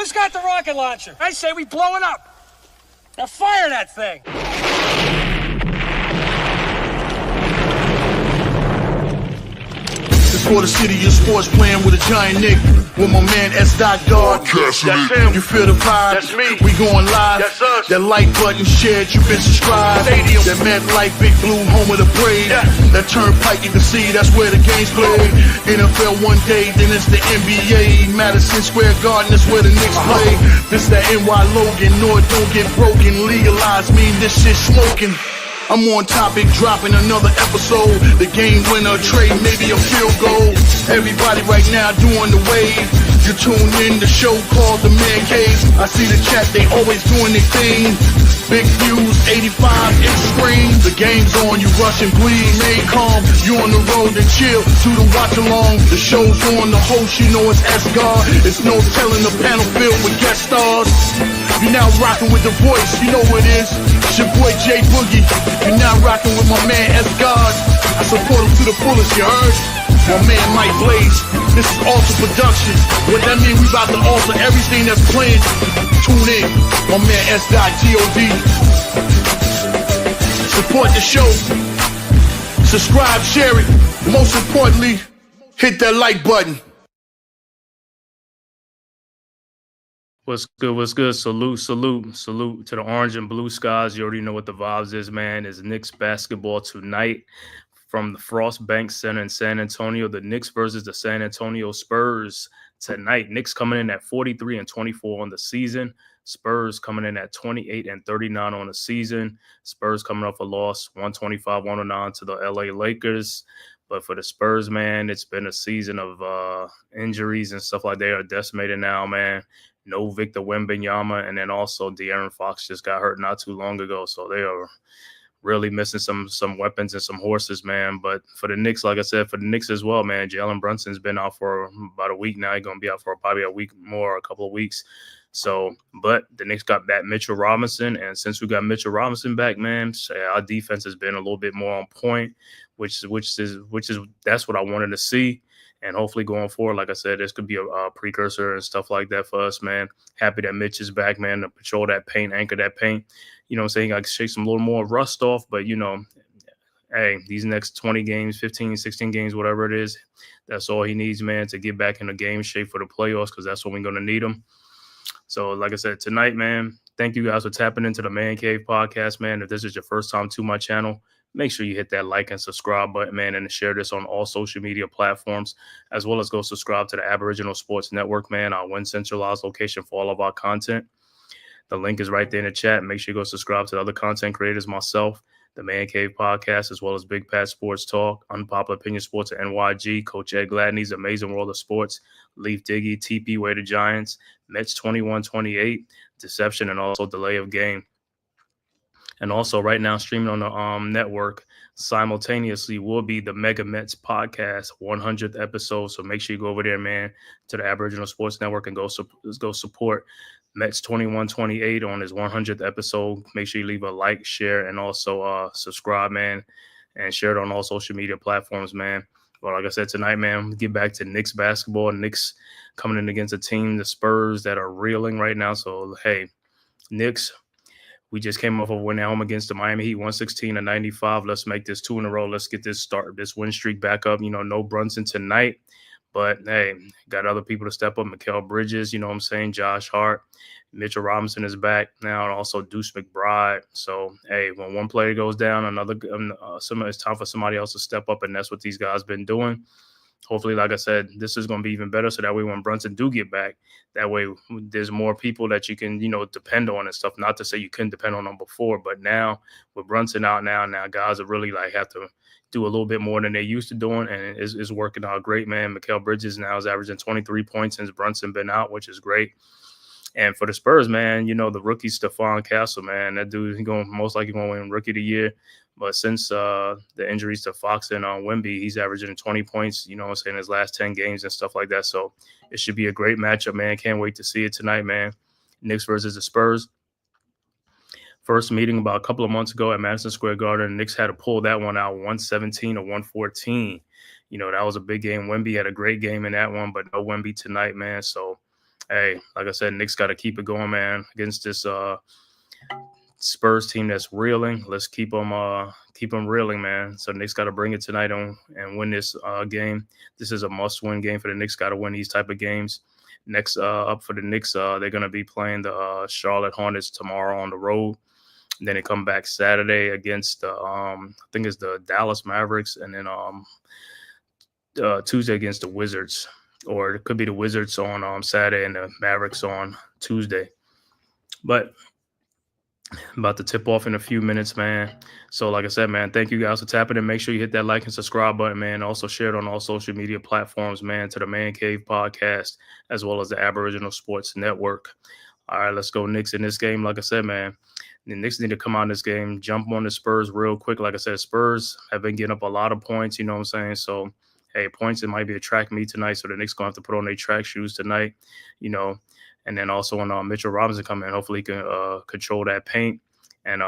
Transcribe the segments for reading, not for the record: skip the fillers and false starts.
Who's got the rocket launcher? I say we blow it up. Now fire that thing. It's for the city of sports, playing with a giant Nick. With my man S. Dot Dog. That's him. You feel the vibe? That's me. We going live. That's us. That like button shared, you been subscribed. Stadium. That MetLife Big Blue, home of the Braves. Yeah. That turnpike, you can see that's where the game's played. NFL one day, then it's the NBA. Madison Square Garden, that's where the Knicks play. This the NY Logan, North don't get broken. Legalize, mean this shit smoking. I'm on topic, dropping another episode. The game winner, trade, maybe a field goal. Everybody right now doing the wave. You tune in, the show called TheMan-Cave. I see the chat, they always doing their thing. Big views, 85-inch screen. The game's on, you rush and bleed. Stay calm, you on the road and chill. To the watch along, the show's on. The host, you know it's S-God. It's no telling, the panel filled with guest stars. You're now rocking with the voice, you know what it is. It's your boy J Boogie. You're now rocking with my man S-God. I support him to the fullest, you heard? My man Mike Blaze. This is Alter Production. What that mean? We about to alter everything that's playing. Tune in. My man S.God. Support the show. Subscribe, share it. Most importantly, hit that like button. What's good? What's good? Salute to the orange and blue skies. You already know what the vibes is, man. It's Knicks basketball tonight from the Frost Bank Center in San Antonio. The Knicks versus the San Antonio Spurs tonight. Knicks coming in at 43-24 on the season. Spurs coming in at 28-39 on the season. Spurs coming off a loss, 125-109 to the LA Lakers. But for the Spurs, man, it's been a season of injuries and stuff like that. They are decimated now, man. No Victor Wembanyama, and then also De'Aaron Fox just got hurt not too long ago. So they are really missing some weapons and some horses, man. But for the Knicks, like I said, for the Knicks as well, man, Jalen Brunson's been out for about a week now. He's going to be out for probably a week more, a couple of weeks. So, but the Knicks got back Mitchell Robinson, and since we got Mitchell Robinson back, man, our defense has been a little bit more on point, which is that's what I wanted to see. And hopefully going forward, like I said, this could be a precursor and stuff like that for us, man. Happy that Mitch is back, man, to patrol that paint, anchor that paint. You know what I'm saying? I can shake some little more rust off, but, you know, hey, these next 20 games, 15, 16 games, whatever it is, that's all he needs, man, to get back in the game shape for the playoffs, because that's when we're going to need him. So, like I said, tonight, man, thank you guys for tapping into the Man Cave podcast, man. If this is your first time to my channel, make sure you hit that like and subscribe button, man, and share this on all social media platforms, as well as go subscribe to the Aboriginal Sports Network, man, our one centralized location for all of our content. The link is right there in the chat. Make sure you go subscribe to the other content creators, myself, the Man Cave podcast, as well as Big Pat Sports Talk, Unpopular Opinion Sports at NYG, Coach Ed Gladney's Amazing World of Sports, Leaf Diggy, TP Way to Giants, Mets 21-28, Deception, and also Delay of Game. And also right now streaming on the network simultaneously will be the Mega Mets podcast 100th episode. So make sure you go over there, man, to the Aboriginal Sports Network and go support Mets 21-28 on his 100th episode. Make sure you leave a like, share, and also subscribe, man, and share it on all social media platforms, man. But like I said, tonight, man, get back to Knicks basketball. Knicks coming in against a team, the Spurs, that are reeling right now. So, hey, Knicks, we just came off of a win at home against the Miami Heat, 116-95. Let's make this 2 in a row. Let's get this win streak back up. You know, no Brunson tonight. But, hey, got other people to step up. Mikal Bridges, you know what I'm saying, Josh Hart. Mitchell Robinson is back now, and also Deuce McBride. So, hey, when one player goes down, it's time for somebody else to step up, and that's what these guys been doing. Hopefully, like I said, this is going to be even better, so that way when Brunson do get back, that way there's more people that you can, you know, depend on and stuff. Not to say you couldn't depend on them before, but now with Brunson out now guys are really like have to do a little bit more than they used to doing, and it's working out great, man. Mikal Bridges now is averaging 23 points since Brunson been out, which is great. And for the Spurs, man, you know, the rookie Stephon Castle, man, that dude, he's most likely going to win Rookie of the Year. But since the injuries to Fox and Wemby, he's averaging 20 points, you know what I'm saying, his last 10 games and stuff like that. So it should be a great matchup, man. Can't wait to see it tonight, man. Knicks versus the Spurs. First meeting about a couple of months ago at Madison Square Garden. The Knicks had to pull that one out 117-114. You know, that was a big game. Wemby had a great game in that one, but no Wemby tonight, man. So, hey, like I said, Knicks got to keep it going, man, against this Spurs team that's reeling. Let's keep them reeling, man. So Knicks got to bring it tonight on and win this game. This is a must-win game for the Knicks. Got to win these type of games. Next up for the Knicks, they're going to be playing the Charlotte Hornets tomorrow on the road. And then they come back Saturday against I think it's the Dallas Mavericks, and then Tuesday against the Wizards, or it could be the Wizards on Saturday and the Mavericks on Tuesday. But about to tip off in a few minutes, man. So like I said, man, thank you guys for tapping in. Make sure you hit that like and subscribe button, man. Also share it on all social media platforms, man, to the Man Cave podcast, as well as the Aboriginal Sports Network. All right, let's go Knicks in this game. Like I said, man, the Knicks need to come out in this game, jump on the Spurs real quick. Like I said, Spurs have been getting up a lot of points, you know what I'm saying? So, hey, points, it might be a track meet tonight. So the Knicks going to have to put on their track shoes tonight, you know. And then also when Mitchell Robinson come in, hopefully he can control that paint and,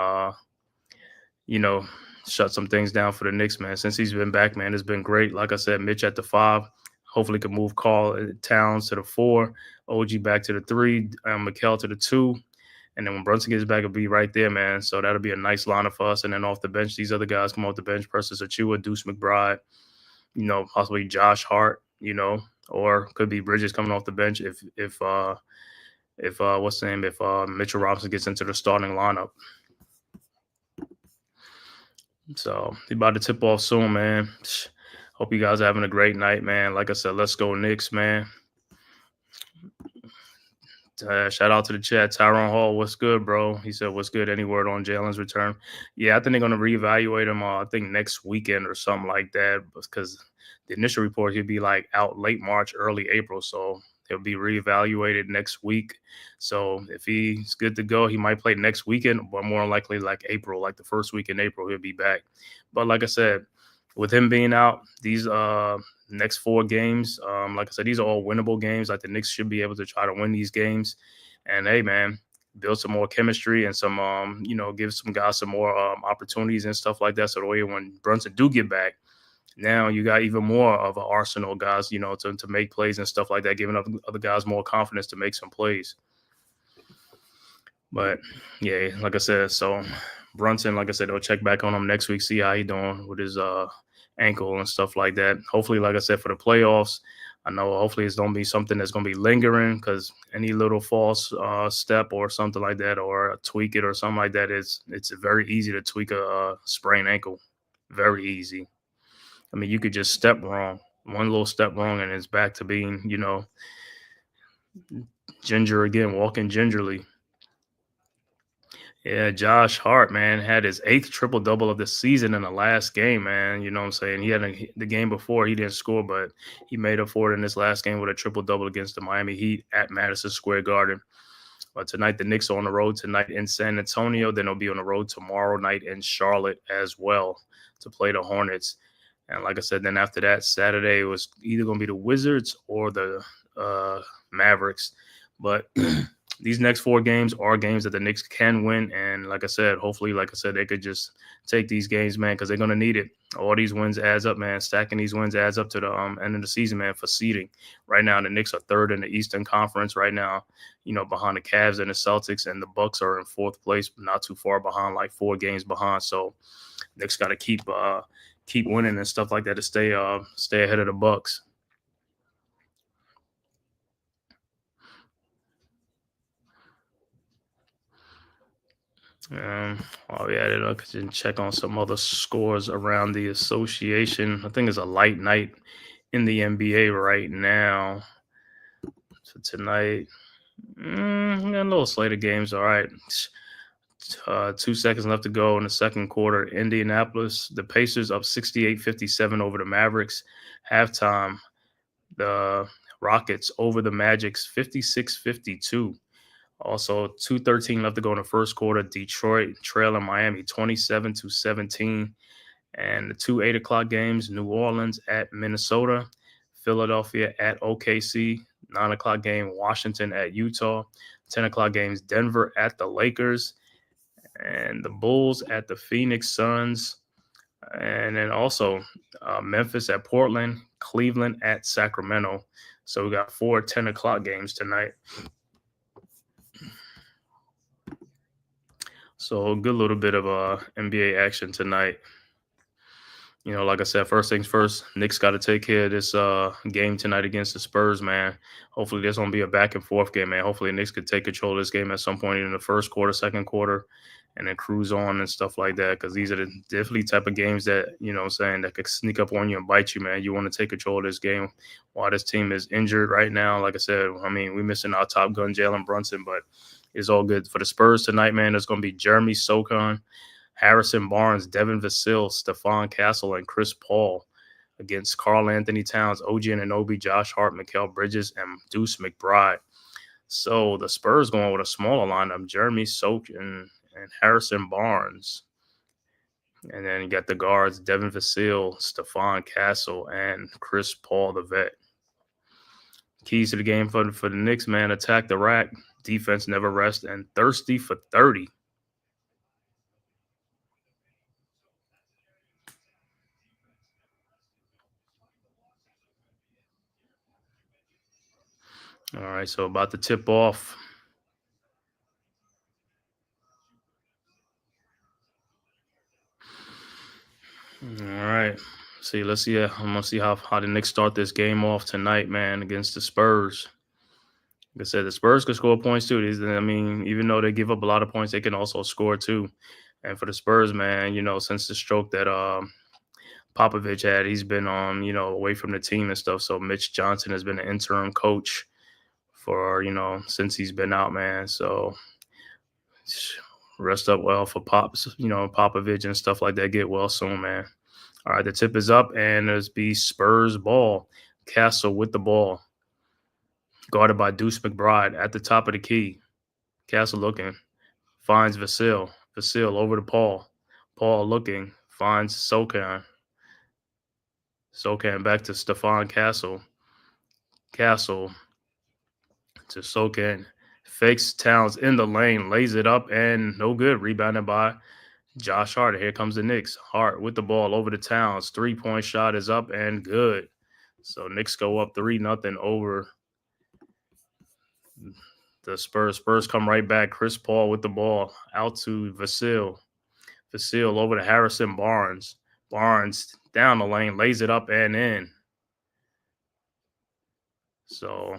you know, shut some things down for the Knicks, man. Since he's been back, man, it's been great. Like I said, Mitch at the 5. Hopefully can move Carl Towns to the 4, OG back to the 3, Mikal to the 2. And then when Brunson gets back, it'll be right there, man. So that'll be a nice lineup for us. And then off the bench, these other guys come off the bench. Persis Achua, Deuce McBride, you know, possibly Josh Hart, you know, or could be Bridges coming off the bench if what's the name? If Mitchell Robinson gets into the starting lineup. So he's about to tip off soon, man. Hope you guys are having a great night, man. Like I said, let's go Knicks, man. Shout out to the chat. Tyrone Hall, what's good, bro? He said, what's good? Any word on Jalen's return? Yeah, I think they're going to reevaluate him, I think next weekend or something like that, because the initial report, he'll be like out late March, early April. So he'll be reevaluated next week. So if he's good to go, he might play next weekend, but more likely like April, like the first week in April, he'll be back. But like I said, with him being out, these next 4 games, like I said, these are all winnable games. Like the Knicks should be able to try to win these games. And hey, man, build some more chemistry and some, you know, give some guys some more opportunities and stuff like that. So the way when Brunson do get back, now you got even more of an arsenal of guys, you know, to make plays and stuff like that, giving other guys more confidence to make some plays. But yeah, like I said, so Brunson, like I said, they'll check back on him next week, see how he's doing with his ankle and stuff like that. Hopefully, like I said, for the playoffs, I know hopefully it's going to be something that's going to be lingering, because any little false step or something like that, or tweak it or something like that, it's very easy to tweak a sprained ankle. Very easy. I mean, you could just step wrong, one little step wrong, and it's back to being, you know, ginger again, walking gingerly. Yeah, Josh Hart, man, had his 8th triple-double of the season in the last game, man. You know what I'm saying? He had the game before, he didn't score, but he made up for it in this last game with a triple-double against the Miami Heat at Madison Square Garden. But tonight, the Knicks are on the road tonight in San Antonio. Then they'll be on the road tomorrow night in Charlotte as well to play the Hornets. And like I said, then after that, Saturday, it was either going to be the Wizards or the Mavericks. But these next 4 games are games that the Knicks can win. And like I said, hopefully, like I said, they could just take these games, man, because they're going to need it. All these wins adds up, man. Stacking these wins adds up to the end of the season, man, for seeding. Right now, the Knicks are 3rd in the Eastern Conference right now, you know, behind the Cavs and the Celtics, and the Bucks are in 4th place, not too far behind, like 4 games behind. So Knicks got to keep winning and stuff like that to stay ahead of the Bucks. Oh yeah, then I can check on some other scores around the association. I think it's a light night in the NBA right now. So tonight, got a little slate of games. All right. 2 seconds left to go in the second quarter. Indianapolis, the Pacers up 68-57 over the Mavericks. Halftime, the Rockets over the Magics 56-52. Also, 2:13 left to go in the first quarter. Detroit trailing Miami 27-17. And the 2 8 o'clock games, New Orleans at Minnesota, Philadelphia at OKC, 9 o'clock game, Washington at Utah, 10 o'clock games, Denver at the Lakers, and the Bulls at the Phoenix Suns. And then also Memphis at Portland, Cleveland at Sacramento. So we got 4 10 o'clock games tonight. So a good little bit of NBA action tonight. You know, like I said, first things first, Knicks got to take care of this game tonight against the Spurs, man. Hopefully, there's going to be a back and forth game, man. Hopefully, Knicks could take control of this game at some point in the first quarter, second quarter, and then cruise on and stuff like that. Because these are the definitely type of games that, you know what I'm saying, that could sneak up on you and bite you, man. You want to take control of this game while this team is injured right now. Like I said, I mean, we're missing our top gun, Jalen Brunson, but it's all good. For the Spurs tonight, man, there's going to be Jeremy Sochan, Harrison Barnes, Devin Vassell, Stephon Castle, and Chris Paul against Karl Anthony Towns, OG Anunoby, Josh Hart, Mikal Bridges, and Deuce McBride. So the Spurs going with a smaller lineup: Jeremy Sochan and Harrison Barnes. And then you got the guards: Devin Vassell, Stephon Castle, and Chris Paul, the vet. Keys to the game for the Knicks, man: attack the rack, defense never rest, and thirsty for 30. All right, so about to tip off. All right. Let's see. I'm gonna see how the Knicks start this game off tonight, man, against the Spurs. Like I said, the Spurs can score points too. I mean, even though they give up a lot of points, they can also score too. And for the Spurs, man, you know, since the stroke that Popovich had, he's been you know, away from the team and stuff. So Mitch Johnson has been an interim coach for, you know, since he's been out, man. So rest up well for Popovich and stuff like that. Get well soon, man. All right, the tip is up, and there's be Spurs ball. Castle with the ball, guarded by Deuce McBride at the top of the key. Castle looking, finds Vassell. Vassell over to Paul. Paul looking, finds Sochan. Sochan back to Stephon Castle. Castle to Sochan. Fakes Towns in the lane, lays it up, and no good. Rebounded by Josh Hart. Here comes the Knicks. Hart with the ball over to Towns. 3-point shot is up and good. So Knicks go up 3-0 over the Spurs. Spurs come right back. Chris Paul with the ball out to Vassell. Vassell over to Harrison Barnes. Barnes down the lane, lays it up and in. So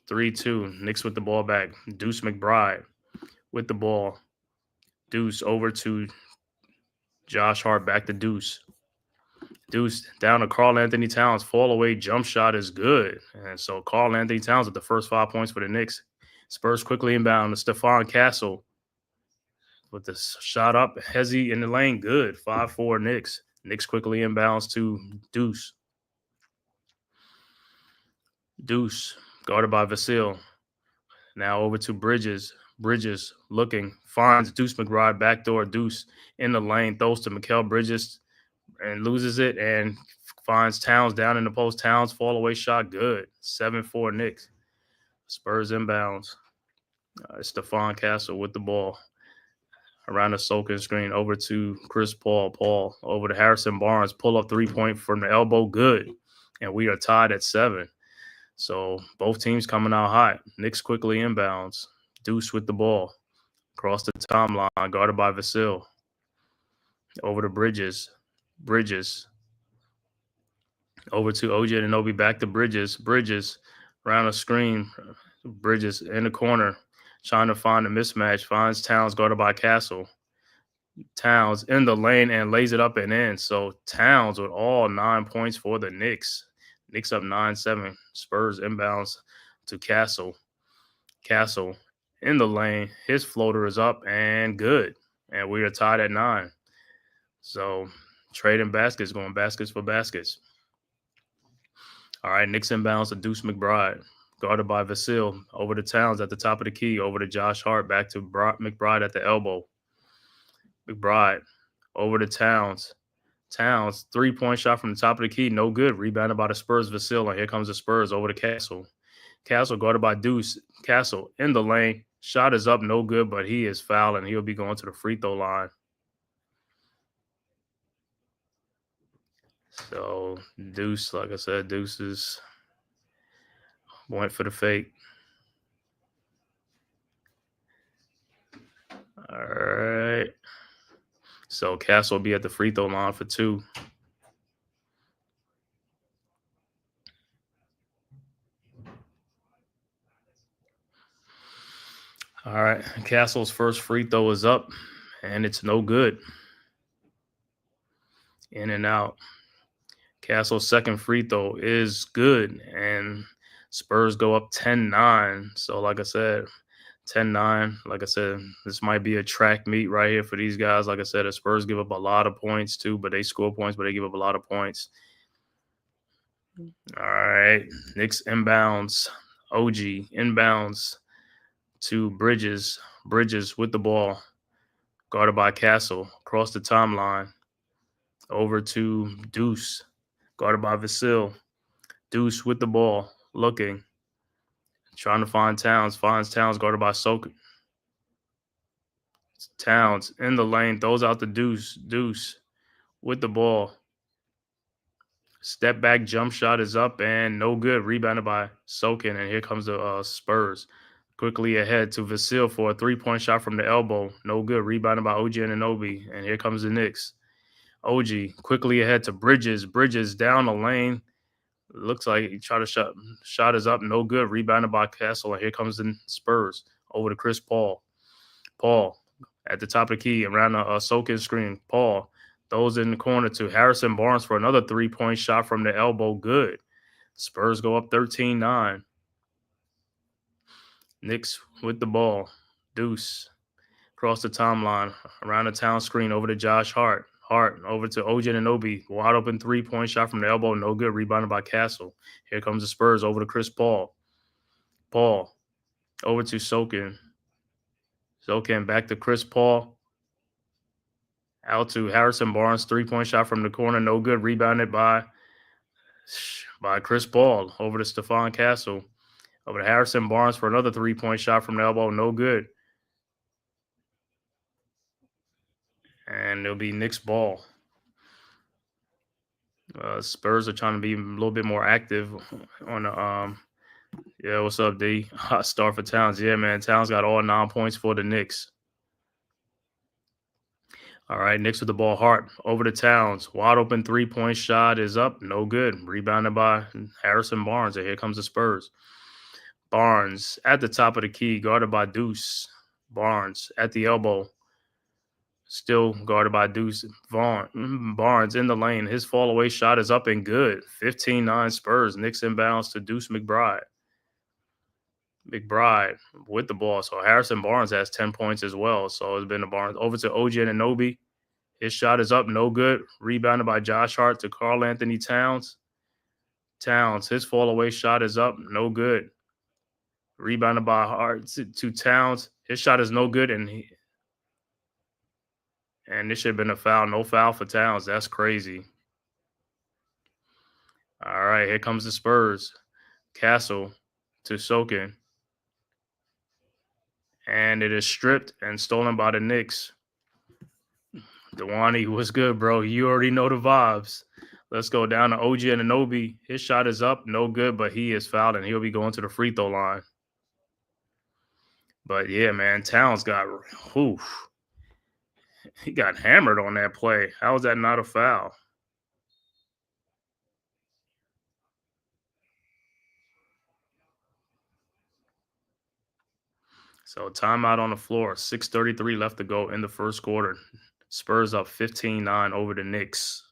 3-2. Knicks with the ball back. Deuce McBride with the ball. Deuce over to Josh Hart, back to Deuce. Deuce down to Karl Anthony Towns. Fall away jump shot is good. And so Karl Anthony Towns with the first 5 points for the Knicks. Spurs quickly inbound to Stephon Castle with the shot up. Hezzy in the lane. Good. 5-4 Knicks. Knicks quickly inbounds to Deuce. Deuce guarded by Vassell. Now over to Bridges. Bridges looking. Finds Deuce McBride. Backdoor Deuce in the lane. Throws to Mikal Bridges and loses it and finds Towns down in the post. Towns fall away shot. Good. 7-4 Knicks. Spurs inbounds. Stephon Castle with the ball. Around the Sochan screen. Over to Chris Paul. Paul over to Harrison Barnes. Pull up 3-point from the elbow. Good. And we are tied at 7. So both teams coming out hot. Knicks quickly inbounds. Deuce with the ball. Across the timeline. Guarded by Vassell. Over to Bridges. Bridges. Over to OG Anunoby, back to Bridges. Bridges around the screen. Bridges in the corner, trying to find a mismatch. Finds Towns, guarded by Castle. Towns in the lane and lays it up and in. So Towns with all 9 points for the Knicks. Knicks up 9-7. Spurs inbounds to Castle. Castle in the lane. His floater is up and good. And we are tied at 9. So trading baskets, going baskets for baskets. All right, Knicks inbounds to Deuce McBride, guarded by Vassell. Over to Towns at the top of the key. Over to Josh Hart, back to McBride at the elbow. McBride over to Towns. Towns, 3-point shot from the top of the key. No good. Rebounded by the Spurs, Vassell. And here comes the Spurs over to Castle. Castle guarded by Deuce. Castle in the lane. Shot is up, no good, but he is fouled, and he'll be going to the free throw line. So Deuce, like I said, Deuce is Went for the fake. All right. So Castle will be at the free throw line for 2. All right. Castle's first free throw is up, and it's no good. In and out. Castle's second free throw is good, and Spurs go up 10-9. So, like I said, 10-9. Like I said, this might be a track meet right here for these guys. Like I said, the Spurs give up a lot of points too, but they score points, but they give up a lot of points. All right. Knicks inbounds. OG inbounds to Bridges. Bridges with the ball. Guarded by Castle. Across the timeline. Over to Deuce. Guarded by Vasil. Deuce with the ball. Looking. Trying to find Towns. Finds Towns guarded by Sokin. Towns in the lane. Throws out the Deuce. Deuce with the ball. Step back jump shot is up and no good. Rebounded by Sokin. And here comes the Spurs. Quickly ahead to Vasil for a 3-point shot from the elbow. No good. Rebounded by OG Anunoby. And here comes the Knicks. OG quickly ahead to Bridges. Bridges down the lane. Looks like he tried to shot is up. No good. Rebounded by Castle. And here comes the Spurs. Over to Chris Paul. Paul at the top of the key around the Sokin screen. Paul throws in the corner to Harrison Barnes for another 3-point shot from the elbow. Good. Spurs go up 13-9. Knicks with the ball. Deuce across the timeline, around the town screen, over to Josh Hart. Hart over to OG Anunoby. Wide open 3-point shot from the elbow. No good. Rebounded by Castle. Here comes the Spurs over to Chris Paul. Paul over to Sokin. Sokin back to Chris Paul. Out to Harrison Barnes. 3-point shot from the corner. No good. Rebounded by Chris Paul. Over to Stephon Castle. Over to Harrison Barnes for another 3-point shot from the elbow. No good. And it'll be Knicks ball. Spurs are trying to be a little bit more active on the yeah, what's up, D? Hot start for Towns. Yeah, man. Towns got all 9 points for the Knicks. All right, Knicks with the ball. Hart over to Towns. Wide open 3-point shot is up. No good. Rebounded by Harrison Barnes. And here comes the Spurs. Barnes at the top of the key, guarded by Deuce. Barnes at the elbow. Still guarded by Deuce. Barnes in the lane. His fall away shot is up and good. 15-9 Spurs. Knicks inbounds to Deuce McBride. McBride with the ball. So Harrison Barnes has 10 points as well. So it's been the Barnes. Over to OG Anunoby. His shot is up. No good. Rebounded by Josh Hart to Karl Anthony Towns. Towns. His fall away shot is up. No good. Rebounded by Hart to Towns. His shot is no good. And this should have been a foul. No foul for Towns. That's crazy. All right, here comes the Spurs. Castle to Sokin. And it is stripped and stolen by the Knicks. Dewani, what's good, bro? You already know the vibes. Let's go down to OG Anunoby. His shot is up. No good, but he is fouled, and he'll be going to the free throw line. But, yeah, man, Towns got he got hammered on that play. How is that not a foul? So timeout on the floor. 6:33 left to go in the first quarter. Spurs up 15-9 over the Knicks.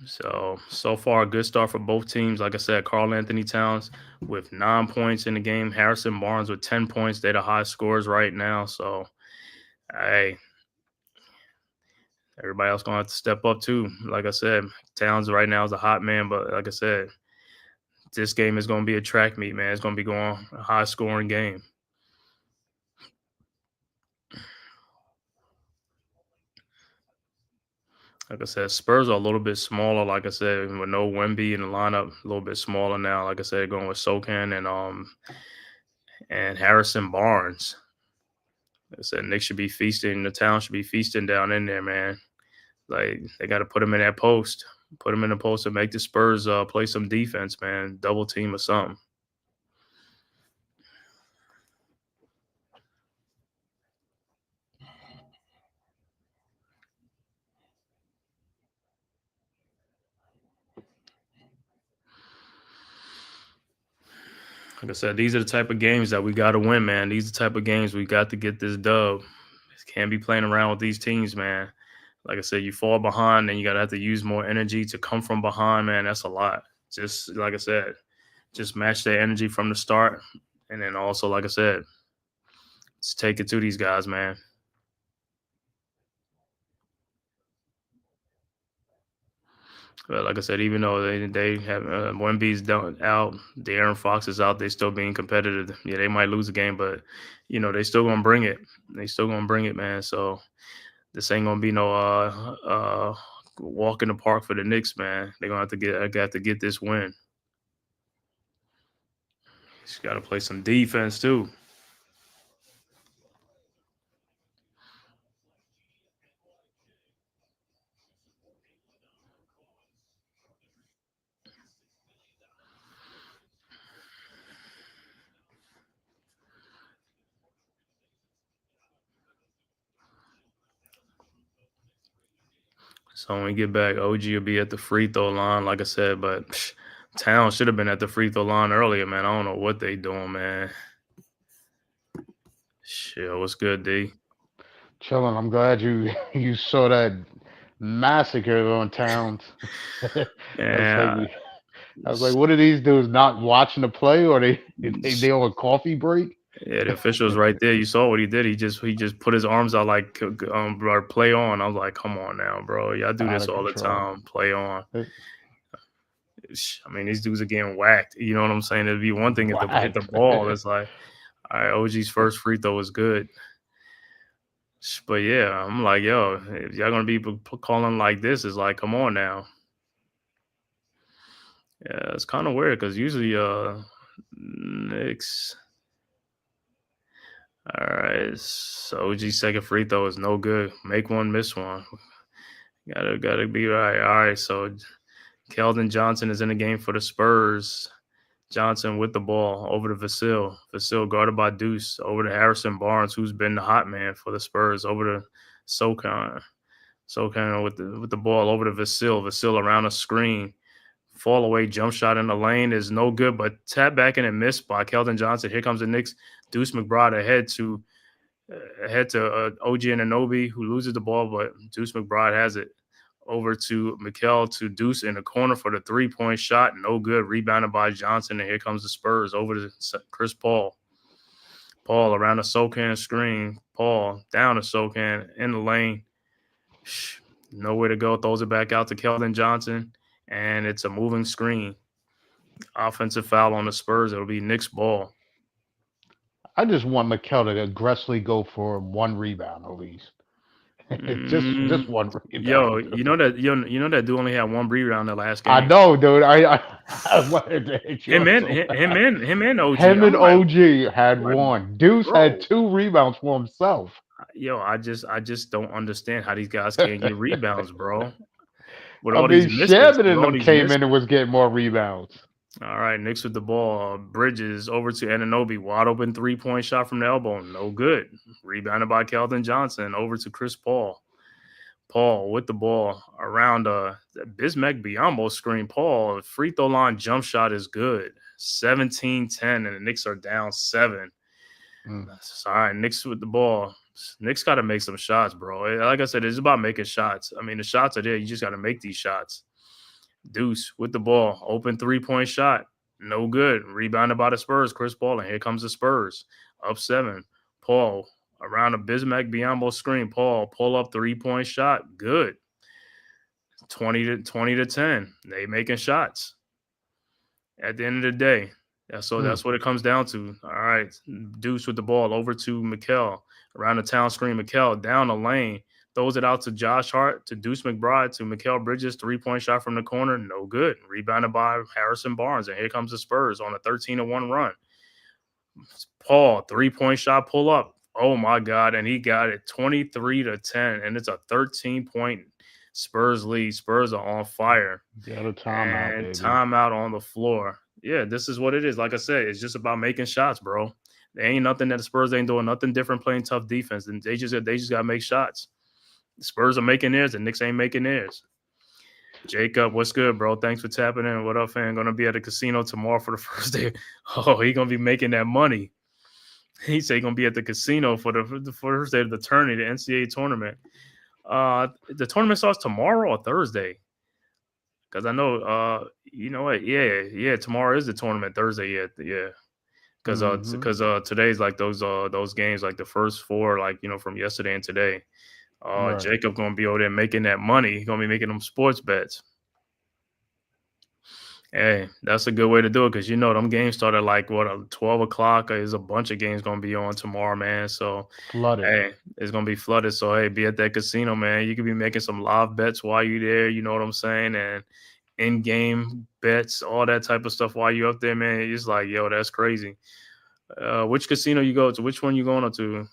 So far, a good start for both teams. Like I said, Karl Anthony Towns with 9 points in the game. Harrison Barnes with 10 points. They're the high scores right now. So, hey, everybody else going to have to step up too. Like I said, Towns right now is a hot man. But like I said, this game is going to be a track meet, man. It's going to be going a high-scoring game. Like I said, Spurs are a little bit smaller. Like I said, with no Wemby in the lineup, a little bit smaller now. Like I said, going with Sokin and Harrison Barnes. I said Knicks should be feasting. The town should be feasting down in there, man. Like they got to put him in that post, put him in the post, and make the Spurs play some defense, man. Double team or something. Like I said, these are the type of games that we got to win, man. These are the type of games we got to get this dub. Can't be playing around with these teams, man. Like I said, you fall behind, and you gotta have to use more energy to come from behind, man. That's a lot. Just like I said, just match their energy from the start, and then also, like I said, just take it to these guys, man. But like I said, even though they have Wemby's out, De'Aaron Fox is out, they still being competitive. Yeah, they might lose a game, but they still gonna bring it. They still gonna bring it, man. So this ain't gonna be no walk in the park for the Knicks, man. They're gonna have to get this win. Just gotta play some defense too. So when we get back, OG will be at the free throw line, like I said, but Town should have been at the free throw line earlier, man. I don't know what they doing, man. Shit, what's good, D? Chilling. I'm glad you saw that massacre on Towns. Yeah, I was like, what are these dudes not watching the play, or they on a coffee break? yeah, the official's right there. You saw what he did. He just put his arms out like, bro, play on. I was like, come on now, bro. Y'all do Out this of all the control. time. Play on. It- I mean, these dudes are getting whacked. You know what I'm saying? It'd be one thing if they hit the ball. It's like, all right, OG's first free throw was good. But yeah, I'm like, yo, if y'all gonna be calling like this, it's like, come on now. Yeah, it's kind of weird because usually, Knicks. All right, so OG's second free throw is no good. Make one, miss one. Gotta be right. All right, so Keldon Johnson is in the game for the Spurs. Johnson with the ball over to Vasil. Vasil guarded by Deuce over to Harrison Barnes, who's been the hot man for the Spurs. Over to Sokan. Sokan with the ball over to Vasil. Vasil around a screen. Fall away jump shot in the lane is no good, but tap back in and missed by Keldon Johnson. Here comes the Knicks. Deuce McBride ahead to OG Anunoby, who loses the ball, but Deuce McBride has it. Over to Mikal to Deuce in the corner for the 3-point shot. No good. Rebounded by Johnson. And here comes the Spurs over to Chris Paul. Paul around the Sokan screen. Paul down to Sokan in the lane. Nowhere to go. Throws it back out to Keldon Johnson. And it's a moving screen. Offensive foul on the Spurs. It'll be Knicks ball. I just want Mikel to aggressively go for one rebound at least. Just one rebound. Yo, you know that dude only had one rebound in the last game. I know, dude. I wanted to hit you. Him and OG. Him and like, OG had like, one. Deuce bro. had 2 rebounds for himself. Yo, I just don't understand how these guys can't get rebounds, bro. With I all mean, these misses, Shabbat with and all them these came misses. in and was getting more rebounds. All right, Knicks with the ball. Bridges over to Anunoby. Wide open 3-point shot from the elbow. No good. Rebounded by Keldon Johnson. Over to Chris Paul. Paul with the ball around Bismack Biyombo screen. Paul, free throw line jump shot is good. 17-10, and the Knicks are down 7. All right, Knicks with the ball. Knicks got to make some shots, bro. Like I said, it's about making shots. I mean, the shots are there. You just got to make these shots. Deuce with the ball. Open 3-point shot. No good. Rebounded by the Spurs. Chris Paul, and here comes the Spurs. Up 7. Paul around a Bismack Biyombo screen. Paul pull up 3-point shot. Good. 20 to 10. They making shots. At the end of the day, that's what it comes down to. All right, Deuce with the ball over to Mikal around the town screen. Mikal down the lane, throws it out to Josh Hart, to Deuce McBride, to Mikal Bridges. 3-point shot from the corner, no good. Rebounded by Harrison Barnes, and here comes the Spurs on a 13-1 run. Paul, 3-point shot pull up. Oh my God. And he got it 23-10. And it's a 13-point Spurs lead. Spurs are on fire. Got a timeout, And baby. timeout on the floor. Yeah, this is what it is. Like I said, it's just about making shots, bro. There ain't nothing that the Spurs ain't doing, nothing different playing tough defense. And they just gotta make shots. The Spurs are making theirs, and Knicks ain't making theirs. Jacob, what's good, bro? Thanks for tapping in. What up, fan? Gonna be at the casino tomorrow for the first day. Oh, he gonna be making that money. He said he gonna be at the casino for the first day of the tourney, the NCAA tournament. The tournament starts tomorrow or Thursday. Because I know, you know what? Yeah. Tomorrow is the tournament. Thursday, yeah. Because today's like those games, like the first four, like from yesterday and today. Right. Jacob gonna be over there making that money. He's gonna be making them sports bets. Hey, that's a good way to do it because them games start at like 12 o'clock. There's a bunch of games gonna be on tomorrow, man. So Flooded. hey, it's gonna be flooded. So hey, be at that casino, man. You could be making some live bets while you're there. You know what I'm saying? And in-game bets, all that type of stuff while you're up there, man. It's like, yo, that's crazy. Which casino you go to? Which one you going to?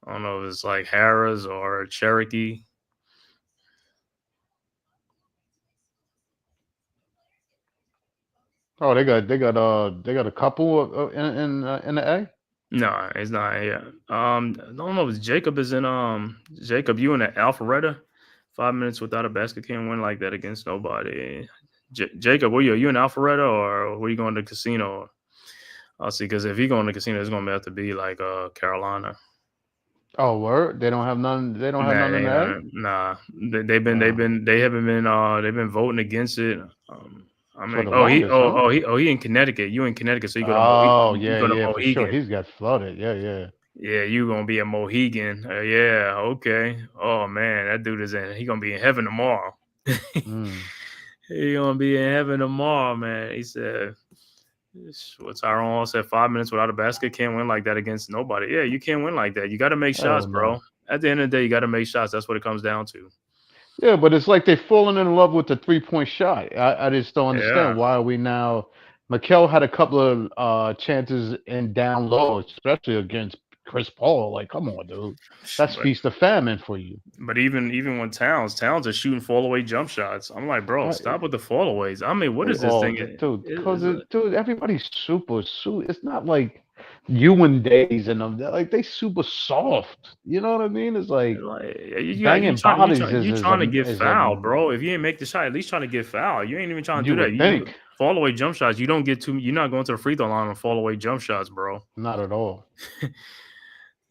I don't know if it's like Harrah's or Cherokee. Oh, they got a couple in the A. No, it's not. Yeah. I don't know if Jacob is in. Jacob, you in the Alpharetta? 5 minutes without a basket can't win like that against nobody. Jacob, where you in Alpharetta or where you going to the casino? I'll see, because if you go in the casino, it's gonna have to be like Carolina. Oh, word? They don't have none. They don't have none in the A. Nah. They haven't been they've been voting against it. I For mean, the longest, huh? he in Connecticut. You in Connecticut, so you go to Oh, you go to yeah, for sure. Mohegan. He's got flooded. Yeah. Yeah, you gonna be a Mohegan. Yeah, okay. Oh man, that dude he gonna be in heaven tomorrow. He gonna be in heaven tomorrow, man. He said, what Tyrone said, 5 minutes without a basket can't win like that against nobody. Yeah, you can't win like that. You got to make shots, bro. No. At the end of the day, you got to make shots. That's what it comes down to. Yeah, but it's like they've fallen in love with the 3-point shot. I just don't understand Yeah. why are we now. Mikel had a couple of chances in down low, especially against Chris Paul. Like, come on, dude. That's feast or famine for you. But even when Towns are shooting fall away jump shots. I'm like, bro, stop with the fall aways. I mean, what is this thing? Dude, because dude, everybody's super. It's not like you and Days and them. Like they super soft. You know what I mean? It's like banging bodies you trying to get fouled, bro. If you ain't make the shot, at least trying to get fouled. You ain't even trying to do that. Think. Fall away jump shots. You don't get you're not going to the free throw line on fall away jump shots, bro. Not at all.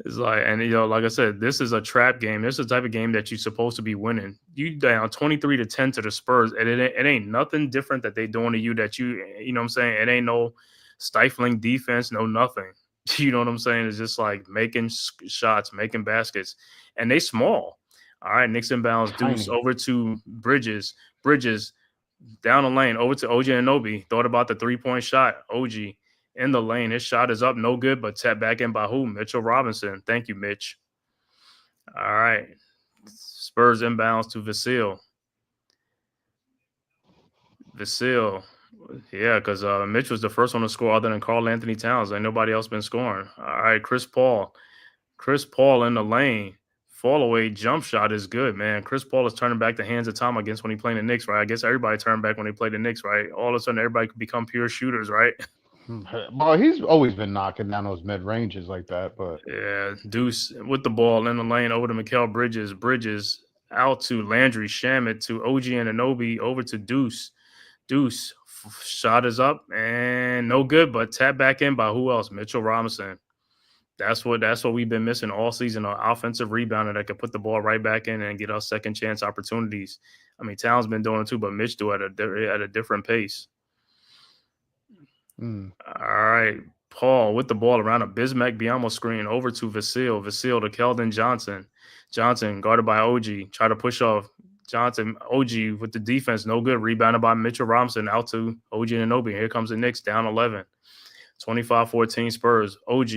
It's like, and like I said, this is a trap game. This is the type of game that you're supposed to be winning. You down 23-10 to the Spurs, and it ain't nothing different that they doing to you that you know what I'm saying? It ain't no stifling defense, no nothing. You know what I'm saying? It's just like making shots, making baskets, and they small. All right, Knicks inbounds, Deuce over to Bridges down the lane over to OG Anunoby. Thought about the 3-point shot. OG in the lane. His shot is up, no good, but tapped back in by who? Mitchell Robinson. Thank you, Mitch. All right. Spurs inbounds to Vasil. Yeah, because Mitch was the first one to score other than Karl Anthony Towns. Ain't nobody else been scoring. All right, Chris Paul in the lane. Fall away jump shot is good, man. Chris Paul is turning back the hands of time against when he played the Knicks, right? I guess everybody turned back when they played the Knicks, right? All of a sudden, everybody could become pure shooters, right? Well, he's always been knocking down those mid ranges like that, but yeah, Deuce with the ball in the lane over to Mikal Bridges. Bridges out to Landry Shamet to OG Anunoby over to Deuce. Shot is up and no good, but tap back in by who else? Mitchell Robinson. That's what we've been missing all season. An offensive rebounder that can put the ball right back in and get us second chance opportunities. I mean, Towns been doing it too, but Mitch do at a different pace. All right, Paul with the ball around a Bismack Biyamo screen over to Vasil to Keldon Johnson guarded by OG. Try to push off Johnson. OG with the defense, no good. Rebounded by Mitchell Robinson out to OG Anunoby. Here comes the Knicks down 11. 25-14 Spurs. OG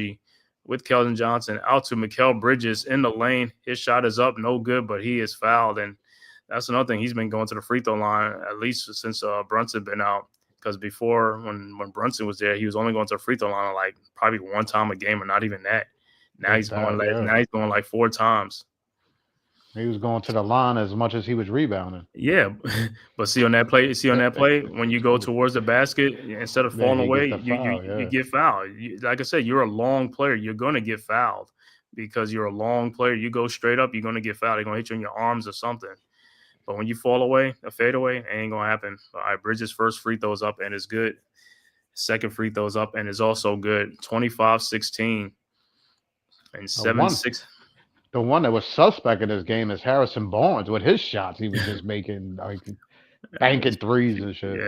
with Keldon Johnson out to Mikal Bridges in the lane. His shot is up, no good, but he is fouled. And that's another thing. He's been going to the free throw line at least since Brunson been out. Because before, when Brunson was there, he was only going to the free throw line like probably one time a game, or not even that. Now he's going like 4 times. He was going to the line as much as he was rebounding. Yeah, but see on that play, when you go towards the basket, instead of falling away, you get fouled. Like I said, you're a long player. You're going to get fouled because you're a long player. You go straight up, you're going to get fouled. They're going to hit you in your arms or something. But when you fall away, a fadeaway, it ain't going to happen. All right, Bridges' first free throws up and is good. Second free throws up and is also good. 25-16 and 7-6. The one that was suspect in this game is Harrison Barnes with his shots. He was just making like banking threes and shit.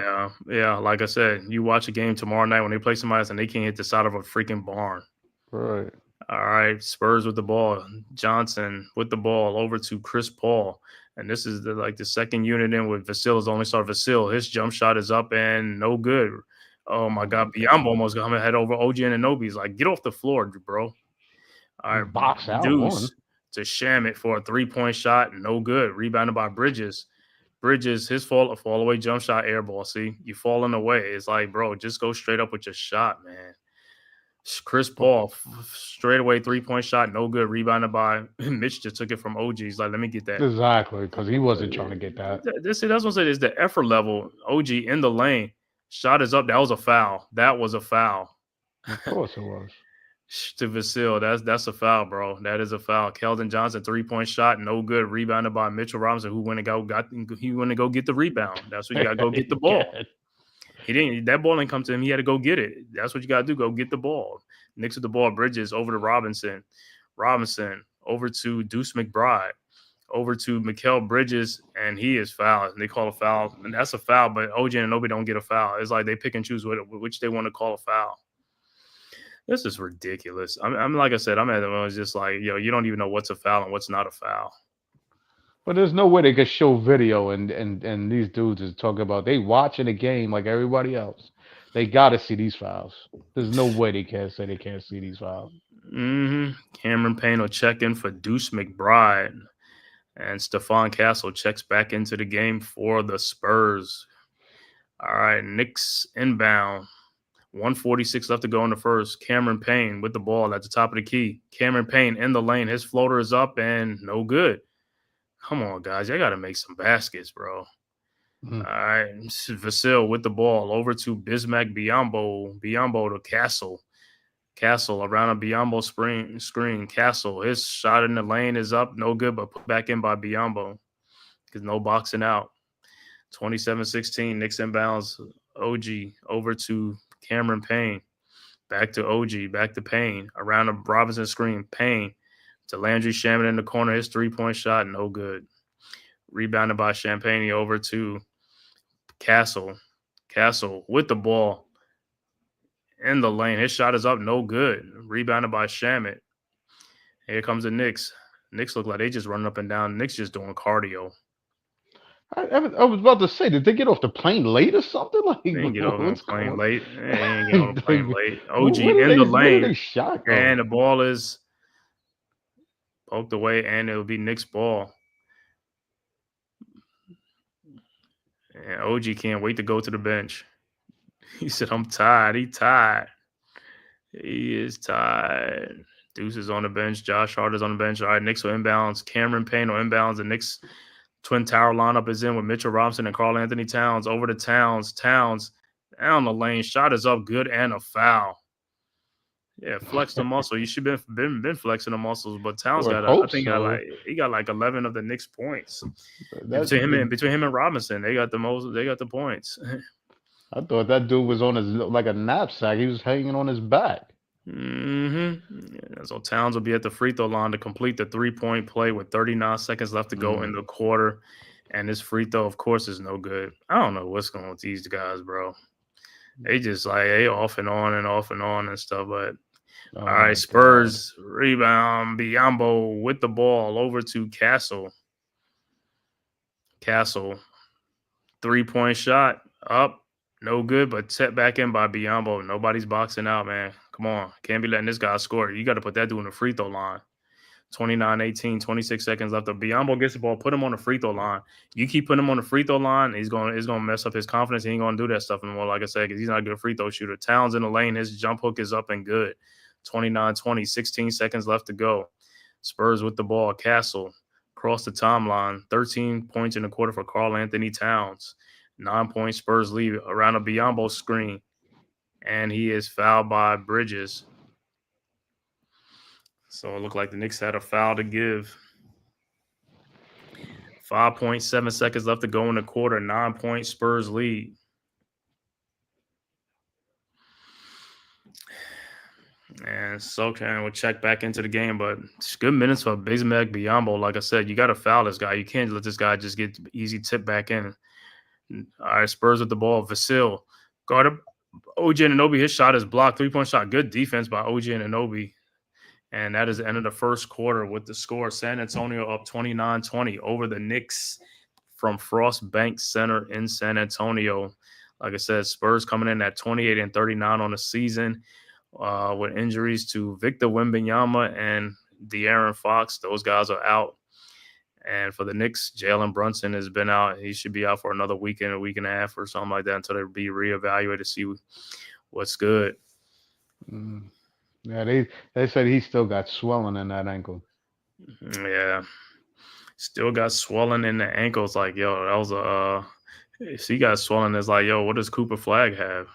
Yeah. Like I said, you watch a game tomorrow night when they play somebody else and they can't hit the side of a freaking barn. Right. All right. Spurs with the ball. Johnson with the ball over to Chris Paul. And this is the second unit in with Vasil is only started Vasil. His jump shot is up and no good. Oh my God. Biombo almost got him head over OG Anunoby. He's like, get off the floor, bro. All right. Box out Deuce to Shamet for a 3-point shot. No good. Rebounded by Bridges. Bridges, his fall away jump shot, air ball. See, you falling away. It's like, bro, just go straight up with your shot, man. Chris Paul, straight away 3-point shot, no good. Rebounded by Mitch. Just took it from OG. He's like, let me get that. Exactly, because he wasn't trying to get that. That's what I'm saying. Is the effort level. OG in the lane, shot is up. That was a foul. That was a foul. Of course it was. To Vasil, that's a foul, bro. That is a foul. Keldon Johnson, 3-point shot, no good. Rebounded by Mitchell Robinson, who went to go get the rebound. That's what you got to go get the ball. That ball didn't come to him. He had to go get it. That's what you got to do. Go get the ball. Knicks with the ball. Bridges over to Robinson. Robinson over to Deuce McBride. Over to Mikal Bridges, and he is fouled. And they call a foul, and that's a foul. But OG and Anunoby don't get a foul. It's like they pick and choose which they want to call a foul. This is ridiculous. I'm like I said, I'm at the moment just like, yo, you don't even know what's a foul and what's not a foul. But there's no way they could show video and these dudes is talking about they watching the game like everybody else. They got to see these fouls. There's no way they can't say they can't see these fouls. Cameron Payne will check in for Deuce McBride, and Stephon Castle checks back into the game for the Spurs. All right, Knicks inbound. 1:46 left to go in the first. Cameron Payne with the ball at the top of the key. Cameron Payne in the lane. His floater is up and no good. Come on, guys. You got to make some baskets, bro. All right. Vasil with the ball over to Bismack Biyombo. Biyombo to Castle. Castle around a Biyombo screen. Castle, his shot in the lane is up. No good, but put back in by Biyombo because no boxing out. 27-16. Knicks inbounds. OG over to Cameron Payne, back to OG, back to Payne, around the Robinson screen, Payne to Landry Shamet in the corner, his 3-point shot, no good. Rebounded by Champagne over to Castle. Castle with the ball in the lane. His shot is up, no good. Rebounded by Shamet. Here comes the Knicks. Knicks look like they just running up and down. Knicks just doing cardio. I was about to say, did they get off the plane late or something? Like, they didn't get off the plane late. They ain't get on the plane late. OG in the lane, and the ball is poked away, and it'll be Knicks' ball. And OG can't wait to go to the bench. He said, I'm tired. He tired. He is tired. Deuce is on the bench. Josh Hart is on the bench. All right, Knicks will inbounds. Cameron Payne will inbounds. The Knicks Twin Tower lineup is in with Mitchell Robinson and Karl Anthony Towns. Over to Towns. Towns down the lane. Shot is up good and a foul. Yeah, flex the muscle. You should have been flexing the muscles, but Towns he got like 11 of the Knicks points. Between him and Robinson, they got the points. I thought that dude was on his like a knapsack. He was hanging on his back. Yeah, so Towns will be at the free throw line to complete the 3-point play with 39 seconds left to go in the quarter. And this free throw, of course, is no good. I don't know what's going on with these guys, bro. They just like they off and on and stuff. But all right, Spurs rebound. Biyombo with the ball over to Castle. Castle 3-point shot up. No good, but set back in by Biyombo. Nobody's boxing out, man. Come on. Can't be letting this guy score. You got to put that dude in the free throw line. 29-18, 26 seconds left. Biyombo gets the ball, put him on the free throw line. You keep putting him on the free throw line, it's going to mess up his confidence. He ain't going to do that stuff anymore, like I said, because he's not a good free throw shooter. Towns in the lane, his jump hook is up and good. 29-20, 16 seconds left to go. Spurs with the ball. Castle across the timeline. 13 points in the quarter for Karl Anthony Towns. 9 points Spurs lead around a Biyombo screen. And he is fouled by Bridges. So it looked like the Knicks had a foul to give. 5.7 seconds left to go in the quarter. 9 point Spurs lead. And Sokan will check back into the game, but it's good minutes for Bismack Biyombo. Like I said, you got to foul this guy. You can't let this guy just get easy tip back in. All right, Spurs with the ball. Vasil guarded OG Anunoby. His shot is blocked. 3-point shot. Good defense by OG Anunoby. And that is the end of the first quarter with the score. San Antonio up 29-20 over the Knicks from Frost Bank Center in San Antonio. Like I said, Spurs coming in at 28-39 on the season with injuries to Victor Wembanyama and De'Aaron Fox. Those guys are out. And for the Knicks, Jalen Brunson has been out. He should be out for another weekend, a week and a half or something like that until they be reevaluated to see what's good. Yeah, they said he still got swelling in that ankle. Yeah, still got swelling in the ankles. Like, yo, that was if he got swelling, it's like, yo, what does Cooper Flag have?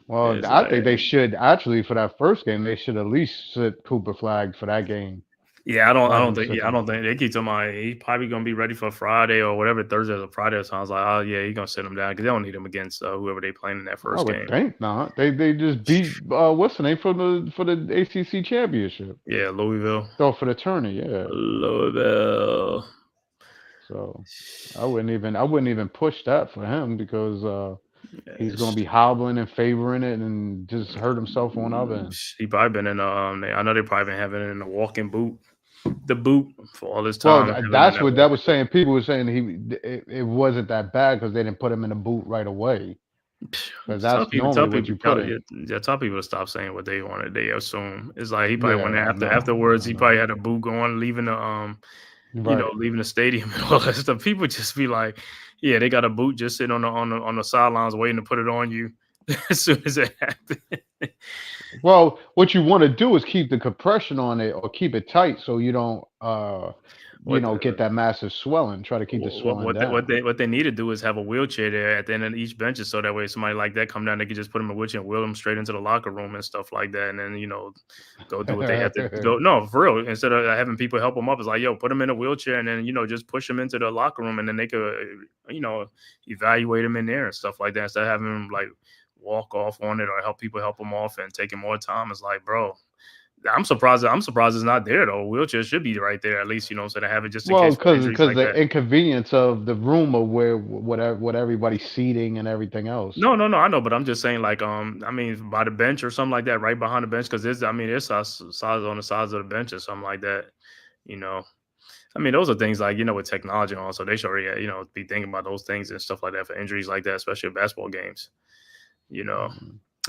Well, I think they should actually for that first game. They should at least sit Cooper Flag for that game. Yeah, I don't think they keep talking about he probably gonna be ready for Friday or whatever, Thursday or Friday. So I was like, oh yeah, he's gonna sit him down because they don't need him against whoever they playing in that first game. I would think not. They just beat what's the name for the ACC championship? Yeah, Louisville. Oh, for the tourney, yeah. Louisville. So I wouldn't even push that for him because he's gonna be hobbling and favoring it and just hurt himself on other end. He probably been in I know they probably been having it in the walking boot. The boot for all this time. Well, that's what that was saying. People were saying it wasn't that bad because they didn't put him in the boot right away. Because that's normally what you put in. Yeah, tell people to stop saying what they wanted. They assume it's like he probably went afterwards. He probably had a boot going, leaving the leaving the stadium and all that stuff. People just be like, yeah, they got a boot just sitting on the sidelines waiting to put it on you as soon as it happens. Well, what you want to do is keep the compression on it or keep it tight so you don't get that massive swelling. Try to keep the swelling down. What they need to do is have a wheelchair there at the end of each bench, so that way somebody like that come down, they can just put them in a wheelchair and wheel them straight into the locker room and stuff like that, and then go do what they have to go. No, for real. Instead of having people help them up, it's like, yo, put them in a wheelchair and then just push them into the locker room, and then they could evaluate them in there and stuff like that. Instead of having them like walk off on it or help them off and taking more time. It's like, bro, I'm surprised it's not there though. Wheelchair should be right there at least, so to have it just in case. Well, because the inconvenience of the room of where what everybody's seating and everything else. No, I know, but I'm just saying like by the bench or something like that, right behind the bench, because there's size on the sides of the bench or something like that. Those are things like with technology and all, so they should already be thinking about those things and stuff like that for injuries like that, especially in basketball games. All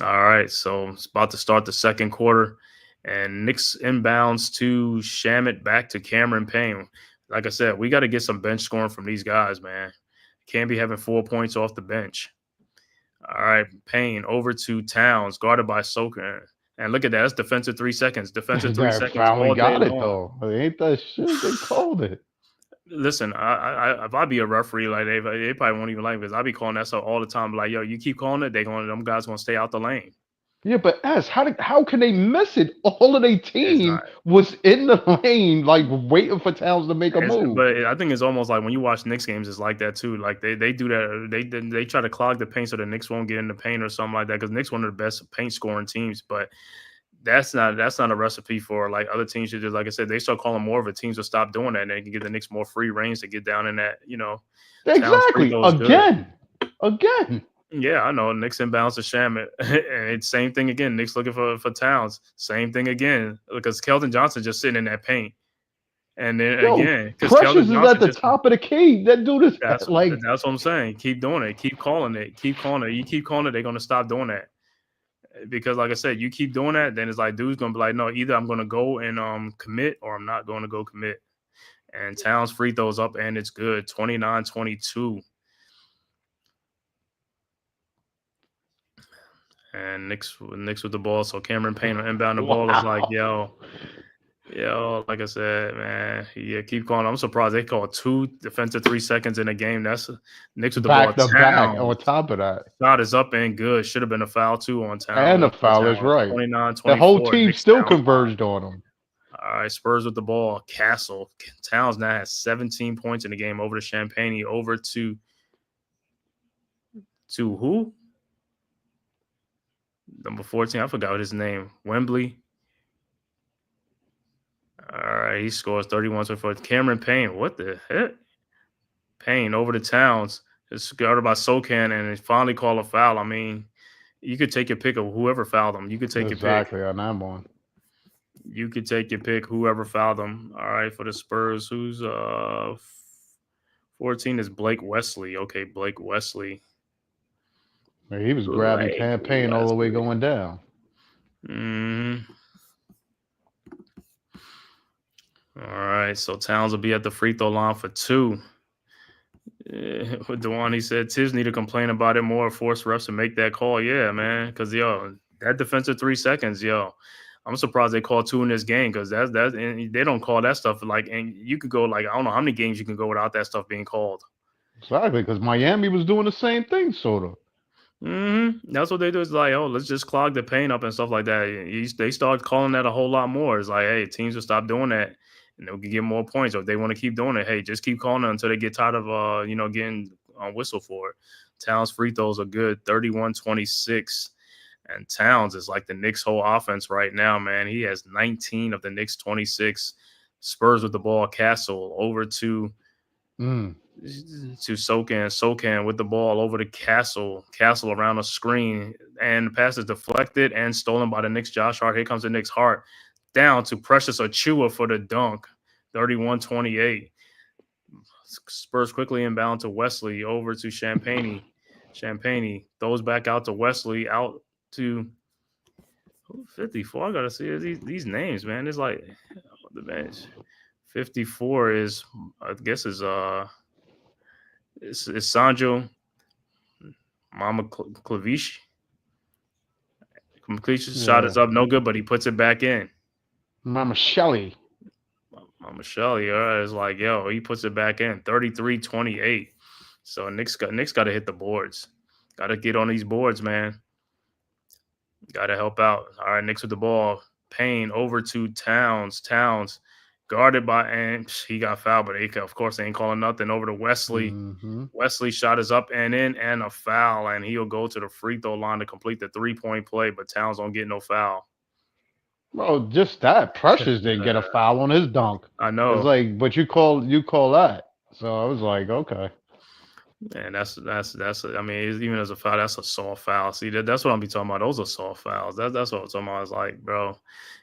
right, so it's about to start the second quarter. And Knicks inbounds to Shamet back to Cameron Payne. Like I said, we got to get some bench scoring from these guys, man. Can't be having 4 points off the bench. All right, Payne over to Towns, guarded by Soker. And look at that. That's defensive 3 seconds. Defensive 3 seconds. Finally got it, though. Ain't that shit? They called it. Listen, if I be a referee, like they probably won't even like it because I be calling that stuff all the time. Like, yo, you keep calling it, them guys gonna stay out the lane. Yeah, but how can they miss it? All of their team was in the lane, like waiting for Towns to make a move. But I think it's almost like when you watch Knicks games, it's like that too. Like they do that. They try to clog the paint so the Knicks won't get in the paint or something like that. Because Knicks one of the best paint scoring teams, but that's not a recipe for like other teams should just, like I said, they start calling more of a teams to stop doing that, and they can give the Knicks more free range to get down in that. Exactly. Again. Yeah, I know. Knicks inbounds to Shamet. And it's same thing again. Knicks looking for Towns. Same thing again. Because Keldon Johnson just sitting in that paint. And then again, because Precious is at the top of the key. That dude is that's what I'm saying. Keep doing it. Keep calling it. You keep calling it, they're gonna stop doing that. because like I said, you keep doing that, then it's like dude's gonna be like, no, either I'm gonna go and commit or I'm not going to go commit. And Towns free throws up and it's good. 29-22. And Knicks with the ball. So Cameron Payne on inbound the ball is like, yo, like I said, man, yeah, keep calling. I'm surprised they called 2 defensive 3 seconds in a game. That's Knicks with the ball. Back to back. On Towns. top of that, Shot is up and good. Should have been a foul too on Towns. and the foul is right. 29-24. The whole team Knicks still Towns converged on them. All right, Spurs with the ball. Castle. Towns now has 17 points in the game over to Champagne. Over to who? Number 14. I forgot his name. Wembley. All right, he scores 31-24. Cameron Payne. What the heck? Payne over to Towns. It's guarded by Sokan, and they finally call a foul. I mean, you could take your pick of whoever fouled him. You could take your pick. Exactly on that one. You could take your pick, whoever fouled them. All right, for the Spurs, who's 14 is Blake Wesley. Okay, Blake Wesley. He was grabbing Campaign all the way going down. All right, so Towns will be at the free throw line for 2. With Dewan, he said Tibbs need to complain about it more, force refs to make that call. Yeah, man, because that defensive 3 seconds, I'm surprised they called 2 in this game because that's and they don't call that stuff and you could go I don't know how many games you can go without that stuff being called. Exactly, because Miami was doing the same thing, sort of. That's what they do. It's like, let's just clog the paint up and stuff like that. They start calling that a whole lot more. It's like, hey, teams will stop doing that and they'll get more points. Or if they want to keep doing it, hey, just keep calling it until they get tired of getting on whistle for it. Towns free throws are good, 31-26. And Towns is like the Knicks' whole offense right now, man. He has 19 of the Knicks' 26. Spurs with the ball. Castle over to Sokan with the ball over to Castle. Castle around the screen. And the pass is deflected and stolen by the Knicks. Josh Hart. Here comes the Knicks. Hart down to Precious Achiuwa for the dunk. 31-28. Spurs quickly inbound to Wesley over to Champagne. Champagne throws back out to Wesley. Out to 54. I gotta see these names, man. It's like the bench. 54 is, I guess, it's Sanjo Mama Clavish. Completion shot is up, no good, but he puts it back in. Mama Shelly. All right, it's like, he puts it back in. 33-28. So Knicks got to hit the boards. Got to get on these boards, man. Got to help out. All right, Knicks with the ball. Payne over to Towns. Towns guarded by, and he got fouled, but of course they ain't calling nothing. Over to Wesley. Wesley shot is up and in and a foul, and he'll go to the free throw line to complete the 3-point play, but Towns don't get no foul. Well, just that. Precious didn't get a foul on his dunk. I know. It's like, but you call that. So I was like, okay. And that's I mean, even as a foul, that's a soft foul. See, that's what I'm be talking about. Those are soft fouls. That's what I'm talking about. It's like, bro,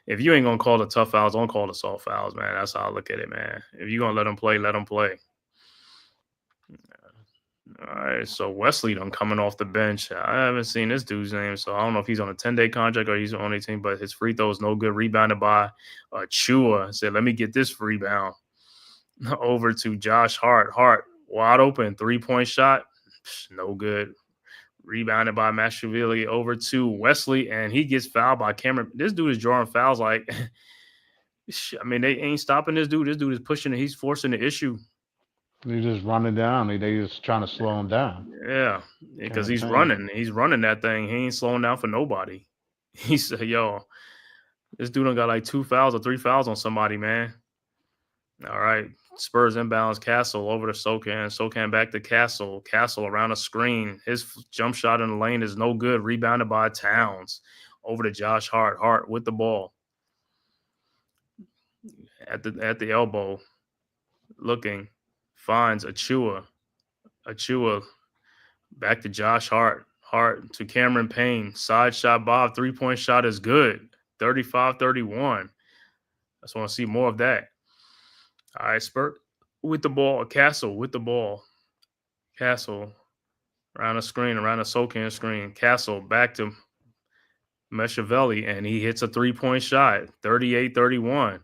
if you ain't gonna call the tough fouls, don't call the soft fouls, man. That's how I look at it, man. If you're gonna let them play, let them play. All right, so Wesley done coming off the bench. I haven't seen this dude's name, so I don't know if he's on a 10-day contract or he's on 18, but his free throw is no good. Rebounded by Chua. Said, let me get this rebound. Over to Josh Hart. Hart, wide open, 3-point shot. No good. Rebounded by Mashvili. Over to Wesley, and he gets fouled by Cameron. This dude is drawing fouls like, I mean, they ain't stopping this dude. This dude is pushing it. He's forcing the issue. They just running down. They just trying to slow him down. Yeah, because he's running. He's running that thing. He ain't slowing down for nobody. He said, this dude done got like 2 fouls or 3 fouls on somebody, man. All right. Spurs inbounds. Castle over to Sokan. Sokan back to Castle. Castle around a screen. His jump shot in the lane is no good. Rebounded by Towns. Over to Josh Hart. Hart with the ball. At the elbow. Looking. Finds Achiuwa. Achiuwa back to Josh Hart. Hart to Cameron Payne. Side shot, Bob. 3-point shot is good. 35-31. I just want to see more of that. All right, Spurt with the ball. Castle with the ball. Castle around the screen, around the Sokan screen. Castle back to Meshavelli, and he hits a 3-point shot, 38-31.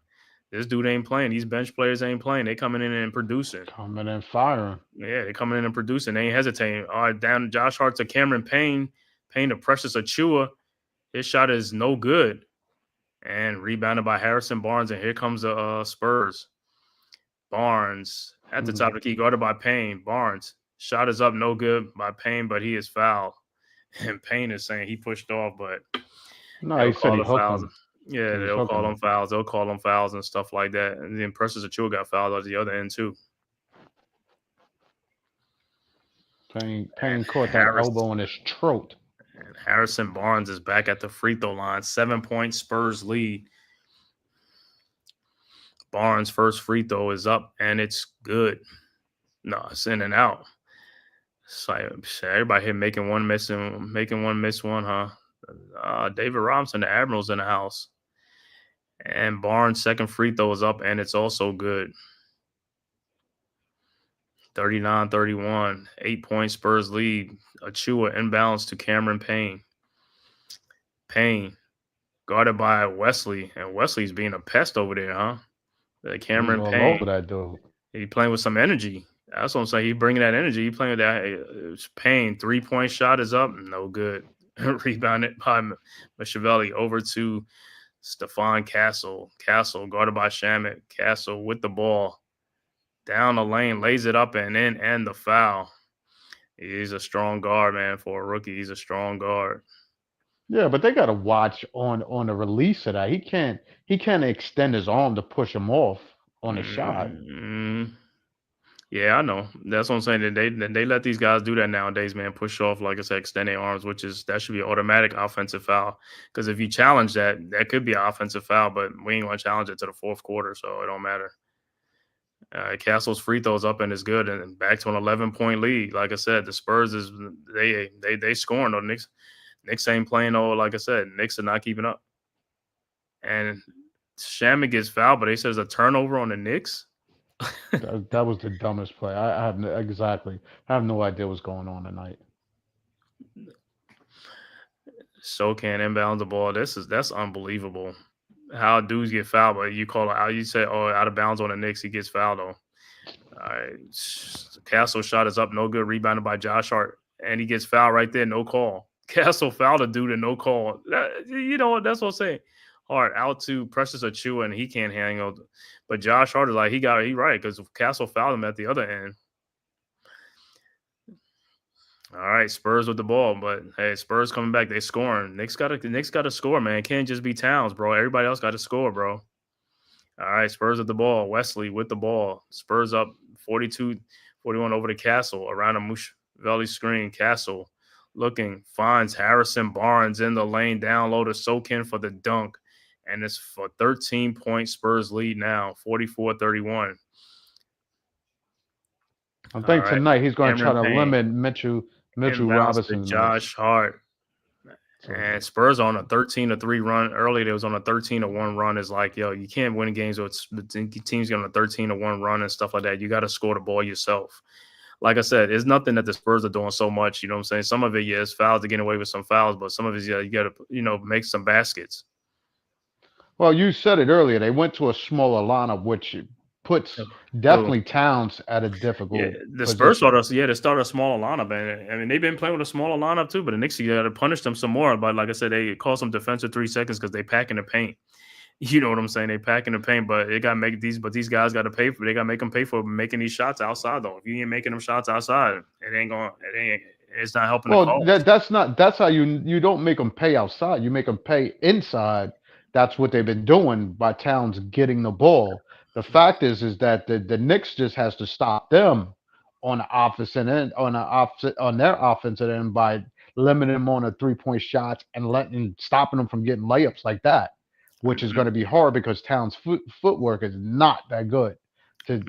This dude ain't playing. These bench players ain't playing. They coming in and producing. Coming in firing. Yeah, they coming in and producing. They ain't hesitating. All right, down Josh Hart to Cameron Payne. Payne to Precious Achua. His shot is no good. And rebounded by Harrison Barnes. And here comes the Spurs. Barnes at the top of the key, guarded by Payne. Barnes. Shot is up, no good by Payne, but he is fouled. And Payne is saying he pushed off, but No, he said he hooked fouls. him. Yeah, they'll call them fouls. They'll call them fouls and stuff like that. And then Precious Achua got fouled at the other end too. Payne caught that elbow in his throat. And Harrison Barnes is back at the free throw line. 7-point Spurs lead. Barnes' first free throw is up, and it's good. No, it's in and out. It's like everybody here making one miss one, huh? David Robinson, the Admiral's in the house. And Barnes' second free throw is up, and it's also good. 39-31, 8-point Spurs lead. Achua inbounds to Cameron Payne. Payne guarded by Wesley, and Wesley's being a pest over there, huh? Cameron He's all Payne. over that dude. He playing with some energy. That's what I'm saying. He bringing that energy. He playing with that. Payne 3-point shot is up, no good. Rebounded by Meshavelli over to Stephon Castle. Castle guarded by Shamet. Castle with the ball. Down the lane, lays it up and in, and the foul. He's a strong guard, man. For a rookie, he's a strong guard. Yeah, but they got to watch on the release of that. He can't extend his arm to push him off on a shot. Yeah, I know. That's what I'm saying. They let these guys do that nowadays, man. Push off, like I said, extend their arms, that should be an automatic offensive foul. Because if you challenge that could be an offensive foul, but we ain't going to challenge it to the fourth quarter, so it don't matter. Castle's free throws up and is good, and back to an 11-point lead. Like I said, the Spurs they scoring though. Knicks ain't playing though. Like I said, Knicks are not keeping up. And Shamet gets fouled, but they said there's a turnover on the Knicks. That was the dumbest play. I have no idea what's going on tonight. Sochan inbounds the ball. That's unbelievable. How dudes get fouled, but you call it out. You say, "Oh, out of bounds on the Knicks." He gets fouled though. All right, Castle shot is up, no good. Rebounded by Josh Hart, and he gets fouled right there. No call. Castle fouled a dude and no call. You know what? That's what I'm saying. Hart out to Precious Achua, and he can't handle. But Josh Hart is like he right because Castle fouled him at the other end. All right, Spurs with the ball, but hey, Spurs coming back. They scoring. Knicks got to score, man. It can't just be Towns, bro. Everybody else got to score, bro. All right, Spurs with the ball. Wesley with the ball. Spurs up 42-41 over to Castle around a Meshavelli screen. Castle looking, finds Harrison Barnes in the lane, down low to Sochan for the dunk, and it's for 13-point Spurs lead now, 44-31. I think tonight he's going to try to limit Mitchell Robinson. Josh Hart. And Spurs on a 13-3 run. Earlier, they was on a 13-1 run. It's like, yo, you can't win games with teams get on a 13-1 run and stuff like that. You got to score the ball yourself. Like I said, it's nothing that the Spurs are doing so much. You know what I'm saying? Some of it, yeah, it's fouls to get away with some fouls, but some of it, yeah, you got to, make some baskets. Well, you said it earlier. They went to a smaller lineup, which puts definitely Towns at a difficult. Yeah, the Spurs started a smaller lineup, and I mean they've been playing with a smaller lineup too. But the Knicks, you got to punish them some more. But like I said, they call some defensive 3 seconds because they pack in the paint. You know what I'm saying? They pack in the paint, but they got to make these. But these guys got to pay for. They got to make them pay for making these shots outside. Though, if you ain't making them shots outside, it's not helping. Well, that's how you don't make them pay outside. You make them pay inside. That's what they've been doing by Towns getting the ball. The fact is that the Knicks just has to stop them on the opposite end, on their offensive end by limiting them on the 3-point shots and stopping them from getting layups like that, which is going to be hard because Towns' footwork is not that good to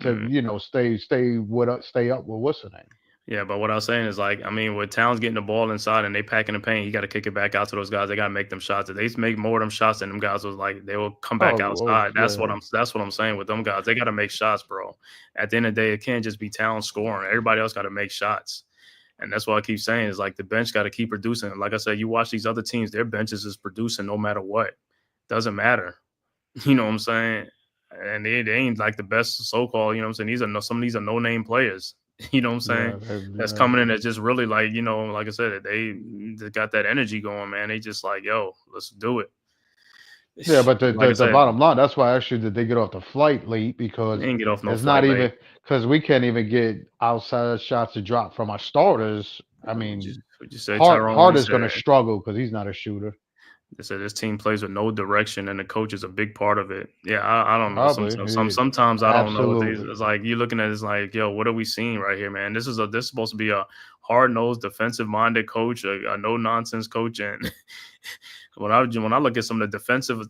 stay up with what's the name. Yeah, but what I was saying is with Towns getting the ball inside and they packing the paint, he got to kick it back out to those guys. They got to make them shots. If they make more of them shots than them guys, they will come back outside. That's what I'm saying with them guys. They got to make shots, bro. At the end of the day, it can't just be Towns scoring. Everybody else got to make shots. And that's why I keep saying is like the bench got to keep producing. Like I said, you watch these other teams, their benches is producing no matter what. Doesn't matter. You know what I'm saying? And they ain't like the best so-called, you know what I'm saying? Some of these are no-name players. You know what I'm saying? Yeah, That's coming in that's just really like, like I said, they got that energy going, man. They just like, yo, let's do it. yeah, but the, Like the I the said, bottom line, that's why actually did they get off the flight late they because didn't get off no it's not flight late. even because we can't even get outside shots to drop from our starters. I mean, We just said Tyrone. Hart He is said going to struggle because he's not a shooter. they said this team plays with no direction, and the coach is a big part of it. Yeah, I don't know. Probably, Sometimes I don't know. absolutely It's like you're looking at it, it's like, yo, what are we seeing right here, man? This is supposed to be a hard nosed, defensive minded coach, a no nonsense coach, and when I look at some of the defensive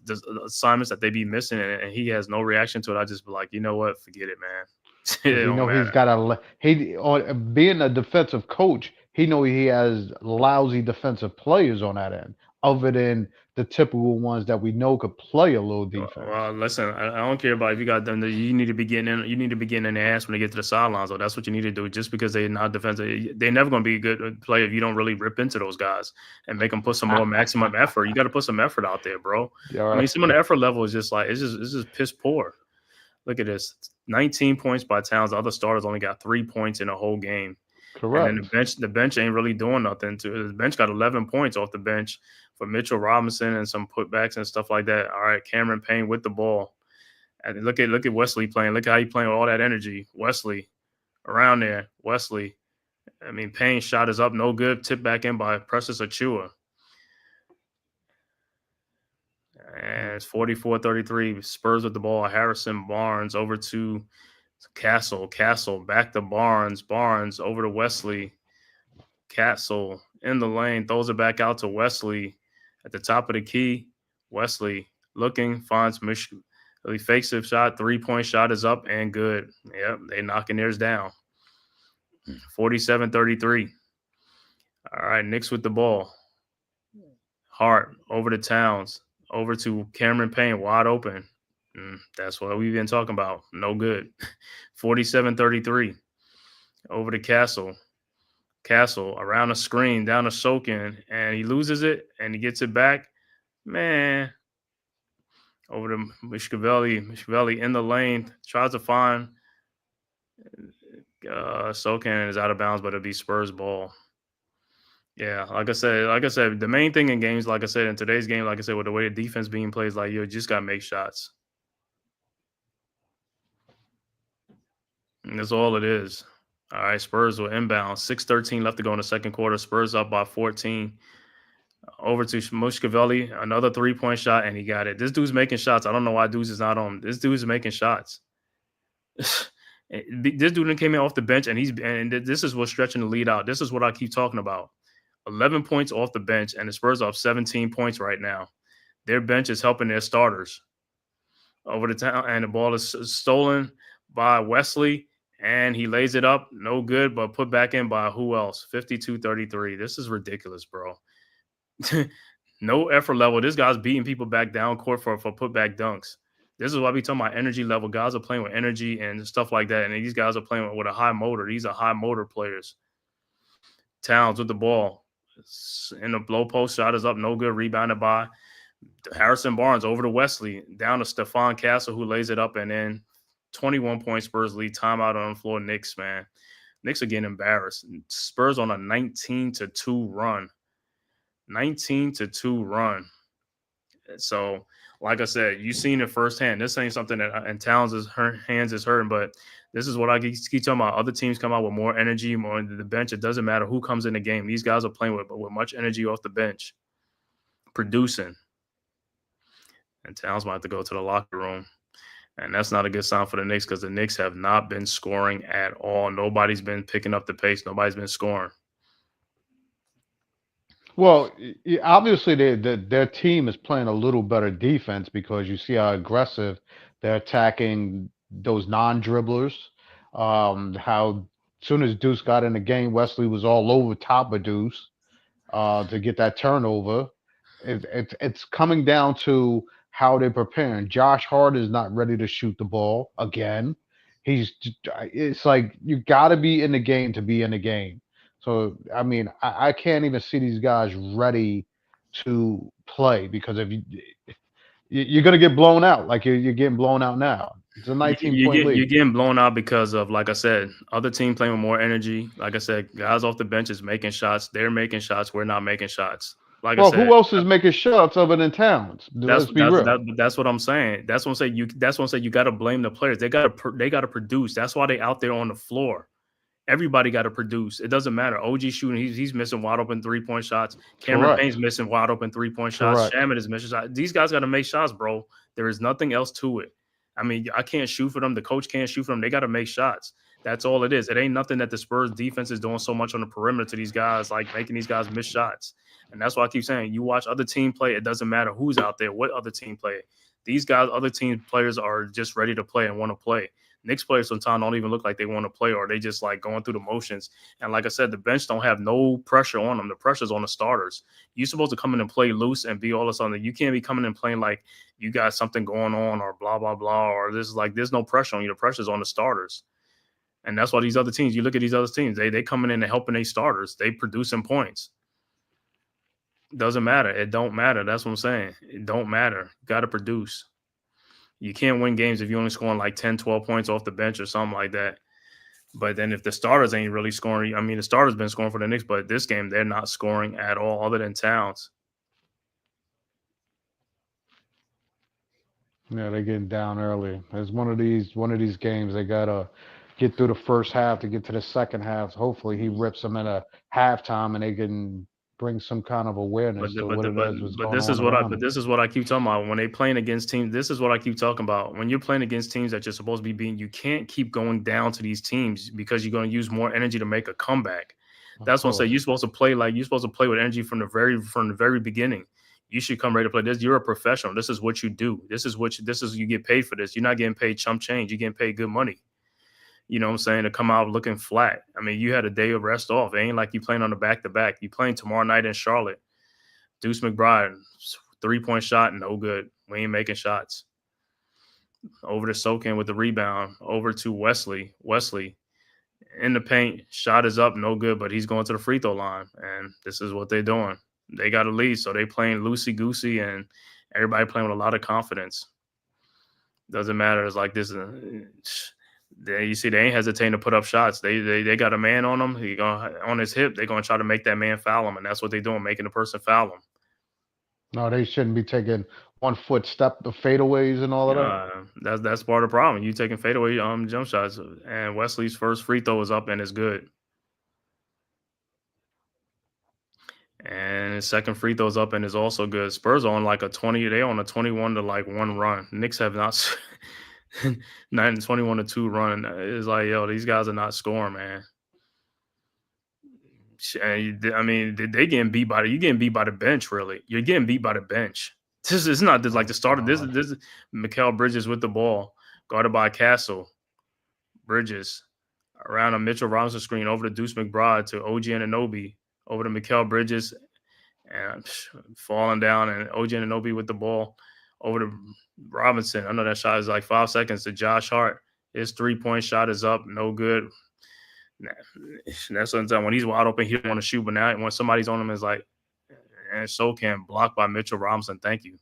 assignments that they be missing, and he has no reaction to it, I just be like, you know what, forget it, man. because It he don't know he's matter. got a he on being a defensive coach. He know he has lousy defensive players on that end, other than the typical ones that we know could play a little defense. Well, listen, I don't care about if you got them. You need to be getting in. You need to be getting in the ass when they get to the sidelines. So that's what you need to do. Just because they're not defensive, they're never going to be a good player if you don't really rip into those guys and make them put some more maximum effort. You got to put some effort out there, bro. Yeah, I all mean, right. some of the effort level is just like it's just piss poor. Look at this: 19 points by Towns. The other starters only got 3 points in the whole game. And then Correct. the bench ain't really doing nothing. The bench got 11 points off the bench for Mitchell Robinson and some putbacks and stuff like that. All right, Cameron Payne with the ball. And look at Wesley playing. Look how he playing with all that energy. Wesley around there. Wesley. I mean, Payne shot is up, no good. Tipped back in by Precious Achua. And it's 44-33. Spurs with the ball. Harrison Barnes over to Castle. Castle back to Barnes. Barnes over to Wesley. Castle in the lane, throws it back out to Wesley at the top of the key. Wesley looking, finds Michigan. He fakes a shot, 3-point shot is up and good. Yep, they knocking theirs down. 47-33. All right, Knicks with the ball. Hart over to Towns, over to Cameron Payne, wide open. That's what we've been talking about. No good. 47-33. Over to Castle. Castle around the screen, down to Sokin, and he loses it, and he gets it back. Man, over to Mishkavelli. Mishkavelli in the lane, tries to find Sokin is out of bounds, but it'll be Spurs ball. Yeah, like I said, the main thing in games, like I said, in today's game, like I said, with the way the defense being played, is like you just gotta make shots. And that's all it is. All right, Spurs will inbound. 6:13 left to go in the second quarter. Spurs up by 14. Over to Mushkavelli, another 3-point shot, and he got it. This dude's making shots. I don't know why dudes is not on. This dude's making shots. This dude came in off the bench, and this is what's stretching the lead out. This is what I keep talking about. 11 points off the bench, and the Spurs are up 17 points right now. Their bench is helping their starters. Over the town, and the ball is stolen by Wesley, and he lays it up. No good, but put back in by who else? 52-33. This is ridiculous, bro. No effort level. This guy's beating people back down court for putback dunks. This is why we talking about energy level. Guys are playing with energy and stuff like that, and these guys are playing with a high motor. These are high motor players. Towns with the ball. In the low post, shot is up. No good. Rebounded by Harrison Barnes over to Wesley. Down to Stephon Castle, who lays it up, and then 21-point Spurs lead. Timeout on the floor. Knicks, man. Knicks are getting embarrassed. Spurs on a 19-2 run. 19-2 run. So, like I said, you seen it firsthand. This ain't something that and Towns' hands is hurting, but this is what I keep talking about. Other teams come out with more energy, more into the bench. It doesn't matter who comes in the game. These guys are playing with much energy off the bench, producing. And Towns might have to go to the locker room. And that's not a good sign for the Knicks because the Knicks have not been scoring at all. Nobody's been picking up the pace. Nobody's been scoring. Well, obviously their team is playing a little better defense because you see how aggressive they're attacking those non-dribblers. How soon as Deuce got in the game, Wesley was all over top of Deuce to get that turnover. It's coming down to how they're preparing. Josh Hart is not ready to shoot the ball again. It's like you got to be in the game to be in the game. So I mean, I can't even see these guys ready to play because if you're gonna get blown out, like you're getting blown out now. It's a 19-point You're lead. getting blown out because of, like I said, other team playing with more energy. Like I said, guys off the bench is making shots. They're making shots. We're not making shots. Like I Well, said, who else is making shots other than Towns? that's Let's be that's real. that, that's what I'm saying. That's what I'm saying. That's what I'm saying. You got to blame the players. They got to produce. That's why they out there on the floor. Everybody got to produce. It doesn't matter. OG shooting, he's missing wide open 3-point shots. Cameron Payne's Correct. missing wide open 3-point shots. Correct. Shaman is missing shots. These guys got to make shots, bro. There is nothing else to it. I mean, I can't shoot for them. The coach can't shoot for them. They got to make shots. That's all it is. It ain't nothing that the Spurs defense is doing so much on the perimeter to these guys, like making these guys miss shots. And that's why I keep saying, you watch other team play. It doesn't matter who's out there, what other team play. These guys, other team players are just ready to play and want to play. Knicks players sometimes don't even look like they want to play, or they just like going through the motions. And like I said, the bench don't have no pressure on them. The pressure's on the starters. You're supposed to come in and play loose and be all of a sudden. You can't be coming and playing like you got something going on or blah, blah, blah, or this is like there's no pressure on you. The pressure's on the starters. And that's why these other teams, you look at these other teams, they coming in and helping their starters. They producing points. Doesn't matter. It don't matter. That's what I'm saying. It don't matter. You got to produce. You can't win games if you're only scoring like 10, 12 points off the bench or something like that. But then if the starters ain't really scoring, I mean, the starters been scoring for the Knicks, but this game, they're not scoring at all other than Towns. Yeah, they're getting down early. It's one of these games they gotta get through the first half to get to the second half. Hopefully he rips them in a halftime and they can bring some kind of But awareness the, to but what the, it but is, what's but going this is on what I around but them. this is what I keep talking about when they playing against teams. This is what I keep talking about. When you're playing against teams that you're supposed to be beating, you can't keep going down to these teams because you're going to use more energy to make a comeback. Of That's what I'm saying. course. You're supposed to play with energy from the very beginning. You should come ready to play this. You're a professional. This is what you do. This is you get paid for this. You're not getting paid chump change. You're getting paid good money. You know what I'm saying? To come out looking flat. I mean, you had a day of rest off. It ain't like you playing on the back to back. You playing tomorrow night in Charlotte. Deuce McBride, 3-point shot, no good. We ain't making shots. Over to Sokin with the rebound. Over to Wesley. Wesley in the paint. Shot is up, no good, but he's going to the free throw line. And this is what they're doing. They got a lead, so they playing loosey-goosey, and everybody playing with a lot of confidence. Doesn't matter. It's like this. You see, they ain't hesitating to put up shots. They got a man on him. He on his hip. They're gonna try to make that man foul him, and that's what they're doing, making the person foul him. No, they shouldn't be taking 1 foot step the fadeaways and all of that. That's part of the problem. You taking fadeaway jump shots, and Wesley's first free throw is up and it's good. And his second free throw is up and is also good. Spurs on like a 20. They on a 21 to like 1 run. Knicks have not 21 to 2 run. It's like, yo, these guys are not scoring, man. I mean, they getting beat by you getting beat by the bench. Really, you're getting beat by the bench. This is not just like the start of this. This is Mikal Bridges with the ball, guarded by Castle. Bridges around a Mitchell Robinson screen over to Deuce McBride to OG Anunoby, over to Mikal Bridges, and falling down, and OG Anunoby with the ball over to Robinson. I know that shot is like 5 seconds to Josh Hart. His 3-point shot is up, no good. That's sometimes when he's wide open, he don't want to shoot. But now when somebody's on him, is like, and so can blocked by Mitchell Robinson. Thank you.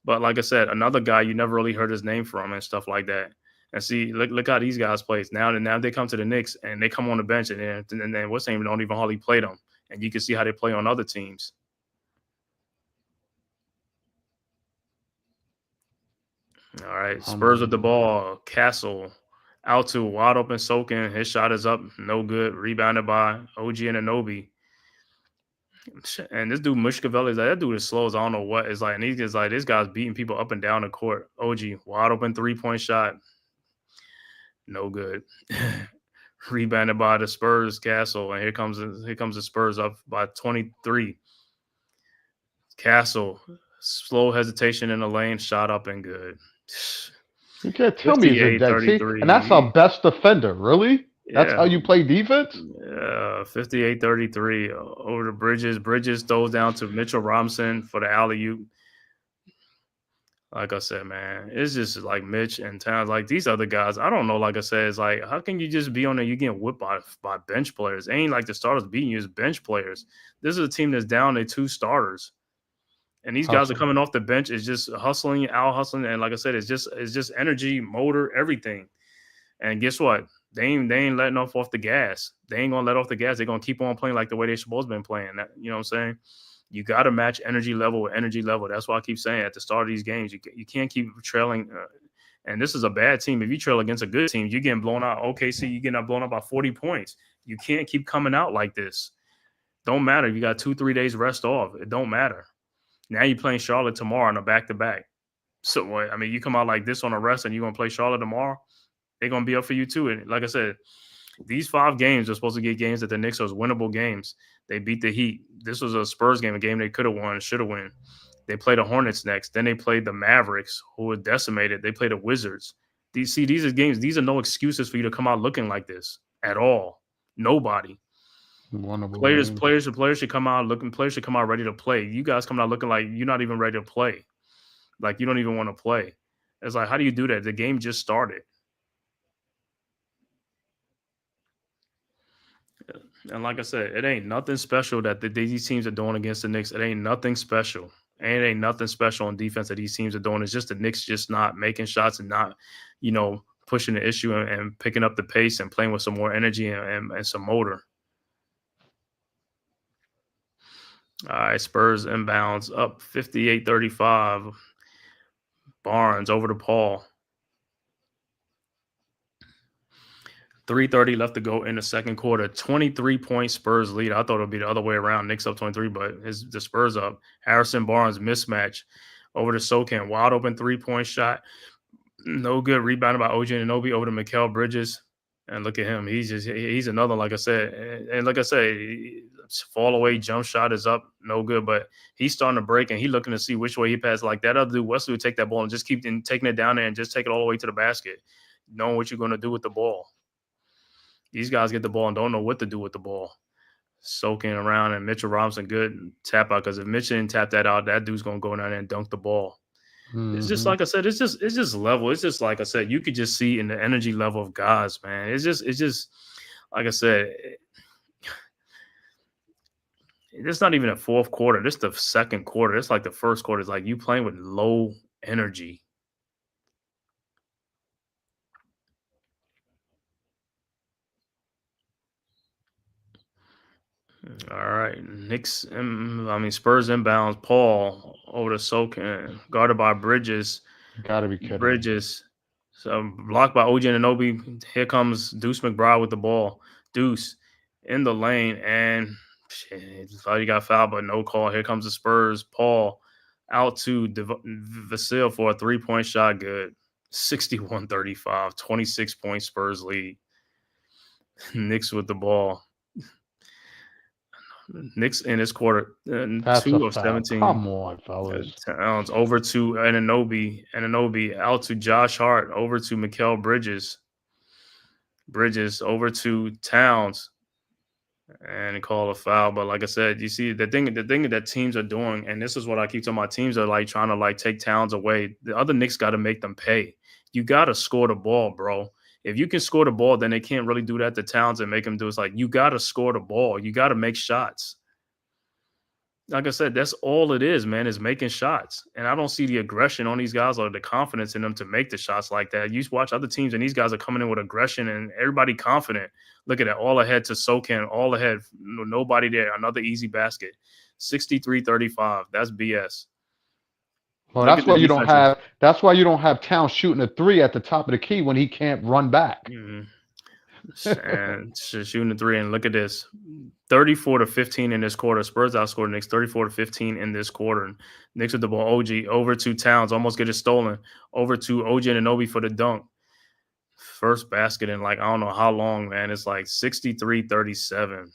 But like I said, another guy you never really heard his name from and stuff like that. And see, look how these guys play. Now they come to the Knicks and they come on the bench and then what's name don't even hardly play them. And you can see how they play on other teams. All right, Spurs with the ball. Castle out to wide open Sokin. His shot is up, no good. Rebounded by OG Anunoby. And this dude Mushkavelli is like, that dude is slow as I don't know what. It's like, and he's like, this guy's beating people up and down the court. OG wide open 3-point shot, no good. Rebounded by the Spurs. Castle, and here comes the Spurs up by 23. Castle, slow hesitation in the lane, shot up and good. You can't tell me he's a dead. See, and that's our best defender, really? That's how you play defense? 58-33 over to Bridges. Bridges throws down to Mitchell Robinson for the alley-oop. Like I said, man, it's just like Mitch and Towns, like these other guys. I don't know. Like I said, it's like, how can you just be on there? You getting whipped by bench players. It ain't like the starters beating you, it's bench players. This is a team that's down to 2 starters. And these guys are Hustle. coming off the bench. It's just hustling, out hustling, and like I said, it's just energy, motor, everything. And guess what? They ain't letting off the gas. They ain't gonna let off the gas. They're gonna keep on playing like the way they're supposed to been playing. You know what I'm saying? You got to match energy level with energy level. That's why I keep saying at the start of these games, you can't keep trailing. And this is a bad team. If you trail against a good team, you're getting blown out. OKC, you're getting blown out by 40 points. You can't keep coming out like this. Don't matter. You got 2-3 days rest off. It don't matter. Now you're playing Charlotte tomorrow on a back-to-back. So, I mean, you come out like this on a rest and you're going to play Charlotte tomorrow, they're going to be up for you too. And like I said, these 5 games are supposed to get games that the Knicks are winnable games. They beat the Heat. This was a Spurs game, a game they could have won, should have won. They played the Hornets next. Then they played the Mavericks, who were decimated. They played the Wizards. These are games. These are no excuses for you to come out looking like this at all. Nobody. Winnable Players games. should come out looking. Players should come out ready to play. You guys coming out looking like you're not even ready to play. Like you don't even want to play. It's like, how do you do that? The game just started. And like I said, it ain't nothing special that these teams are doing against the Knicks. It ain't nothing special. And it ain't nothing special on defense that these teams are doing. It's just the Knicks just not making shots and not, pushing the issue and picking up the pace and playing with some more energy and some motor. All right, Spurs inbounds up 58-35. Barnes over to Paul. 3:30 left to go in the second quarter. 23-point Spurs lead. I thought it would be the other way around. Knicks up 23, but the Spurs up. Harrison Barnes mismatch over to Sokan. Wide open 3-point shot. No good. Rebounded by OG Anunoby over to Mikal Bridges. And look at him. He's another, like I said. And like I said, fall away jump shot is up. No good. But he's starting to break, and he's looking to see which way he passes. Like that other dude, Wesley, would take that ball and just keep taking it down there and just take it all the way to the basket, knowing what you're going to do with the ball. These guys get the ball and don't know what to do with the ball. Soaking around, and Mitchell Robinson, good tap out, because if Mitchell didn't tap that out, that dude's going to go down there and dunk the ball. Mm-hmm. It's just like I said, it's just level. It's just like I said, you could just see in the energy level of guys, man. It's just like I said, it's not even a fourth quarter. This is the second quarter. It's like the first quarter. It's like you playing with low energy. All right, Spurs inbounds. Paul over to Sokan, guarded by Bridges. Gotta be kidding. Bridges. So blocked by OG Anunoby. Here comes Deuce McBride with the ball. Deuce in the lane, and thought he got fouled, but no call. Here comes the Spurs. Paul out to Vasil for a 3-point shot. Good. 61-35. 26-point Spurs lead. Knicks with the ball. Knicks in this quarter, 2 of 17. Come on, fellas. Towns over to Anunoby out to Josh Hart, over to Mikal Bridges. Bridges over to Towns, and call a foul. But like I said, you see the thing that teams are doing, and this is what I keep telling my teams are like trying to like take Towns away. The other Knicks got to make them pay. You got to score the ball, bro. If you can score the ball, then they can't really do that to Towns and make him do it. It's like you got to score the ball. You got to make shots. Like I said, that's all it is, man, is making shots. And I don't see the aggression on these guys or the confidence in them to make the shots like that. You watch other teams, and these guys are coming in with aggression and everybody confident. Look at that. All ahead to Sokan, all ahead. Nobody there. Another easy basket. 63-35. That's BS. Well, that's why you don't have. That's why you don't have Towns shooting a 3 at the top of the key when he can't run back. Mm-hmm. And shooting the 3, and look at this, 34-15 in this quarter. Spurs outscored Knicks 34-15 in this quarter. Knicks with the ball. OG over to Towns, almost get it stolen. Over to OG Anunoby for the dunk. First basket in like I don't know how long, man. It's like 63-37.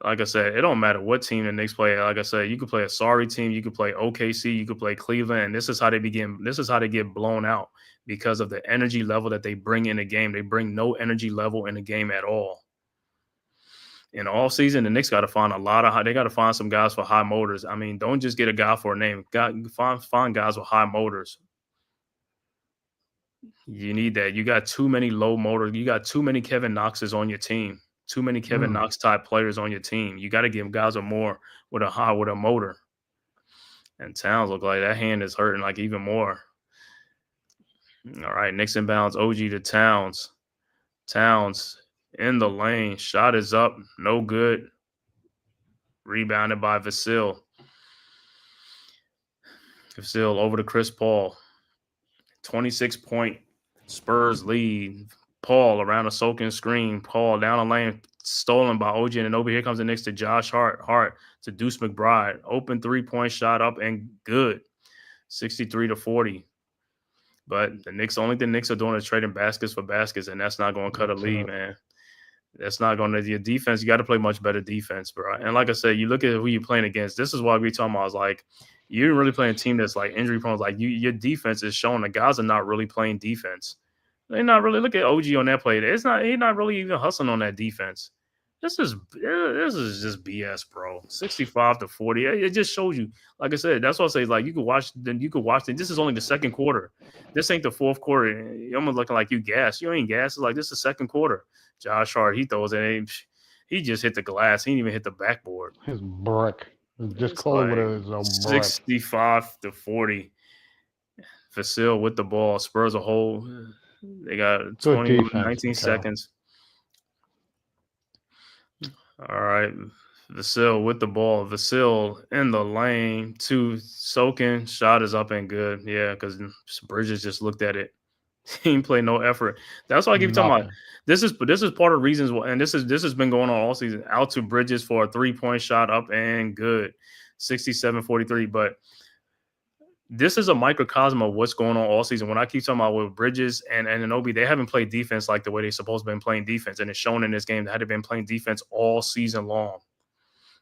Like I said, it don't matter what team the Knicks play. Like I said, you could play a sorry team, you could play OKC, you could play Cleveland, and this is how they begin. This is how they get blown out because of the energy level that they bring in the game. They bring no energy level in the game at all. In the offseason, the Knicks got to find they got to find some guys for high motors. I mean, don't just get a guy for a name. Find guys with high motors. You need that. You got too many low motor. You got too many Kevin Knoxes on your team. Too many Kevin Knox type players on your team. You got to give guys with a motor. And Towns look like that hand is hurting like even more. All right, Knicks inbounds OG to Towns. Towns in the lane. Shot is up. No good. Rebounded by Vasil. Vasil over to Chris Paul. 26-point Spurs lead. Paul around a soaking screen. Paul down the lane. Stolen by OG and over. Here comes the Knicks to Josh Hart. Hart to Deuce McBride. Open 3-point shot up and good. 63-40. But the Knicks, only thing Knicks are doing is trading baskets for baskets, and that's not going to cut a lead, man. That's not going to – your defense, you got to play much better defense, bro. And like I said, you look at who you're playing against. This is why we talking about, like, you're really playing a team that's, like, injury-prone. Like, your defense is showing the guys are not really playing defense. They're not really – look at OG on that play. He's not really even hustling on that defense. This is just BS, bro. 65-40. It just shows you. Like I said, that's what I say. Like you could watch. This is only the second quarter. This ain't the fourth quarter. You're almost looking like you gassed. You ain't gassed. It's like this is the second quarter. Josh Hart, he throws it. He just hit the glass. He didn't even hit the backboard. His brick. Just call it what it is. 65-40. Vasil with the ball. Spurs a hole. They got 19 seconds. All right, Vasil with the ball. Vasil in the lane, soaking. Shot is up and good. Yeah, because Bridges just looked at it. He didn't play no effort. That's why I keep talking about. This is part of the reasons why, and this has been going on all season. Out to Bridges for a 3-point shot up and good, 67-43. But this is a microcosm of what's going on all season. When I keep talking about with Bridges and Anunoby, they haven't played defense like the way they're supposed to have been playing defense. And it's shown in this game that they've been playing defense all season long.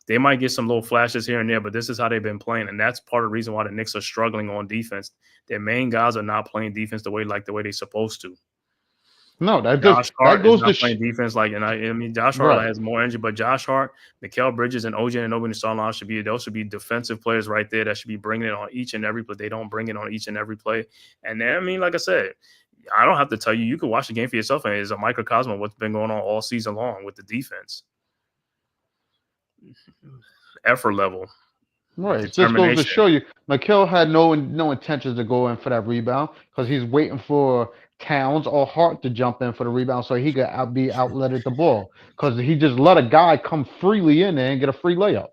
They might get some little flashes here and there, but this is how they've been playing. And that's part of the reason why the Knicks are struggling on defense. Their main guys are not playing defense the way they're supposed to. No, that Josh Hart goes is not to playing defense like, and I mean, Josh Hart has more energy, but Josh Hart, Mikal Bridges, and OG Anunoby in the starting line should be defensive players right there that should be bringing it on each and every play. They don't bring it on each and every play. And then, I mean, like I said, I don't have to tell you. You can watch the game for yourself, and it's a microcosm of what's been going on all season long with the defense. Effort level. Right. It just goes to show you, Mikal had no intentions to go in for that rebound because he's waiting for Towns or Hart to jump in for the rebound so he could be outletted the ball because he just let a guy come freely in there and get a free layup.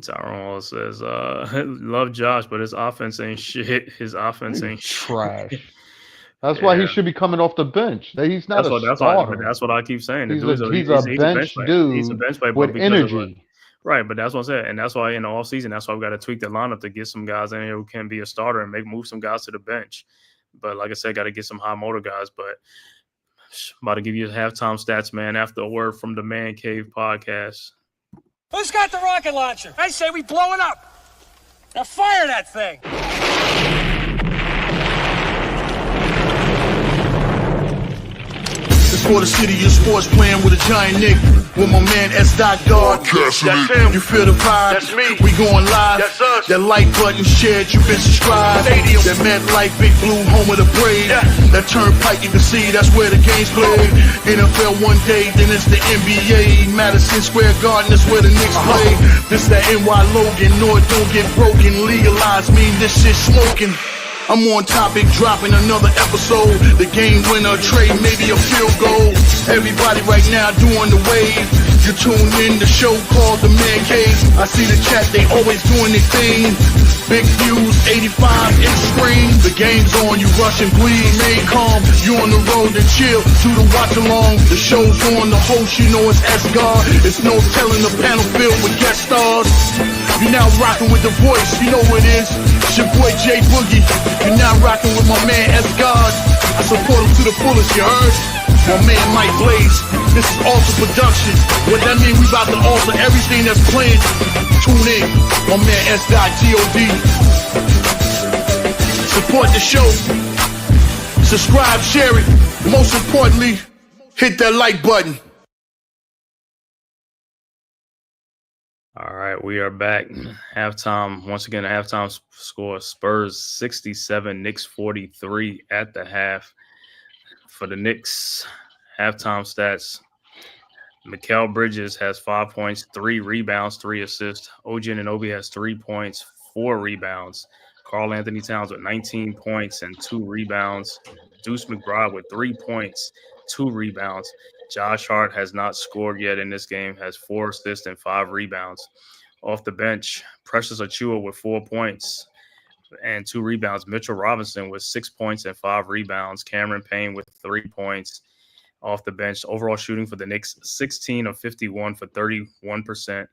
Tyrone says, love Josh, but his offense ain't shit. His offense ain't trash. That's why he should be coming off the bench. He's not a starter. That's what I keep saying. He's a bench dude. He's a bench player with energy. Right, but that's what I'm saying. And that's why in the offseason, that's why we got to tweak the lineup to get some guys in here who can be a starter and move some guys to the bench. But like I said, got to get some high motor guys. But I'm about to give you halftime stats, man, after a word from the Man Cave podcast. Who's got the rocket launcher? I say we blow it up. Now fire that thing. It's for the city of sports playing with a giant Nick. With my man S. God. That's him. You feel the vibe? That's me. We going live. That's us. That like button shared, you been subscribed. Stadium. That MetLife, Big Blue, home of the Braves. Yeah. That turnpike, you can see that's where the game's played. NFL one day, then it's the NBA. Madison Square Garden, that's where the Knicks play. This that NY Logan, North don't get broken. Legalize, mean this shit smoking. I'm on topic, dropping another episode. The game winner, trade, maybe a field goal. Everybody right now doing the wave. You tune in the show called The-Man-Cave. I see the chat, they always doing their thing. Big views, 85 inch screen. The game's on, you rush and bleed, made calm. You on the road and chill, do the watch along. The show's on, the host, you know it's S-God. It's no telling the panel filled with guest stars. You now rocking with the voice, you know who it is. It's your boy J Boogie. You're now rocking with my man S-God. I support him to the fullest, you heard? My man Mike Blaze. This is Alter Production. What that mean? We about to alter everything that's playing. Tune in. My man S.God. Support the show. Subscribe, share it. Most importantly, hit that like button. All right, we are back. Halftime, once again, halftime score Spurs 67, Knicks 43 at the half. For the Knicks, halftime stats Mikal Bridges has 5 points, 3 rebounds, 3 assists. OG Anunoby has 3 points, 4 rebounds. Karl Anthony Towns with 19 points and 2 rebounds. Deuce McBride with 3 points, 2 rebounds. Josh Hart has not scored yet in this game, has 4 assists and 5 rebounds. Off the bench, Precious Achiuwa with 4 points and 2 rebounds. Mitchell Robinson with 6 points and 5 rebounds. Cameron Payne with 3 points off the bench. Overall shooting for the Knicks, 16 of 51 for 31%.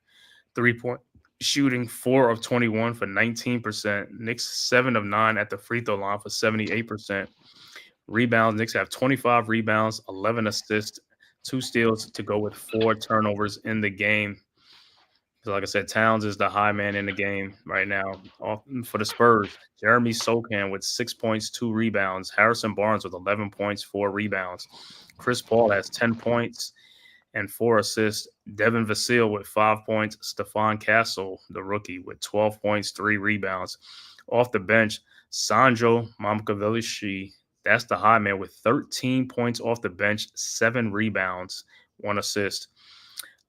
3-point shooting, 4 of 21 for 19%. Knicks, 7 of 9 at the free throw line for 78%. Rebounds, Knicks have 25 rebounds, 11 assists, 2 steals to go with 4 turnovers in the game. So like I said, Towns is the high man in the game right now. For the Spurs, Jeremy Sochan with 6 points, 2 rebounds. Harrison Barnes with 11 points, 4 rebounds. Chris Paul has 10 points and 4 assists. Devin Vassell with 5 points. Stephon Castle, the rookie, with 12 points, 3 rebounds. Off the bench, Sandro Mamkavelishi, that's the high man, with 13 points off the bench, 7 rebounds, 1 assist.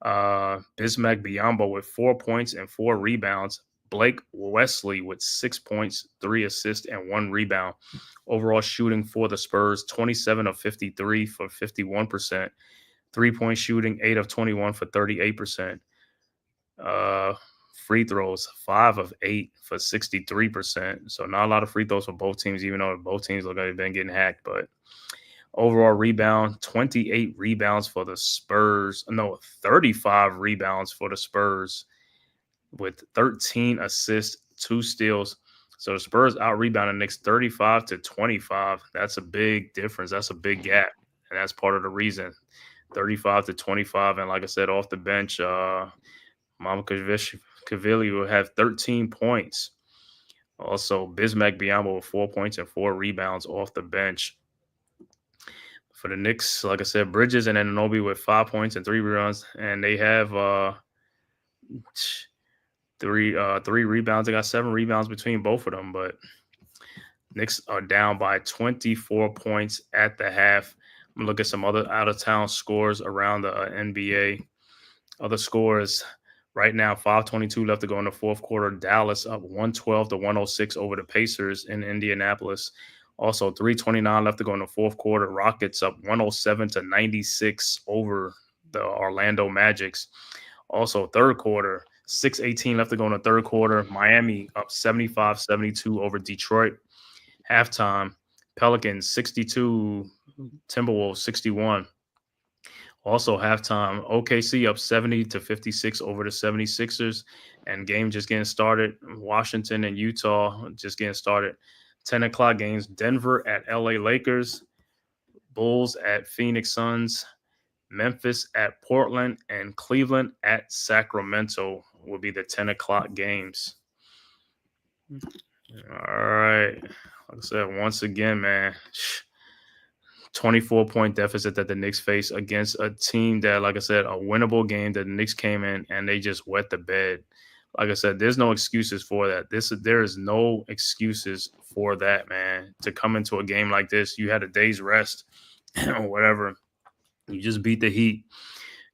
Bismack Biyombo with 4 points and 4 rebounds. Blake Wesley with 6 points, 3 assists, and 1 rebound. Overall shooting for the Spurs, 27 of 53 for 51%. 3-point shooting, 8 of 21 for 38%. Free throws, 5 of 8 for 63%. So not a lot of free throws for both teams, even though both teams look like they've been getting hacked. But overall rebound, 28 rebounds for the Spurs. No, 35 rebounds for the Spurs with 13 assists, 2 steals. So the Spurs out-rebounded Knicks 35-25. That's a big difference. That's a big gap, and that's part of the reason. 35-25, and like I said, off the bench, Mamkavili will have 13 points. Also, Bismack Biyombo with 4 points and 4 rebounds off the bench. For the Knicks, like I said, Bridges and Anunoby with 5 points and 3 rebounds, and they have three rebounds. They got 7 rebounds between both of them, but Knicks are down by 24 points at the half. I'm gonna look at some other out-of-town scores around the NBA. Other scores right now, 5:22 left to go in the fourth quarter. Dallas up 112-106 over the Pacers in Indianapolis. Also, 3:29 left to go in the fourth quarter. Rockets up 107-96 over the Orlando Magics. Also, third quarter, 6:18 left to go in the third quarter. Miami up 75-72 over Detroit. Halftime, Pelicans 62, Timberwolves 61. Also, halftime, OKC up 70-56 over the 76ers. And game just getting started. Washington and Utah just getting started. 10 o'clock games, Denver at LA Lakers, Bulls at Phoenix Suns, Memphis at Portland, and Cleveland at Sacramento will be the 10 o'clock games. All right. Like I said, once again, man, 24-point deficit that the Knicks face against a team that, like I said, a winnable game that the Knicks came in and they just wet the bed. Like I said, there's no excuses for that. There is no excuses for that, man. To come into a game like this, you had a day's rest or whatever. You just beat the Heat,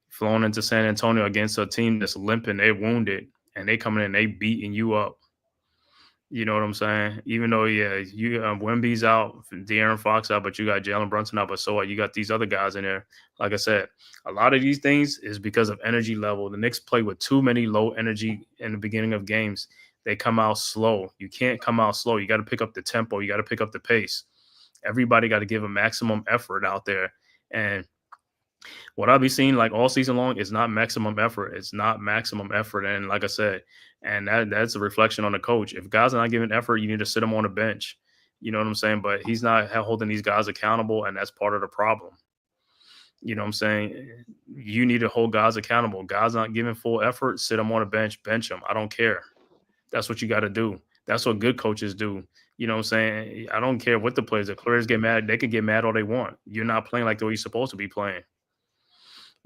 flown into San Antonio against a team that's limping, they're wounded, and they coming in, they beating you up. You know what I'm saying? Even though, yeah, you Wemby's out, De'Aaron Fox out, but you got Jalen Brunson out. But so what? You got these other guys in there. Like I said, a lot of these things is because of energy level. The Knicks play with too many low energy in the beginning of games. They come out slow. You can't come out slow. You got to pick up the tempo. You got to pick up the pace. Everybody got to give a maximum effort out there. And what I'll be seeing like all season long is not maximum effort. It's not maximum effort. And like I said, and that's a reflection on the coach. If guys are not giving effort, you need to sit them on the bench. You know what I'm saying? But he's not holding these guys accountable, and that's part of the problem. You know what I'm saying? You need to hold guys accountable. Guys not giving full effort, sit them on the bench them. I don't care. That's what you got to do. That's what good coaches do. You know what I'm saying? I don't care what the players get mad. They can get mad all they want. You're not playing like the way you're supposed to be playing.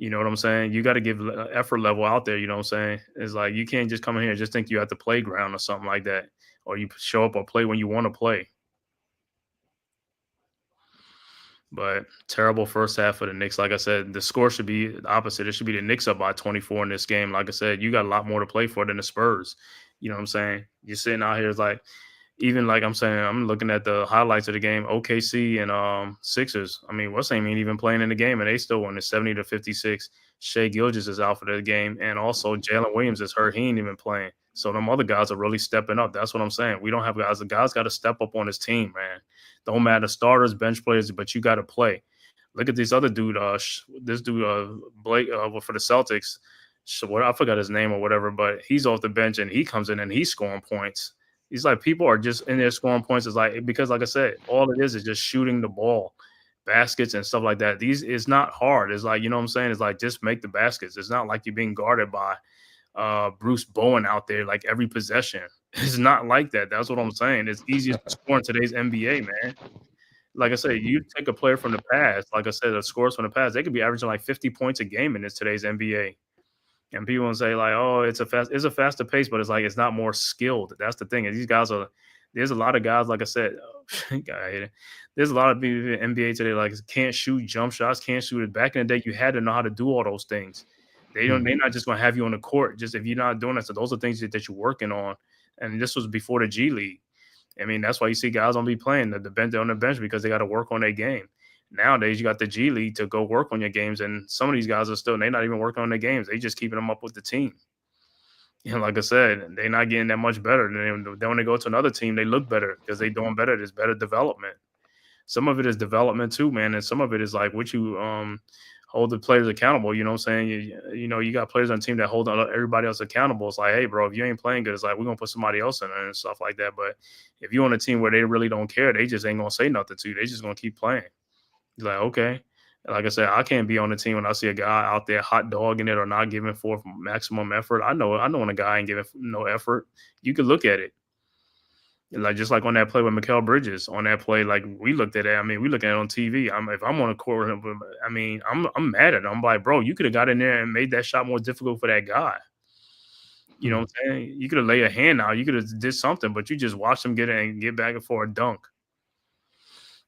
You know what I'm saying? You got to give effort level out there. You know what I'm saying? It's like you can't just come in here and just think you're at the playground or something like that, or you show up or play when you want to play. But terrible first half for the Knicks. Like I said, the score should be the opposite. It should be the Knicks up by 24 in this game. Like I said, you got a lot more to play for than the Spurs. You know what I'm saying? You're sitting out here, it's like, even like I'm saying, I'm looking at the highlights of the game, OKC and Sixers. I mean, what's name ain't even playing in the game, and they still won it 70-56. Shea Gilgeous is out for the game, and also Jalen Williams is hurt. He ain't even playing. So them other guys are really stepping up. That's what I'm saying. We don't have guys. The guys got to step up on this team, man. Don't matter starters, bench players, but you got to play. Look at this other dude. This dude, Blake, for the Celtics. I forgot his name or whatever, but he's off the bench and he comes in and he's scoring points. He's like, people are just in there scoring points. It's like, because like I said, all it is just shooting the ball, baskets and stuff like that. It's not hard. It's like, you know what I'm saying? It's like, just make the baskets. It's not like you're being guarded by Bruce Bowen out there like every possession. It's not like that. That's what I'm saying. It's easier to score in today's NBA, man. Like I said, you take a player from the past, like I said, the scores from the past, they could be averaging like 50 points a game in today's NBA. And people will say like, "Oh, it's a faster pace," but it's like it's not more skilled. That's the thing. And these guys are. There's a lot of guys, like I said, there's a lot of people in the NBA today like can't shoot jump shots, can't shoot it. Back in the day, you had to know how to do all those things. They're not just gonna have you on the court just if you're not doing it. So those are things that you're working on. And this was before the G League. I mean, that's why you see guys don't be playing the bench on the bench because they got to work on their game. Nowadays, you got the G League to go work on your games, and some of these guys are still, they're not even working on their games. They just keeping them up with the team. And like I said, they're not getting that much better. Then when they go to another team, they look better because they're doing better. There's better development. Some of it is development too, man, and some of it is like what you hold the players accountable. You know what I'm saying? You know, you got players on the team that hold everybody else accountable. It's like, hey, bro, if you ain't playing good, it's like we're gonna put somebody else in there and stuff like that. But if you're on a team where they really don't care, they just ain't gonna say nothing to you. They just gonna keep playing. Like, okay. Like I said, I can't be on the team when I see a guy out there hot dogging it or not giving forth maximum effort. I know when a guy ain't giving no effort. You can look at it. Like just like on that play with Mikal Bridges, on that play, like we looked at it. I mean, we look at it on TV. If I'm on a court, I mean, I'm mad at him. I'm like, bro, you could have got in there and made that shot more difficult for that guy. You know what I'm saying? You could have laid a hand out. You could have did something, but you just watched him get it and get back and for a dunk.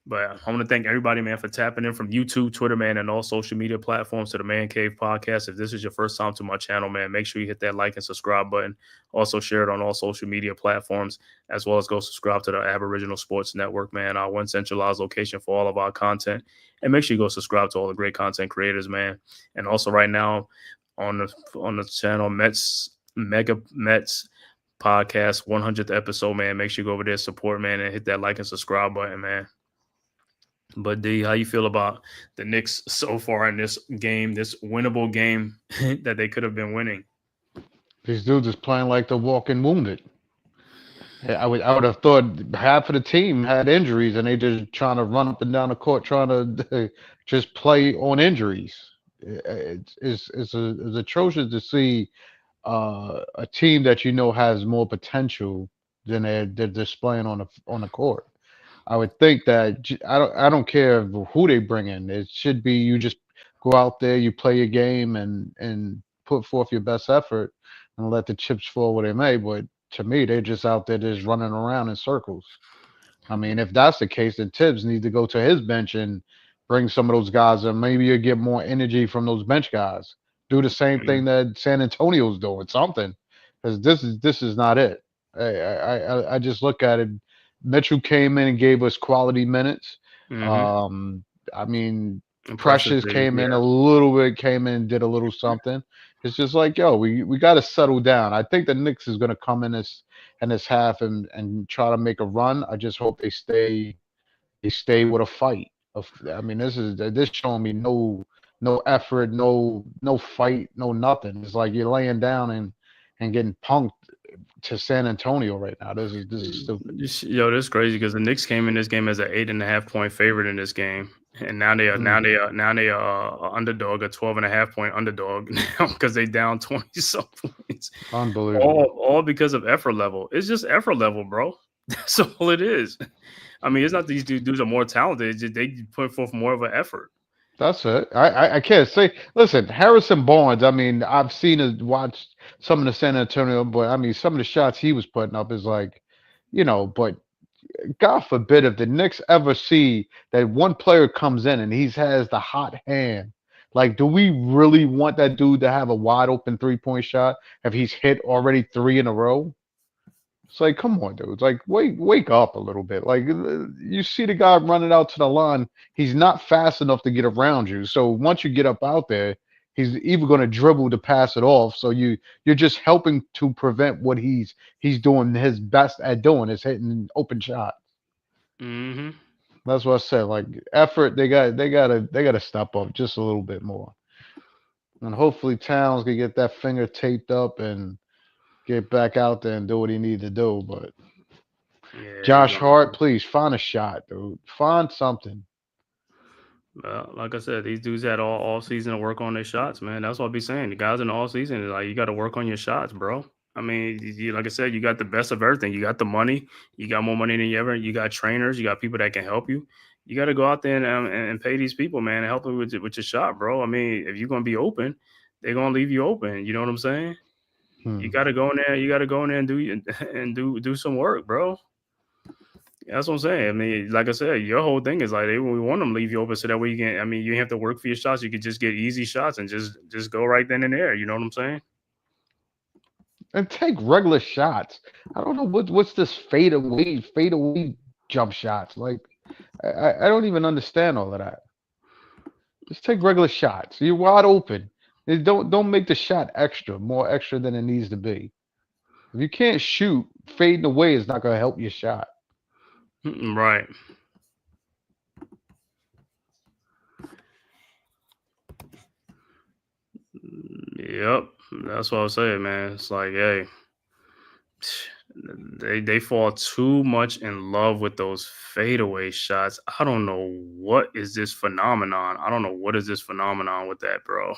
But I want to thank everybody, man, for tapping in from YouTube, Twitter, man, and all social media platforms to the Man Cave podcast. If this is your first time to my channel, man, make sure you hit that like and subscribe button. Also share it on all social media platforms, as well as go subscribe to the Aboriginal Sports Network, man, our one centralized location for all of our content. And make sure you go subscribe to all the great content creators, man. And also right now on the channel, Mega Mets podcast, 100th episode, man. Make sure you go over there, support, man, and hit that like and subscribe button, man. But D, how you feel about the Knicks so far in this game, this winnable game that they could have been winning? These dudes is playing like they're walking wounded. I would have thought half of the team had injuries and they just trying to run up and down the court trying to just play on injuries. It's atrocious to see a team that you know has more potential than they're displaying on the court. I would think that I don't care who they bring in. It should be you just go out there, you play your game, and put forth your best effort, and let the chips fall where they may. But to me, they're just out there just running around in circles. I mean, if that's the case, then Tibbs needs to go to his bench and bring some of those guys, and maybe you get more energy from those bench guys. Do the same thing that San Antonio's doing, something, because this is not it. I just look at it. Mitchell came in and gave us quality minutes. I mean, Precious came in a little bit, came in and did a little something. It's just like, yo, we got to settle down. I think the Knicks is going to come in this half and try to make a run. I just hope they stay with a fight. I mean, this showing me no effort, no fight, no nothing. It's like you're laying down and getting punked to San Antonio right now. This is stupid. Yo, this is crazy because the Knicks came in this game as an 8.5 point favorite in this game, and now they are underdog, a 12.5 point underdog now because they down 20 some points. Unbelievable. All because of effort level. It's just effort level, bro. That's all it is. I mean, it's not these dudes are more talented. It's just they put forth more of an effort. That's it. I can't say. Listen, Harrison Barnes. I mean, I've seen it, watched some of the San Antonio, but I mean, some of the shots he was putting up is like, but God forbid if the Knicks ever see that one player comes in and he has the hot hand. Like, do we really want that dude to have a wide open 3-point shot if he's hit already 3 in a row? It's like, come on, dude. Like, wake up a little bit. Like, you see the guy running out to the line. He's not fast enough to get around you. So once you get up out there, he's either going to dribble to pass it off. So you're just helping to prevent what he's doing his best at doing is hitting open shots. Mm-hmm. That's what I said. Like effort, they gotta step up just a little bit more. And hopefully Towns can get that finger taped up and get back out there and do what he needs to do. But Yeah, he's Josh gonna. Hart, please find a shot, dude. Find something. Like I said, these dudes had all season to work on their shots, man. That's what I be saying. The guys in the all season, like you got to work on your shots, bro. I mean, like I said, you got the best of everything. You got the money. You got more money than you ever. You got trainers. You got people that can help you. You got to go out there and pay these people, man, and help them with your shot, bro. I mean, if you're gonna be open, they're gonna leave you open. You know what I'm saying? You Hmm. got to go in there. You got to go in there and do some work, bro. That's what I'm saying. I mean, like I said, your whole thing is like we want them to leave you open so that way you can. I mean, you have to work for your shots. You could just get easy shots and just go right then and there. You know what I'm saying? And take regular shots. I don't know what's this fade away jump shots. Like I don't even understand all of that. Just take regular shots. You're wide open. Don't make the shot more extra than it needs to be. If you can't shoot, fading away is not going to help your shot. Right. Yep. That's what I was saying, man. It's like, hey, they fall too much in love with those fadeaway shots. I don't know what is this phenomenon. I don't know what is this phenomenon with that, bro.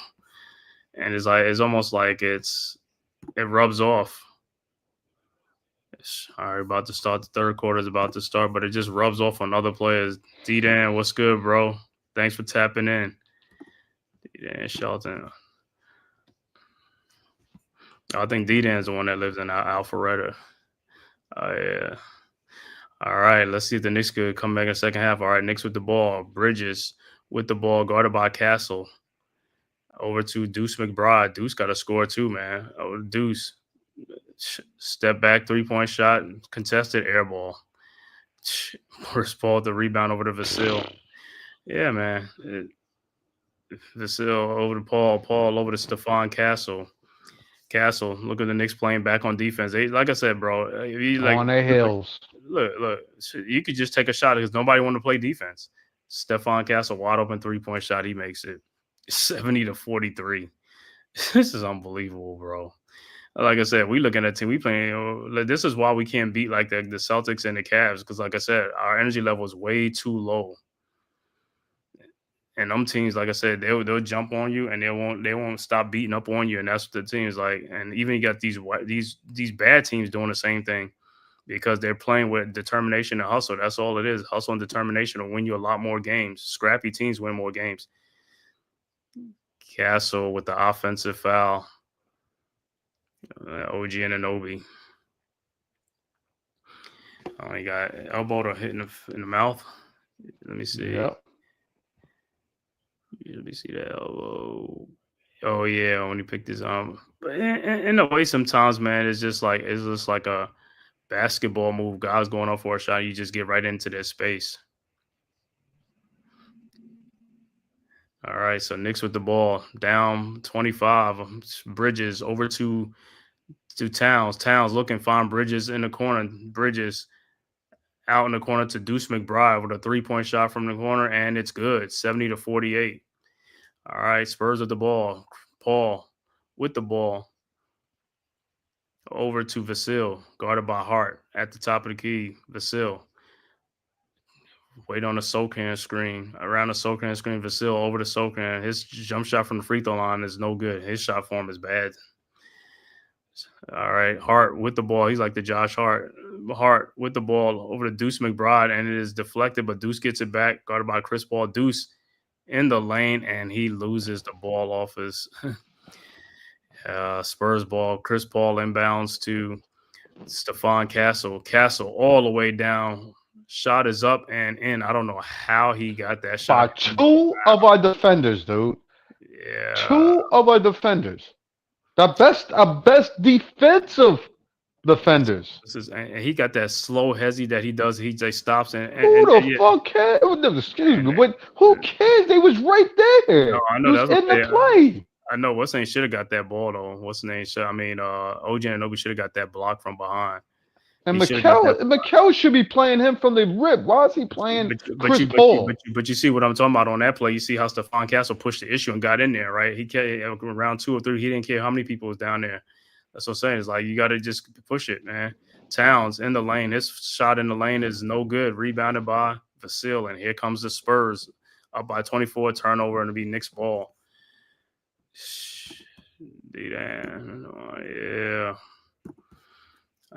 And it's like it's almost like it rubs off. All right, about to start. The third quarter is about to start, but it just rubs off on other players. D-Dan, what's good, bro? Thanks for tapping in. D-Dan Shelton. I think D-Dan's the one that lives in Alpharetta. Oh, yeah. All right, let's see if the Knicks could come back in the second half. All right, Knicks with the ball. Bridges with the ball, guarded by Castle. Over to Deuce McBride. Deuce got to score too, man. Oh, Deuce. Step back, 3-point shot, contested air ball. First ball, the rebound over to Vasil. Yeah, man. Vasil over to Paul. Paul over to Stephon Castle. Castle, look at the Knicks playing back on defense. Like I said, bro, if you On their heels. look, you could just take a shot because nobody want to play defense. Stephon Castle, wide open 3-point shot. He makes it 70-43. This is unbelievable, bro. Like I said, we looking at team. We playing. This is why we can't beat like the Celtics and the Cavs because, like I said, our energy level is way too low. And them teams, like I said, they'll jump on you and they won't stop beating up on you. And that's what the team's like. And even you got these bad teams doing the same thing because they're playing with determination and hustle. That's all it is. Hustle and determination will win you a lot more games. Scrappy teams win more games. Castle with the offensive foul. OG and Anobi. Oh, he got elbow to hit in the mouth. Let me see. Yep. Let me see that elbow. Oh yeah, when he picked his arm. But in a way, sometimes, man, it's just like a basketball move. Guys going up for a shot, you just get right into their space. All right, so Knicks with the ball, down 25. Bridges over to Towns. Towns looking, find Bridges in the corner. Bridges out in the corner to Deuce McBride with a 3-point shot from the corner, and it's good, 70-48. All right, Spurs with the ball. Paul with the ball. Over to Vasil, guarded by Hart at the top of the key. Vasil. Wait on the Sokan screen. Around the Sokan screen, Vasil over to Sokan. His jump shot from the free throw line is no good. His shot form is bad. All right, Hart with the ball. He's like the Josh Hart. Hart with the ball over to Deuce McBride, and it is deflected, but Deuce gets it back, guarded by Chris Paul. Deuce in the lane, and he loses the ball off his Spurs ball. Chris Paul inbounds to Stephon Castle. Castle all the way down. Shot is up and in. I don't know how he got that By shot. two of our defenders, dude. Yeah. Two of our defenders. Our best defensive defenders. This is, and he got that slow hezzy that he does. He just stops Who the yeah. fuck cares? No, excuse me, And, but who cares? They was right no, there. I It know was that's what in the they. play. I know what's name should have got that ball though. What's the name? I mean, OG Anunoby should have got that block from behind. And He should have got that. Mikel should be playing him from the rip. Why is he playing Chris you, Paul? but you see what I'm talking about on that play. You see how Stephon Castle pushed the issue and got in there, right? He kept around 2 or 3. He didn't care how many people was down there. That's what I'm saying. It's like you got to just push it, man. Towns in the lane. His shot in the lane is no good. Rebounded by Vasil, and here comes the Spurs up by 24. Turnover, and it'll be Knicks ball. Yeah.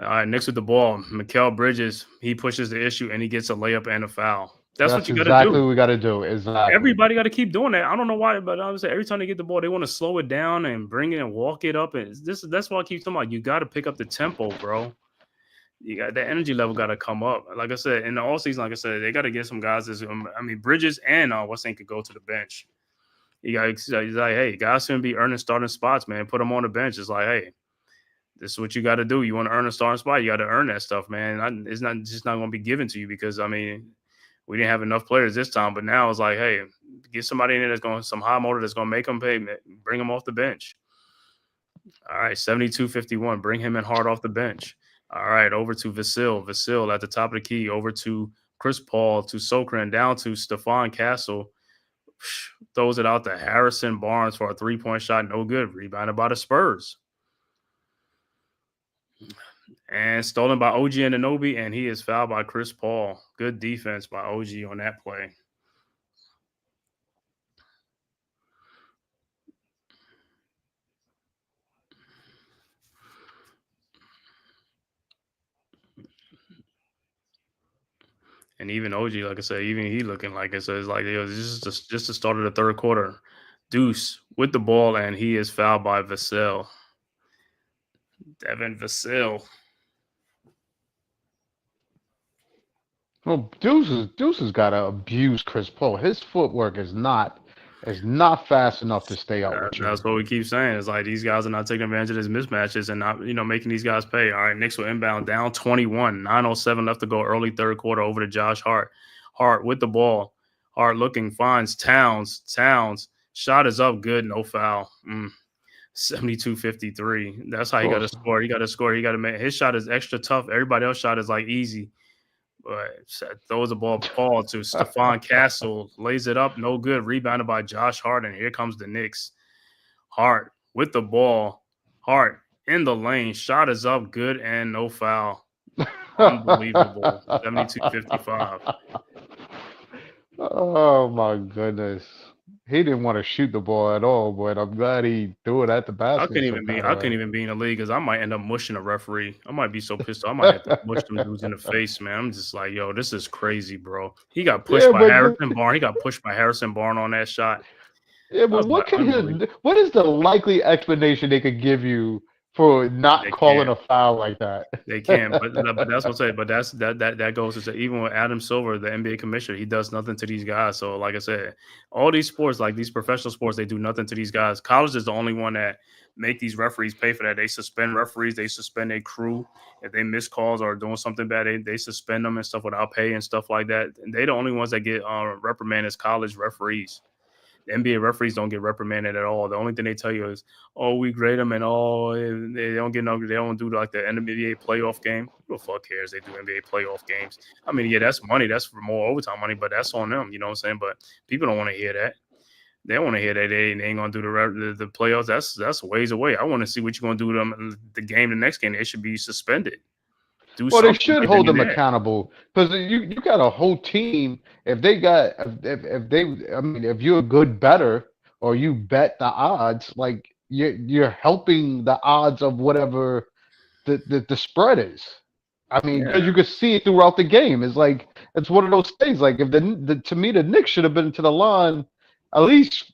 All right, Knicks with the ball. Mikal Bridges, he pushes the issue and he gets a layup and a foul. That's what you got to exactly do. what we got to do. Exactly. Everybody got to keep doing that. I don't know why, but I would say every time they get the ball, they want to slow it down and bring it and walk it up. And that's why I keep talking about. You got to pick up the tempo, bro. You got the energy level got to come up. Like I said, in the all season, like I said, they got to get some guys. Bridges and what's name could go to the bench. He's like, hey, guys shouldn't be earning starting spots, man. Put them on the bench. It's like, hey, this is what you got to do. You want to earn a starting spot, you got to earn that stuff, man. It's not going to be given to you because we didn't have enough players this time. But now it's like, hey, get somebody in there that's going some high motor that's going to make them pay. Bring them off the bench. All right, 72-51. Bring him in hard off the bench. All right, over to Vasil. Vasil at the top of the key. Over to Chris Paul, to Sokran, down to Stephon Castle. Throws it out to Harrison Barnes for a 3-point shot. No good. Rebounded by the Spurs. And stolen by OG Anunoby, and he is fouled by Chris Paul. Good defense by OG on that play. And even OG, like I said, even he looking like it. So it's like just the start of the third quarter. Deuce with the ball, and he is fouled by Vasil. Devin Vasil. Well, Deuce has got to abuse Chris Paul. His footwork is not fast enough to stay out with you. That's what we keep saying. It's like these guys are not taking advantage of his mismatches and not, making these guys pay. All right, Knicks will inbound down 21, 9:07 left to go, early third quarter, over to Josh Hart. Hart with the ball. Hart looking, finds Towns. Towns, shot is up, good, no foul. 72-53. That's how he got to score. He got to score. He got to make his shot is extra tough. Everybody else's shot is like easy. But throws the ball to Stephon Castle, lays it up, no good. Rebounded by Josh Hart, and here comes the Knicks. Hart with the ball. Hart in the lane. Shot is up, good, and no foul. Unbelievable. 72-55. Oh my goodness. He didn't want to shoot the ball at all, but I'm glad he threw it at the basket. I couldn't even be in the league because I might end up mushing a referee. I might be so pissed off. I might have to mush them dudes in the face, man. I'm just like, yo, this is crazy, bro. He got pushed by Harrison Barnes. He got pushed by Harrison Barnes on that shot. Yeah, but what is the likely explanation they could give you for not calling a foul like that? They can, but that's what I'm saying. But that goes to say, even with Adam Silver, the NBA commissioner, he does nothing to these guys. So, like I said, all these sports, like these professional sports, they do nothing to these guys. College is the only one that make these referees pay for that. They suspend referees, they suspend a crew if they miss calls or doing something bad. They suspend them and stuff without pay and stuff like that. And they the only ones that get reprimanded as college referees. The NBA referees don't get reprimanded at all. The only thing they tell you is, "Oh, we grade them," and they don't get no. They don't do like the NBA playoff game. Who the fuck cares? They do NBA playoff games. I mean, yeah, that's money. That's for more overtime money, but that's on them. You know what I'm saying? But people don't want to hear that. They don't want to hear that they ain't gonna do the playoffs. That's ways away. I want to see what you're gonna do to them. The game, the next game, they should be suspended. Well, they should hold them accountable because you got a whole team. If you're a good bettor or you bet the odds, like you're helping the odds of whatever the spread is. I mean, because you could see it throughout the game. It's one of those things. Like if to me the Knicks should have been to the line at least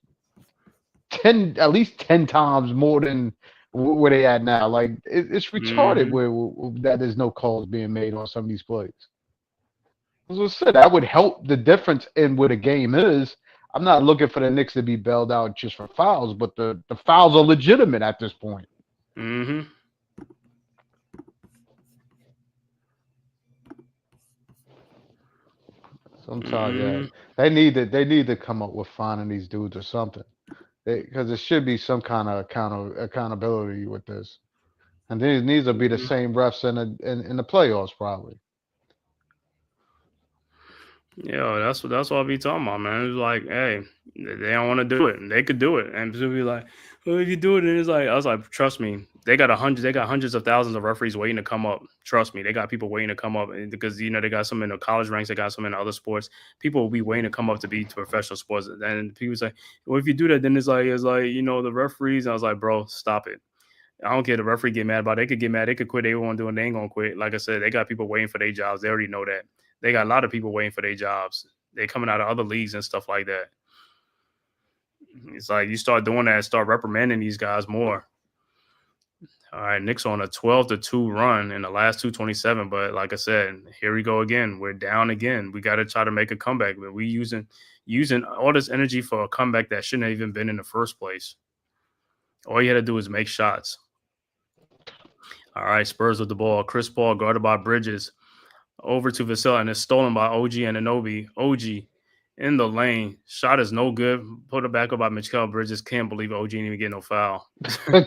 10 times more than where they at now. Like it's retarded Mm-hmm. where that there's no calls being made on some of these plays. As I said, that would help the difference in where the game is. I'm not looking for the Knicks to be bailed out just for fouls, but the fouls are legitimate at this point. Mm-hmm. Sometimes, yeah, Mm-hmm. they need to come up with finding these dudes or something. Because there should be some kind of accountability with this, and these needs to be the same refs in the playoffs probably. Yeah, that's what I be talking about, man. It's like, hey, they don't want to do it, and they could do it, and people be like, well, if you do it, and it's like, I was like, trust me, they got hundreds of thousands of referees waiting to come up. Trust me, they got people waiting to come up, and because they got some in the college ranks, they got some in other sports. People will be waiting to come up to be professional sports, and people say, well, if you do that, then it's like the referees. And I was like, bro, stop it. I don't care. The referee get mad about it. They could get mad. They could quit. They won't do it. They ain't gonna quit. Like I said, they got people waiting for their jobs. They already know that. They got a lot of people waiting for their jobs. They coming out of other leagues and stuff like that. It's like you start doing that, start reprimanding these guys more. All right, Knicks on a 12-2 run in the last 227. But like I said, here we go again. We're down again. We got to try to make a comeback. But we using all this energy for a comeback that shouldn't have even been in the first place. All you had to do is make shots. All right, Spurs with the ball. Chris Paul guarded by Bridges. Over to Vassell, and it's stolen by OG and Anunoby. OG in the lane. Shot is no good. Put it back up by Mikal Bridges. Can't believe OG didn't even get no foul.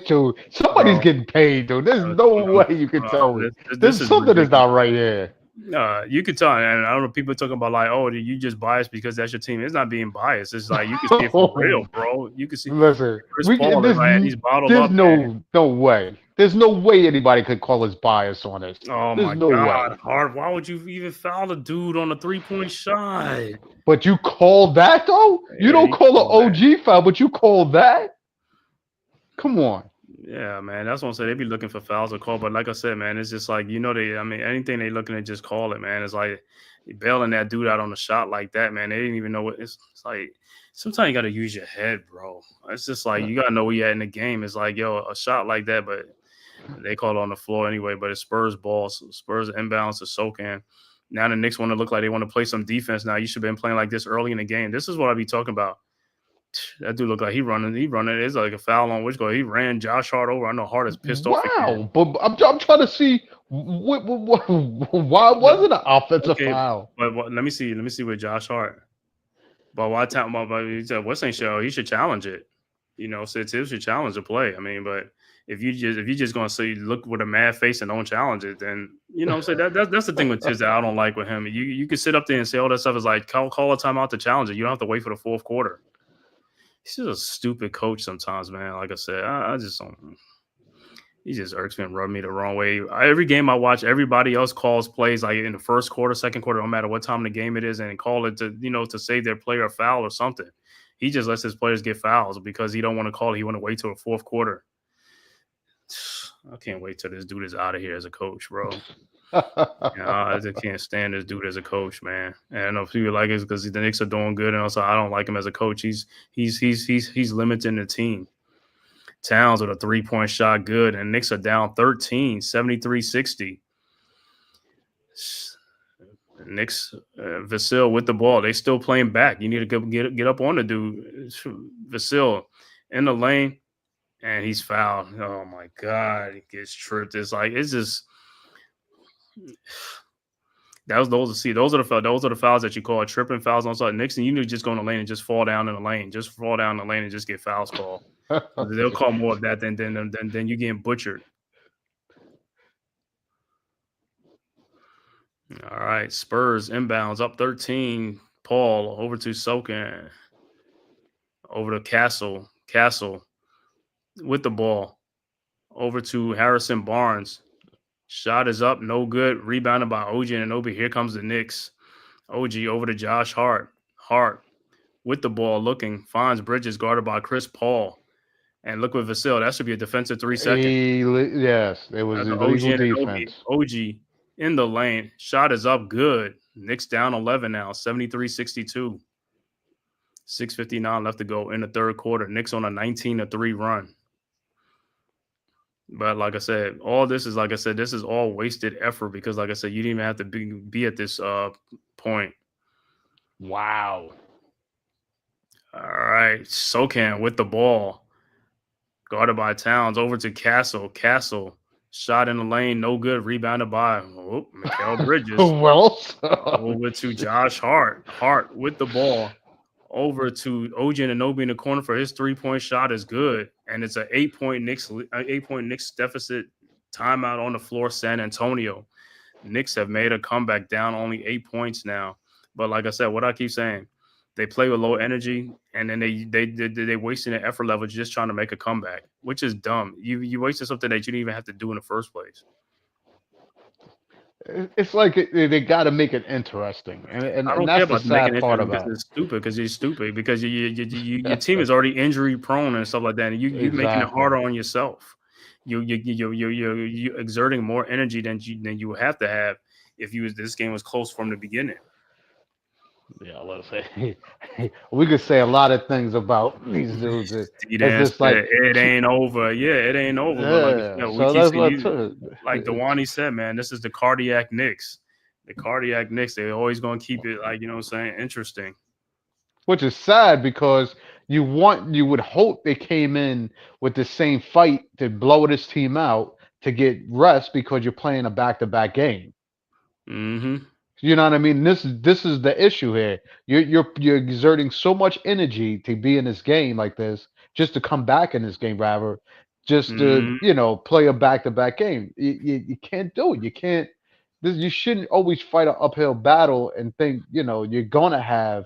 Dude, somebody's Bro, getting paid, dude. There's no way you can tell me. this There's is something that's ridiculous. not right here. You could tell, and I don't know, people talking about like, oh, you just biased because that's your team. It's not being biased. It's like you can see it for real, bro. You can see Listen, Chris Paul is like he's bottled there's up, man. no way. There's no way anybody could call us bias on this. Oh There's my no way. God, Hart. Why would you even foul a dude on a 3-point shot? But you call that though? You Yeah, don't you call call an OG foul, but you call that? Come on. Yeah, man. That's what I'm saying. They be looking for fouls to call. But like I said, man, it's just like, anything they looking at, just call it, man. It's like bailing that dude out on a shot like that, man. They didn't even know what it's like. Sometimes you got to use your head, bro. It's just like you got to know where you're at in the game. It's like, yo, a shot like that, but they call it on the floor anyway. But it's Spurs ball. So Spurs inbounds to Sokan. Now the Knicks want to look like they want to play some defense now. You should have been playing like this early in the game. This is what I be talking about. That dude look like he running. It's like a foul on which goal. He ran Josh Hart over. I know Hart is pissed off again. Wow, but I'm trying to see why was it an offensive foul? But let me see with Josh Hart. But why time? But he said West ain't show. He should challenge it. Since he should challenge the play. I mean, but if you just gonna say look with a mad face and don't challenge it, then what I'm saying that's the thing with Tiz that I don't like with him. You can sit up there and say all that stuff is like call a timeout to challenge it. You don't have to wait for the fourth quarter. He's just a stupid coach sometimes, man. Like I said, I just don't. He just irks me and rubs me the wrong way. Every game I watch, everybody else calls plays like in the first quarter, second quarter, no matter what time of the game it is, and call it to save their player a foul or something. He just lets his players get fouls because he don't want to call it. He want to wait till the fourth quarter. I can't wait till this dude is out of here as a coach, bro. I just can't stand this dude as a coach, man. And I know if people like it because the Knicks are doing good, and also I don't like him as a coach. He's limiting the team. Towns with a 3-point shot, good, and Knicks are down 13, 73-60. Knicks, Vassell with the ball. They still playing back. You need to get up on the dude. Vassell in the lane, and he's fouled. Oh my God, he gets tripped. It's just. Those are the fouls that you call tripping fouls on something. Knicks, and you need to just go in the lane and just fall down in the lane. Just fall down in the lane and just get fouls called. They'll call more of that than you getting butchered. All right, Spurs inbounds up 13. Paul over to Sokan. Over to Castle. Castle with the ball. Over to Harrison Barnes. Shot is up, no good. Rebounded by OG and Anunoby. Here comes the Knicks. OG over to Josh Hart. Hart with the ball looking. Finds Bridges guarded by Chris Paul. And look with Vassell. That should be a defensive 3-second. Yes, it was illegal defense. OG in the lane. Shot is up good. Knicks down 11 now, 73-62. 6:59 left to go in the third quarter. Knicks on a 19-3 run. But like I said, all this is, like I said, this is all wasted effort because, like I said, you didn't even have to be at this point. Wow. All right, Sokan with the ball, guarded by Towns, over to Castle. Castle shot in the lane, no good. Rebounded by Mikal Bridges. Well, over to Josh Hart. Hart with the ball, over to OG Anunoby in the corner for his 3-point shot is good, and it's an 8-point Knicks deficit. Timeout on the floor, San Antonio. Knicks have made a comeback, down only 8 points now. But like I said, what I keep saying, they play with low energy, and then they wasting their effort level just trying to make a comeback, which is dumb. You wasted something that you didn't even have to do in the first place. it's like they got to make it interesting, and I don't care that's the about making sad it part because about it. it's stupid. Because you're stupid. Because your team is already injury prone and stuff like that, and you making it harder on yourself. You exerting more energy than you have to have if this game was close from the beginning. Yeah, let's say we could say a lot of things about these dudes. It's Dan just like, said, it ain't over. Yeah, it ain't over. But like yeah. we So keep that's saying, what. like Dewani said, man, this is the cardiac Knicks. The cardiac Knicks. They're always going to keep it, like, you know what I'm saying, interesting. Which is sad because you would hope they came in with the same fight to blow this team out to get rest because you're playing a back-to-back game. Mm-hmm. You know what I mean? This is the issue here. You're exerting so much energy to be in this game like this, just to come back in this game, rather, just to Mm-hmm. play a back-to-back game. You can't do it. You can't. You shouldn't always fight an uphill battle and think you're gonna have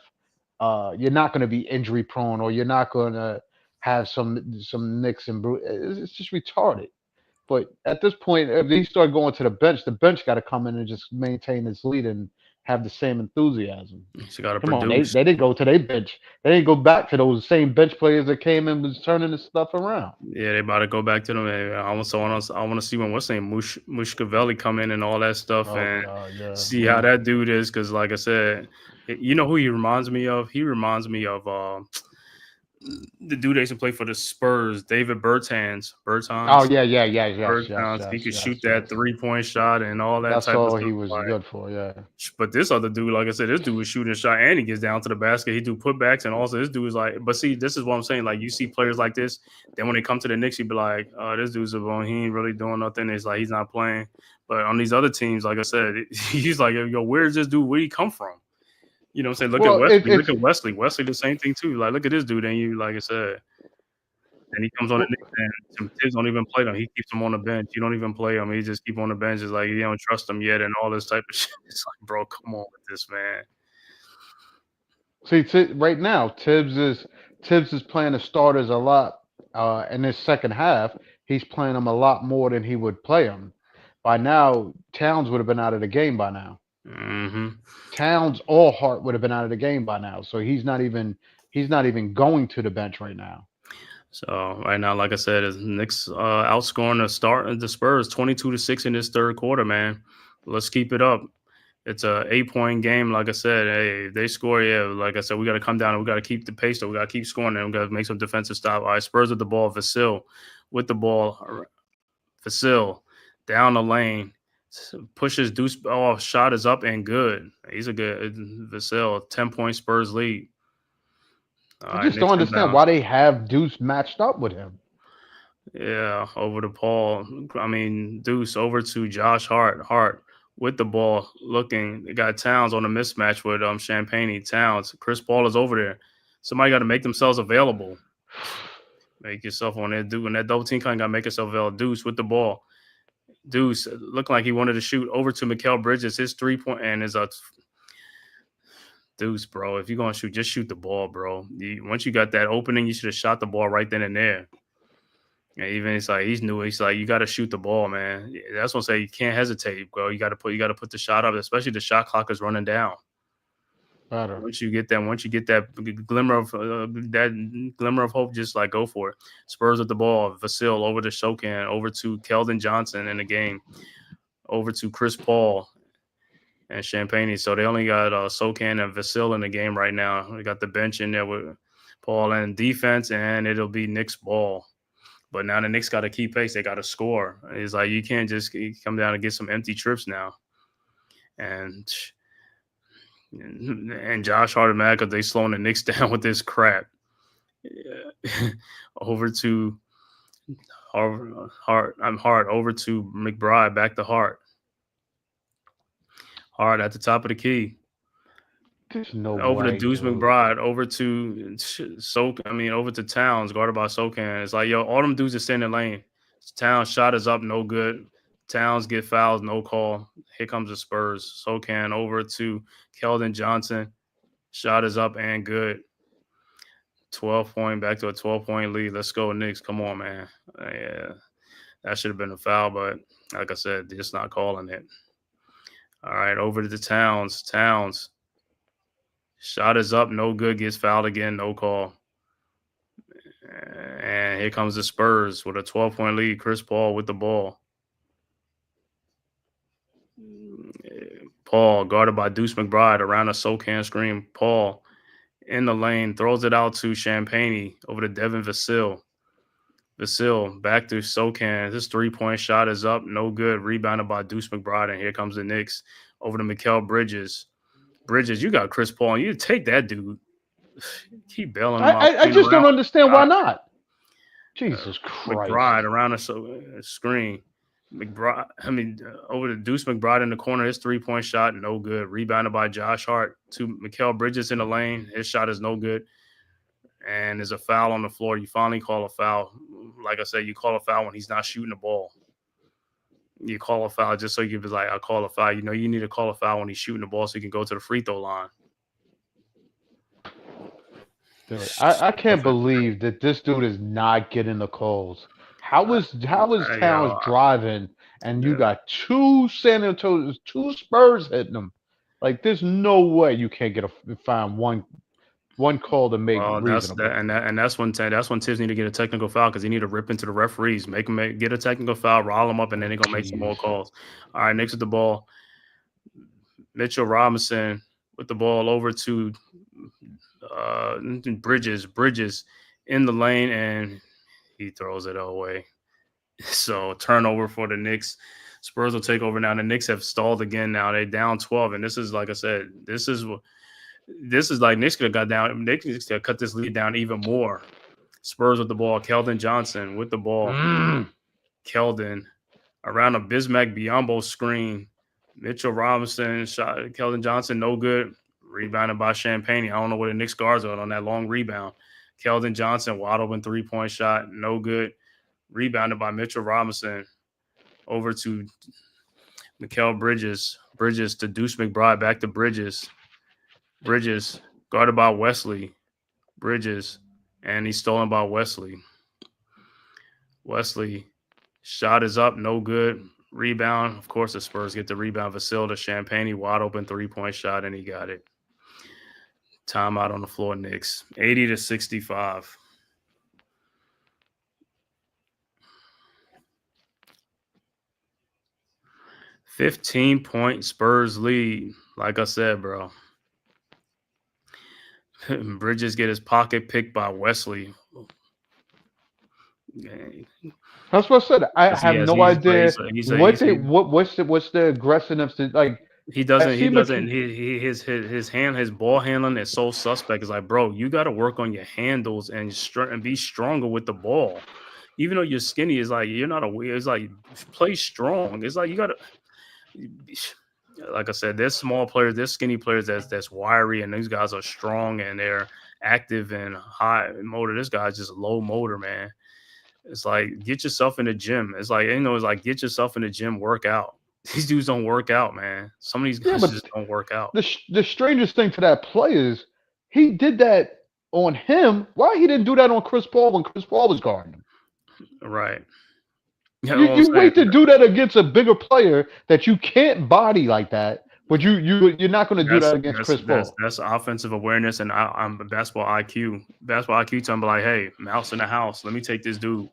you're not gonna be injury prone or you're not gonna have some nicks and it's just retarded. But at this point, if they start going to the bench got to come in and just maintain its lead and have the same enthusiasm. She got to Come on, they produce. didn't go to their bench. They didn't go back to those same bench players that came in was turning this stuff around. Yeah, they about to go back to them. I want to see when what's name Mushkavelli come in and all that stuff Oh and God, yeah. see how that dude is. Because like I said, you know who he reminds me of? He reminds me of the dude that used to play for the Spurs, David Bertans. Oh yeah, yes. He could shoot that 3-point shot and all that That's type of all stuff. he was Like, good for. Yeah. but this other dude, like I said, this dude was shooting a shot and he gets down to the basket. He do putbacks and also this dude is like. But see, this is what I'm saying. Like you see players like this, then when they come to the Knicks, you be like, this dude's a bone. He ain't really doing nothing. It's like he's not playing. But on these other teams, like I said, he's like, yo, where's this dude? Where'd he come from? You know what I'm saying? Look at Wesley. Look at Wesley. Wesley, the same thing too. Like, look at this dude. And you, like I said, and he comes on the Knicks and some Tibbs don't even play him. He keeps him on the bench. You don't even play him. He just keep on the bench. It's like you don't trust him yet and all this type of shit. It's like, bro, come on with this, man. See, right now, Tibbs is playing the starters a lot. In this second half, he's playing them a lot more than he would play them. By now, Towns would have been out of the game by now. Mm-hmm. Towns or Hart would have been out of the game by now. So he's not even going to the bench right now. So right now, like I said, is Knicks outscoring the Spurs 22-6 in this third quarter, man. Let's keep it up. It's a 8-point game. Like I said, hey, if they score, yeah, like I said, we got to come down and we got to keep the pace, though. We got to keep scoring and we got to make some defensive stop. All right, Spurs with the ball. Vasil with the ball. Vasil down the lane. Pushes Deuce. Oh, shot is up and good. He's a good Vasil. 10-point Spurs lead. I just don't understand why they have Deuce matched up with him. Yeah, over to Paul. I mean, Deuce over to Josh Hart. Hart with the ball, looking. They got Towns on a mismatch with Champagne. Towns. Chris Paul is over there. Somebody got to make themselves available. Make yourself on that dude. When that double team kind of got to make yourself available. Deuce with the ball. Deuce looking like he wanted to shoot over to Mikal Bridges. His 3-point and is a Deuce, bro. If you're gonna shoot, just shoot the ball, bro. Once you got that opening, you should have shot the ball right then and there. And even it's like he's new. He's like, you got to shoot the ball, man. That's what I'm saying. You can't hesitate, bro. You got to put the shot up, especially the shot clock is running down. Better. Once you get that glimmer of hope, just like go for it. Spurs with the ball. Vasil over to Shokan, over to Keldon Johnson in the game, over to Chris Paul. and Champagne. So they only got Sokan and Vasil in the game right now. We got the bench in there with Paul and defense, and it'll be Knicks ball. But now the Knicks got to keep pace. They got to score. It's like you can't just come down and get some empty trips now. And Josh Hart mad because they slowing the Knicks down with this crap. Over to Hart. I'm Hart. Over to McBride. Back to Hart. Hart at the top of the key. There's no over way, to Deuce dude. McBride, over to over to Towns, guarded by Sokan. It's like, yo, all them dudes are staying in the lane. Towns shot is up, no good. Towns get fouls, no call. Here comes the Spurs. Sokan over to Keldon Johnson. Shot is up and good. 12-point, back to a 12-point lead. Let's go, Knicks. Come on, man. Yeah, that should have been a foul, but like I said, they're just not calling it. All right, over to the Towns. Towns. Shot is up, no good, gets fouled again, no call. And here comes the Spurs with a 12-point lead. Chris Paul with the ball. Paul, guarded by Deuce McBride, around a Sokan screen. Paul in the lane, throws it out to Champagne, over to Devin Vasil. Vasil back to Sokan. His 3-point shot is up, no good. Rebounded by Deuce McBride, and here comes the Knicks. Over to Mikal Bridges. Bridges, you got Chris Paul, and you take that dude. Keep bailing him out. I just don't understand why not. Jesus Christ. McBride around a screen. Over to Deuce McBride in the corner. His 3-point shot, no good. Rebounded by Josh Hart to Mikal Bridges in the lane. His shot is no good. And there's a foul on the floor. You finally call a foul. Like I said, you call a foul when he's not shooting the ball. You call a foul just so you can be like, I call a foul. You know, you need to call a foul when he's shooting the ball so you can go to the free throw line. Dude, I can't believe that this dude is not getting the calls. How is Towns driving and you got two Spurs hitting him? Like, there's no way you can't find one call to make reasonable. That's when Tibbs need to get a technical foul because he need to rip into the referees, get a technical foul, rile them up, and then they're gonna make some more calls. All right, Knicks with the ball. Mitchell Robinson with the ball over to Bridges in the lane, and he throws it away. So turnover for the Knicks. Spurs will take over now. The Knicks have stalled again now. They're down 12, and this is, like I said, this is like Knicks could have got down. Knicks could have cut this lead down even more. Spurs with the ball. Keldon Johnson with the ball. Keldon around a Bismack Biyombo screen. Mitchell Robinson shot. Keldon Johnson, no good. Rebounded by Champagne. I don't know where the Knicks guards are on that long rebound. Keldon Johnson, wide open 3-point shot, no good. Rebounded by Mitchell Robinson. Over to Mikal Bridges. Bridges to Deuce McBride. Back to Bridges. Bridges guarded by Wesley. Bridges, and he's stolen by Wesley. Wesley, shot is up, no good. Rebound. Of course, the Spurs get the rebound. Vasil to Champagne, wide open 3-point shot, and he got it. Timeout on the floor, Knicks. 80-65. $15-point Spurs lead. Like I said, bro. Bridges get his pocket picked by Wesley. That's what I said. I have no idea what's the aggressiveness to, like. His ball handling is so suspect. It's like, bro, you got to work on your handles and be stronger with the ball. Even though you're skinny, it's like you're not aware. It's like, play strong. It's like you got to. Like I said, there's small players, there's skinny players that's wiry, and these guys are strong and they're active and high motor. This guy's just low motor, man. It's like, get yourself in the gym. It's like, it's like, get yourself in the gym, work out. These dudes don't work out, man. Some of these guys just don't work out. The strangest thing to that play is he did that on him. Why he didn't do that on Chris Paul when Chris Paul was guarding him? Right. You wait to do that against a bigger player that you can't body like that, but you're not going to do that against Chris Paul. That's offensive awareness, and I'm basketball IQ. Basketball IQ telling me like, hey, mouse in the house. Let me take this dude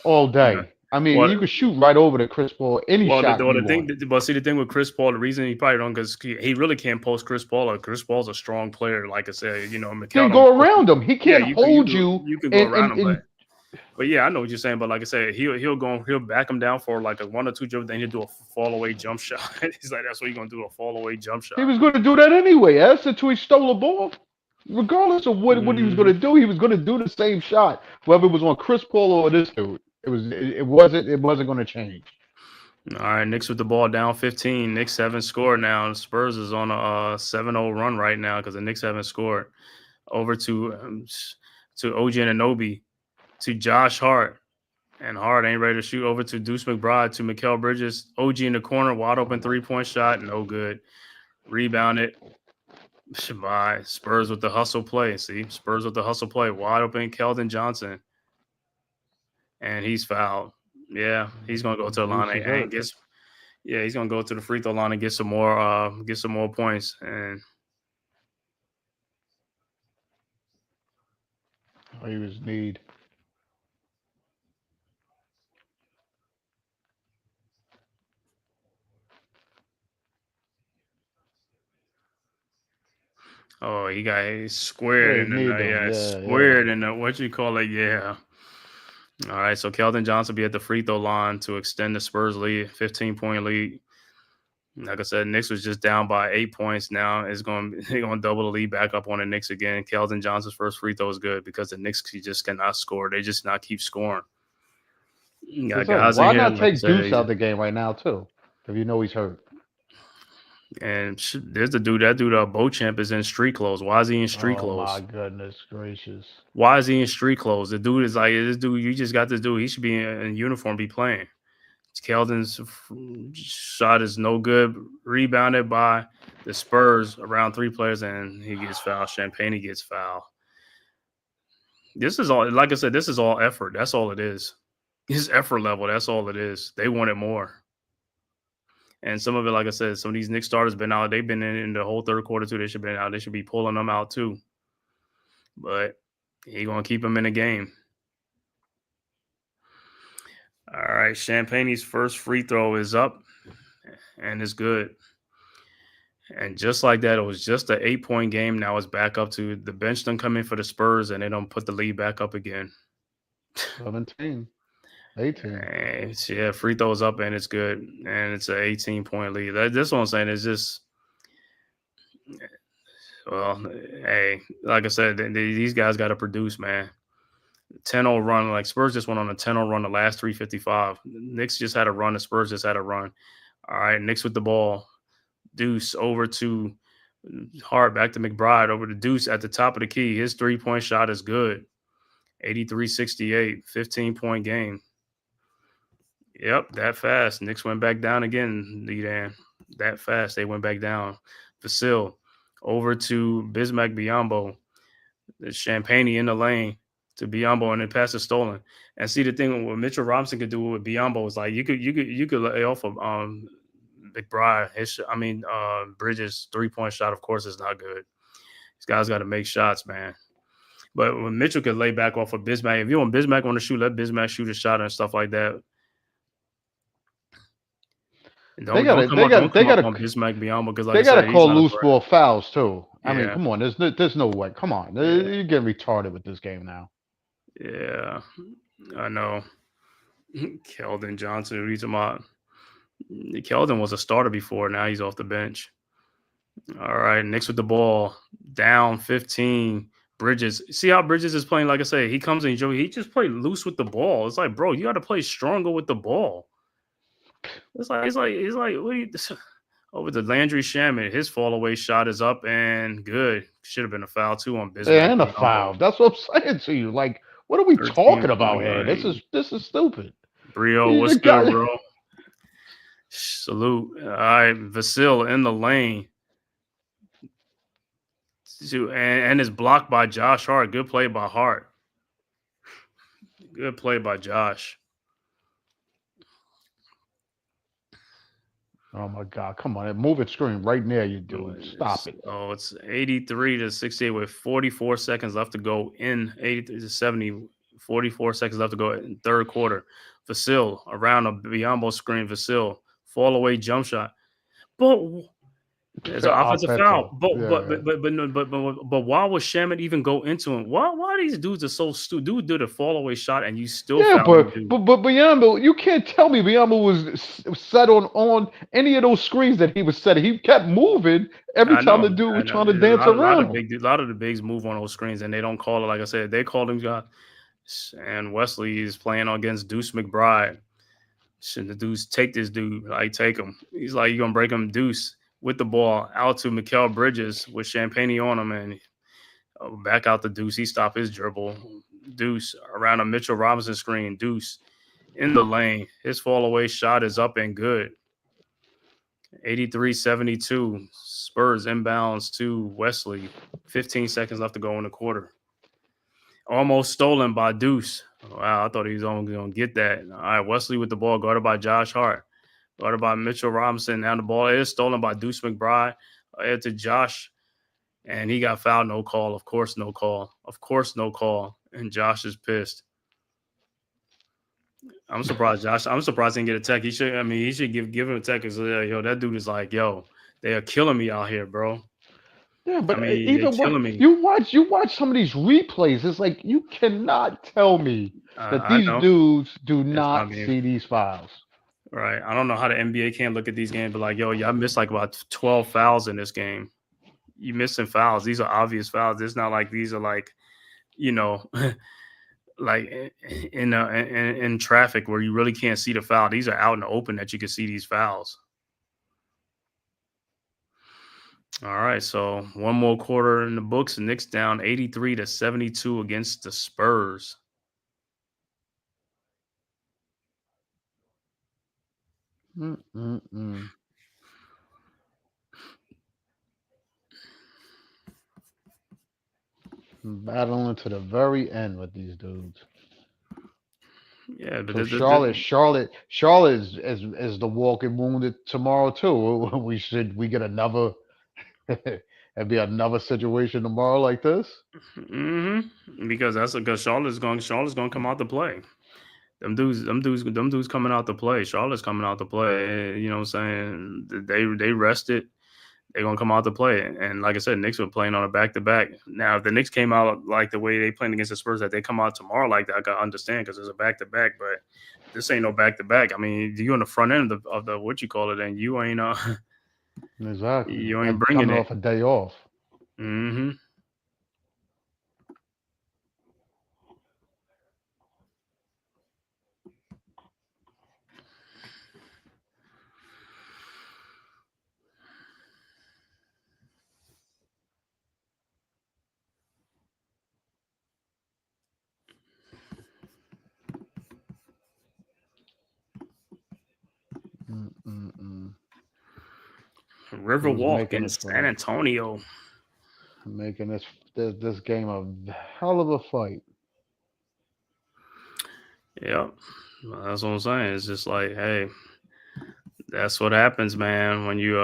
all day. I mean, Well, you could shoot right over to Chris Paul any well, shot you the thing, want. but see, the thing with Chris Paul, the reason he probably don't, because he really can't post Chris Paul. Chris Paul's a strong player. Like I said, You Mikal don't go post him. around him. He Yeah, can't hold you. you could go And around and, him, and but yeah, I know what you're saying. But like I said, he'll back him down for like a 1 or 2 dribbles, then he'll do a fall away jump shot. He's like, that's what he's gonna do, a fall away jump he shot. was going to do that anyway. That's until he stole the ball. Regardless of what he was going to do, he was going to do the same shot, whether it was on Chris Paul or this dude. It wasn't going to change. All right, Knicks with the ball down 15. Knicks haven't scored now. The Spurs is on a 7-0 run right now because the Knicks haven't scored. Over to OG Anunoby, to Josh Hart. And Hart ain't ready to shoot. Over to Deuce McBride, to Mikal Bridges. OG in the corner, wide open 3-point shot, no good. Rebounded by Spurs with the hustle play. See, Spurs with the hustle play. Wide open, Keldon Johnson. And he's fouled. Yeah, he's gonna go to the line and he's gonna go to the free throw line and get some more points. And He was need. oh, he got squared Yeah, in need the them. squared in the what you call it, yeah. All right, so Keldon Johnson be at the free throw line to extend the Spurs lead, 15-point lead. Like I said, Knicks was just down by 8 points. Now they're going to double the lead back up on the Knicks again. Keldon Johnson's first free throw is good because the Knicks just cannot score. They just not keep scoring. Got guys Why in here, not like I take said, Deuce out the game right now too? If you know he's hurt. and there's the dude. That dude, Beauchamp, is in street clothes. Why is he in street clothes? Oh my goodness gracious! Why is he in street clothes? The dude is like, this dude. You just got this dude. He should be in uniform, be playing. Keldon's shot is no good. Rebounded by the Spurs around 3 players, and he gets fouled. Champagne gets fouled. This is all, like I said, this is all effort. That's all it is. His effort level, that's all it is. They wanted more. And some of it, like I said, some of these Knicks starters been out. They've been in the whole third quarter too. They should have been out. They should be pulling them out too. But he gonna keep them in the game. All right, Champagne's first free throw is up, and it's good. And just like that, it was just an 8-point game. Now it's back up to the bench done come in for the Spurs, and they don't put the lead back up again. 17, 18. Yeah, free throws up, and it's good. And it's an 18-point lead. This one I'm saying is just, well, hey, like I said, these guys got to produce, man. 10-0 run, like Spurs just went on a 10-0 run the last 3:55. Knicks just had a run. The Spurs just had a run. All right, Knicks with the ball. Deuce over to Hart, back to McBride, over to Deuce at the top of the key. His 3-point shot is good. 83-68, 15-point game. Yep, that fast. Knicks went back down again, Leadan. That fast, they went back down. Vasil over to Bismack Biyombo. The Champagne in the lane to Biyombo, and the pass is stolen. And see, the thing what Mitchell Robinson could do with Biyombo is like you could lay off of McBride. Bridges 3-point shot, of course, is not good. These guys got to make shots, man. But when Mitchell could lay back off of Bismack, if you want Bismack on the shoot, let Bismack shoot a shot and stuff like that. Don't come up on Bismack Biyombo because, like they I said, got to call loose ball ball fouls too. Yeah. I mean, come on, there's no way. Come on, you're getting retarded with this game now. Yeah, I know. Keldon Johnson, reads him out. Keldon was a starter before. Now he's off the bench. All right, Knicks with the ball. Down 15. Bridges. See how Bridges is playing? Like I said, he comes in, he just played loose with the ball. It's like, bro, you got to play stronger with the ball. It's like, what are you... Over to Landry Shamet. His fall away shot is up and good. Should have been a foul too on Bismack. Yeah, and a foul. That's what I'm saying to you. Like, what are we talking about here? This is stupid. Brio, what's good, bro? Salute. All right, Vasil in the lane. And is blocked by Josh Hart. Good play by Hart. Good play by Josh. Oh my God! Come on, move it screen right near you, dude. Stop it. Oh, it's 83-68 with 44 seconds left to go in 83-70. 44 seconds left to go in third quarter. Vasil around a Biombo screen. Vasil fall away jump shot. But it's an offensive foul. Offensive. But but Yeah. but but but no, but why would Shamit even go into him? Why these dudes are so stupid? Dude did a fall away shot and you still Yeah, fouling dude. but Biyombo, you can't tell me Biyombo was set on any of those screens that he was setting. He kept moving every I time the know, dude I was know. trying to A dance lot around of him. a lot of the bigs move on those screens and they don't call it. Like I said, they called him guy. And Wesley is playing against Deuce McBride. Should the Deuce take this dude? Like take him. He's like you gonna break him Deuce with the ball out to Mikal Bridges with Champagne on him and back out the Deuce. He stopped his dribble. Deuce around a Mitchell Robinson screen. Deuce in the lane. His fall away shot is up and good. 83-72. Spurs inbounds to Wesley. 15 seconds left to go in the quarter. Almost stolen by Deuce. Wow, I thought he was only going to get that. All right, Wesley with the ball, guarded by Josh Hart. Guarded by Mitchell Robinson. Now the ball is stolen by Deuce McBride. Ahead to Josh. And he got fouled. No call. Of course, no call. Of course, no call. And Josh is pissed. I'm surprised, Josh. I'm surprised he didn't get a tech. He should. I mean, he should give him a tech. Cause yo, that dude is like, yo, they are killing me out here, bro. Yeah, I but mean, they even what killing me. you watch some of these replays, it's like you cannot tell me that I these know dudes do it's not not being see these fouls. right. I don't know how the NBA can't look at these games, but like, yo, y'all missed like about 12 fouls in this game. You missing fouls. These are obvious fouls. It's not like these are like, you know, like in traffic where you really can't see the foul. These are out in the open that you can see these fouls. All right, so one more quarter in the books. The Knicks down 83-72 against the Spurs. Mm-mm-mm. Battling to the very end with these dudes. Yeah, but So Charlotte is the walking wounded tomorrow too. We get another it'd be another situation tomorrow like this. because Charlotte's going to come out to play. Them dudes coming out to play. Charlotte's coming out to play. You know what I'm saying? They rested. They're gonna come out to play. And like I said, Knicks were playing on a back to back. Now, if the Knicks came out like the way they playing against the Spurs, that they come out tomorrow like that, I can understand because it's a back to back. But this ain't no back to back. I mean, you on the front end of the what you call it, and you ain't Exactly. you ain't And bringing coming it. off a day off. Mm-hmm. Mm-mm-mm. Who's Riverwalk making in it San for Antonio. making this game a hell of a fight. Yep. That's what I'm saying. It's just like, hey, that's what happens, man, when you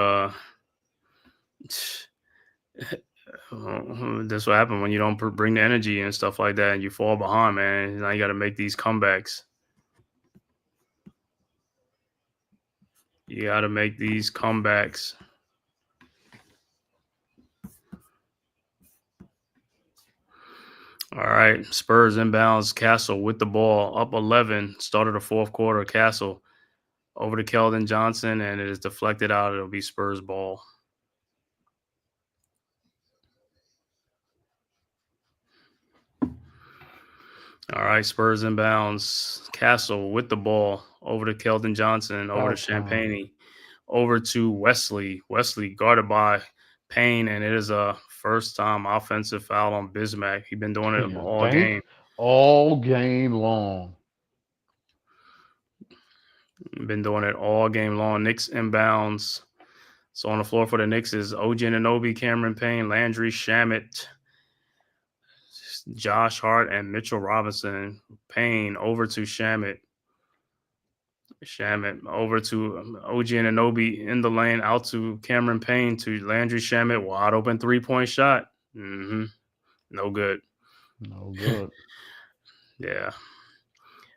that's what happens when you don't bring the energy and stuff like that, and you fall behind, man. Now you got to make these comebacks. You got to make these comebacks. All right, Spurs inbounds. Castle with the ball, up 11. Started the fourth quarter. Castle over to Keldon Johnson, and it is deflected out. It'll be Spurs ball. All right, Spurs inbounds. Castle with the ball over to Keldon Johnson, over to About time. Champagne, over to Wesley. Wesley guarded by Payne, and it is a first-time offensive foul on Bismack. He's been doing it all Dang. game. All game long. Been doing it all game long. Knicks inbounds. So on the floor for the Knicks is OG Anunoby, Cameron Payne, Landry Shamet, Josh Hart, and Mitchell Robinson. Payne over to Shamet. Shamet over to OG Anunoby in the lane, out to Cameron Payne to Landry Shamet. Wide open 3-point shot. No good. No good. Yeah.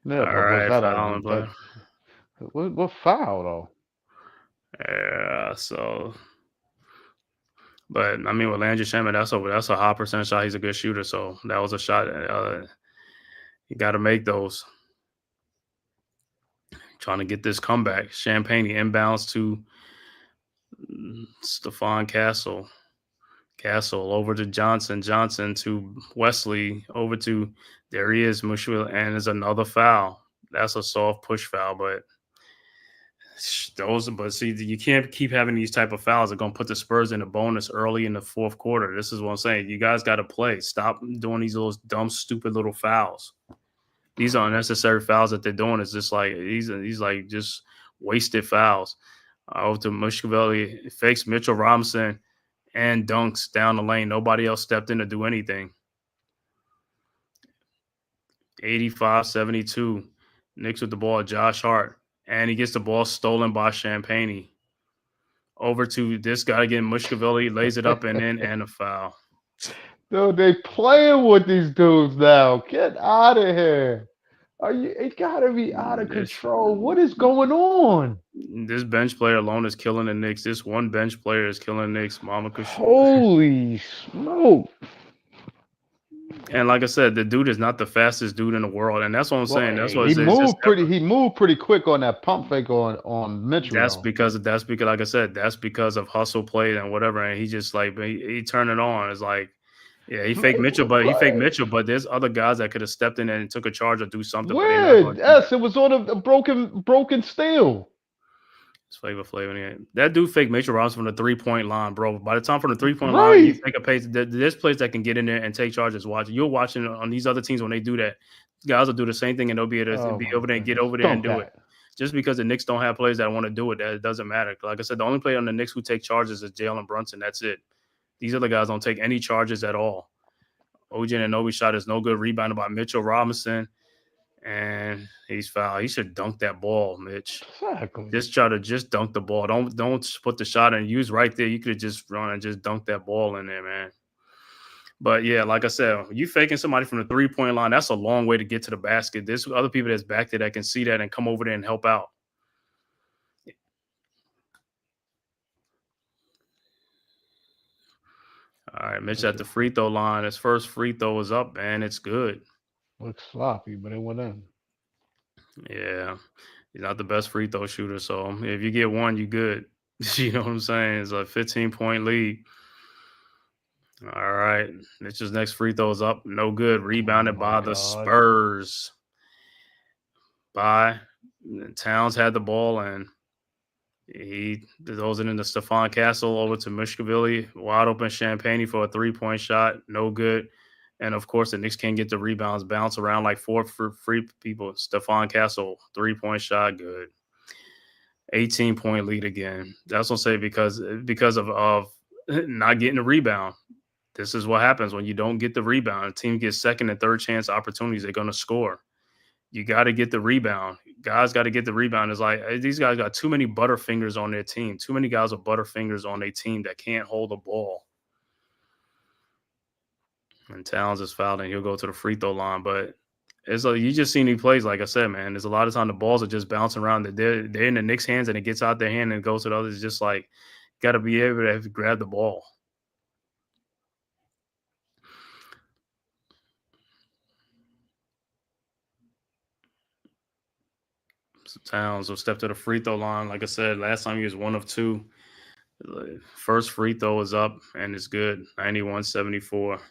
Yeah, All but was right, that foul and play. what foul though? Yeah, so, but I mean, with Landry Shamet, that's a high percentage shot. He's a good shooter, so that was a shot. You got to make those. Trying to get this comeback. Champagne inbounds to Stephon Castle. Castle over to Johnson. Johnson to Wesley. Over to, there he is, Mushwil, and it's another foul. That's a soft push foul, but see, you can't keep having these type of fouls. They're gonna put the Spurs in a bonus early in the fourth quarter. This is what I'm saying. You guys got to play. Stop doing these little dumb, stupid little fouls. These are unnecessary fouls that they're doing. It's just like these like just wasted fouls. Over to Mushkavelli, fakes Mitchell Robinson and dunks down the lane. Nobody else stepped in to do anything. 85-72. Knicks with the ball. Josh Hart. And he gets the ball stolen by Champagne. Over to this guy again, Mushkavelli lays it up and in, and a foul. Dude, they playing with these dudes now. Get out of here. It gotta be out of control. What is going on? This bench player alone is killing the Knicks. This one bench player is killing the Knicks. Holy smoke. And like I said, the dude is not the fastest dude in the world, and that's what I'm saying. That's what he it's just moved pretty quick on that pump fake on Mitchell. That's because like I said, that's because of hustle play and whatever. And he just like he turned it on. It's like, yeah, he faked Mitchell, but there's other guys that could have stepped in and took a charge or do something. Weird. Yes, it was on a broken steel. It's Flavor Flav. That dude faked Mitchell Robinson from the 3-point line, bro. By the time from the 3-point line, you take a pace. There's players that can get in there and take charges. You're watching on these other teams when they do that. Guys will do the same thing and they'll be able to be over there and get over there and do it. Just because the Knicks don't have players that want to do it, that doesn't matter. Like I said, the only player on the Knicks who take charges is Jalen Brunson. That's it. These other guys don't take any charges at all. OG Anunoby shot is no good. Rebounded by Mitchell Robinson. And he's fouled. He should dunk that ball, Mitch. Exactly. Just try to dunk the ball. Don't put the shot in. Use right there. You could have just run and just dunk that ball in there, man. But yeah, like I said, you faking somebody from the 3-point line, that's a long way to get to the basket. There's other people that's back there that can see that and come over there and help out. All right, Mitch at the free throw line. His first free throw is up, and it's good. Looks sloppy, but it went in. Yeah. He's not the best free throw shooter, so if you get one, you good. You know what I'm saying? It's a 15-point lead. All right. Mitchell's next free throw is up. No good. Rebounded by the Spurs. Towns had the ball, and he throws it into Stephon Castle over to Mushkavelli. Wide open Champagne for a 3-point shot. No good. And, of course, the Knicks can't get the rebounds. Bounce around like four for free people. Stephon Castle, 3-point shot, good. 18-point lead again. That's what I'm saying because of not getting the rebound. This is what happens when you don't get the rebound. A team gets second and third chance opportunities. They're going to score. You got to get the rebound. Guys got to get the rebound. It's like these guys got too many butterfingers on their team. Too many guys with butterfingers on their team that can't hold the ball. And Towns is fouled, and he'll go to the free throw line. But it's like you just seen he plays. Like I said, man, there's a lot of time the balls are just bouncing around. They're in the Knicks' hands, and it gets out their hand and goes to the others. It's just like got to be able to grab the ball. So Towns will step to the free throw line. Like I said, last time he was 1 of 2. First free throw is up, and it's good. 91-74.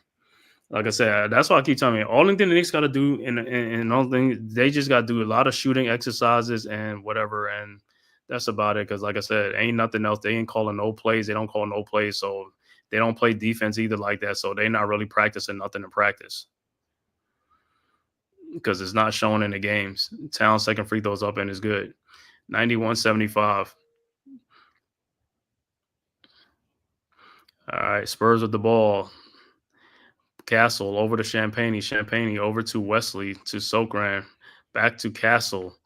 Like I said, that's why I keep telling you, all thing the Knicks got to do, and all thing they just got to do a lot of shooting exercises and whatever, and that's about it. Because like I said, ain't nothing else. They ain't calling no plays. They don't call no plays, so they don't play defense either like that. So they're not really practicing nothing in practice because it's not shown in the games. Town's second free throws up and is good. 91-75. All right, Spurs with the ball. Castle over to Champagne. Champagne over to Wesley to Sokran. Back to Castle.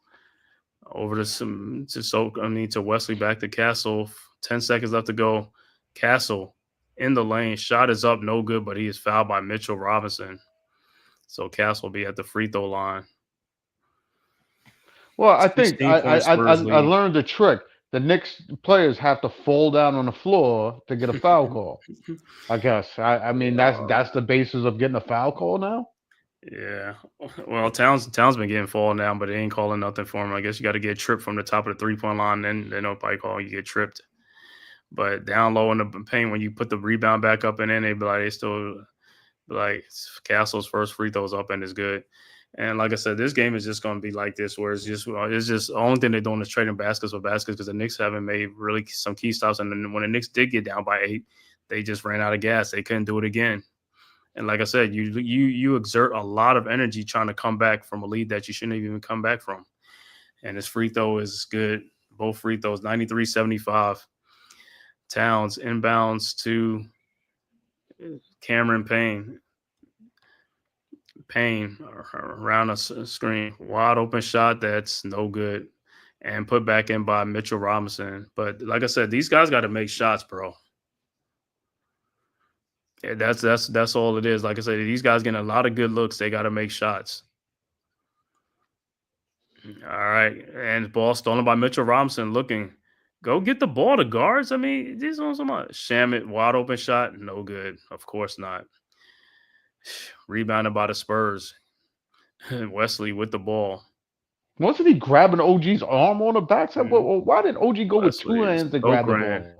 Over to Wesley. Back to Castle. 10 seconds left to go. Castle in the lane. Shot is up, no good, but he is fouled by Mitchell Robinson. So Cass will be at the free throw line. Well, I think 16-point Spurs I lead. learned the trick. The Knicks players have to fall down on the floor to get a foul call. I guess. I mean that's the basis of getting a foul call now. Yeah. Well, Towns been getting fall down, but they ain't calling nothing for him. I guess you got to get tripped from the top of the 3-point line, then they'll probably call you get tripped. But down low in the paint, when you put the rebound back up and in, they still be like Castle's first free throws up and is good. And like I said, this game is just going to be like this, where it's just the only thing they're doing is trading baskets with baskets because the Knicks haven't made really some key stops. And then when the Knicks did get down by 8, they just ran out of gas. They couldn't do it again. And like I said, you exert a lot of energy trying to come back from a lead that you shouldn't even come back from. And his free throw is good. Both free throws, 93-75. Towns inbounds to Cameron Payne. Payne around a screen. Wide open shot that's no good. And put back in by Mitchell Robinson. But like I said, these guys got to make shots, bro. Yeah, that's all it is. Like I said, these guys getting a lot of good looks. They got to make shots. All right, and ball stolen by Mitchell Robinson. Looking, go get the ball to guards. I mean, these ones are much. Shamit, wide open shot, no good. Of course not. Rebounded by the Spurs. Wesley with the ball. Wasn't he grabbing OG's arm on the backside? Well, why did OG go with two Wesley is hands to so grab the grand. ball?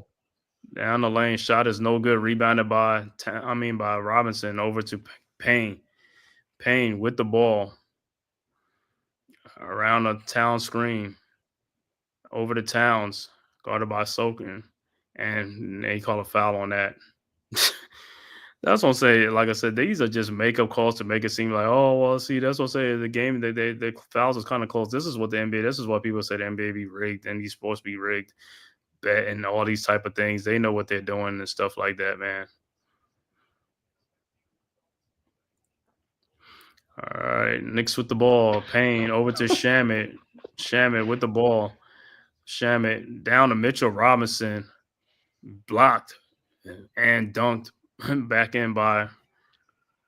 Down the lane, shot is no good. Rebounded by Robinson over to Payne. Payne with the ball around the town screen. Over to Towns, guarded by Sokin, and they call a foul on that. That's what I'm saying. Like I said, these are just makeup calls to make it seem like, oh, well, see, that's what I'm saying. The game, the fouls is kind of close. This is what the NBA, this is what people say the NBA be rigged and these sports be rigged. Bet and all these type of things. They know what they're doing and stuff like that, man. All right, Knicks with the ball. Payne over to Shamit. Shamit with the ball. Shamit down to Mitchell Robinson. Blocked and dunked back in by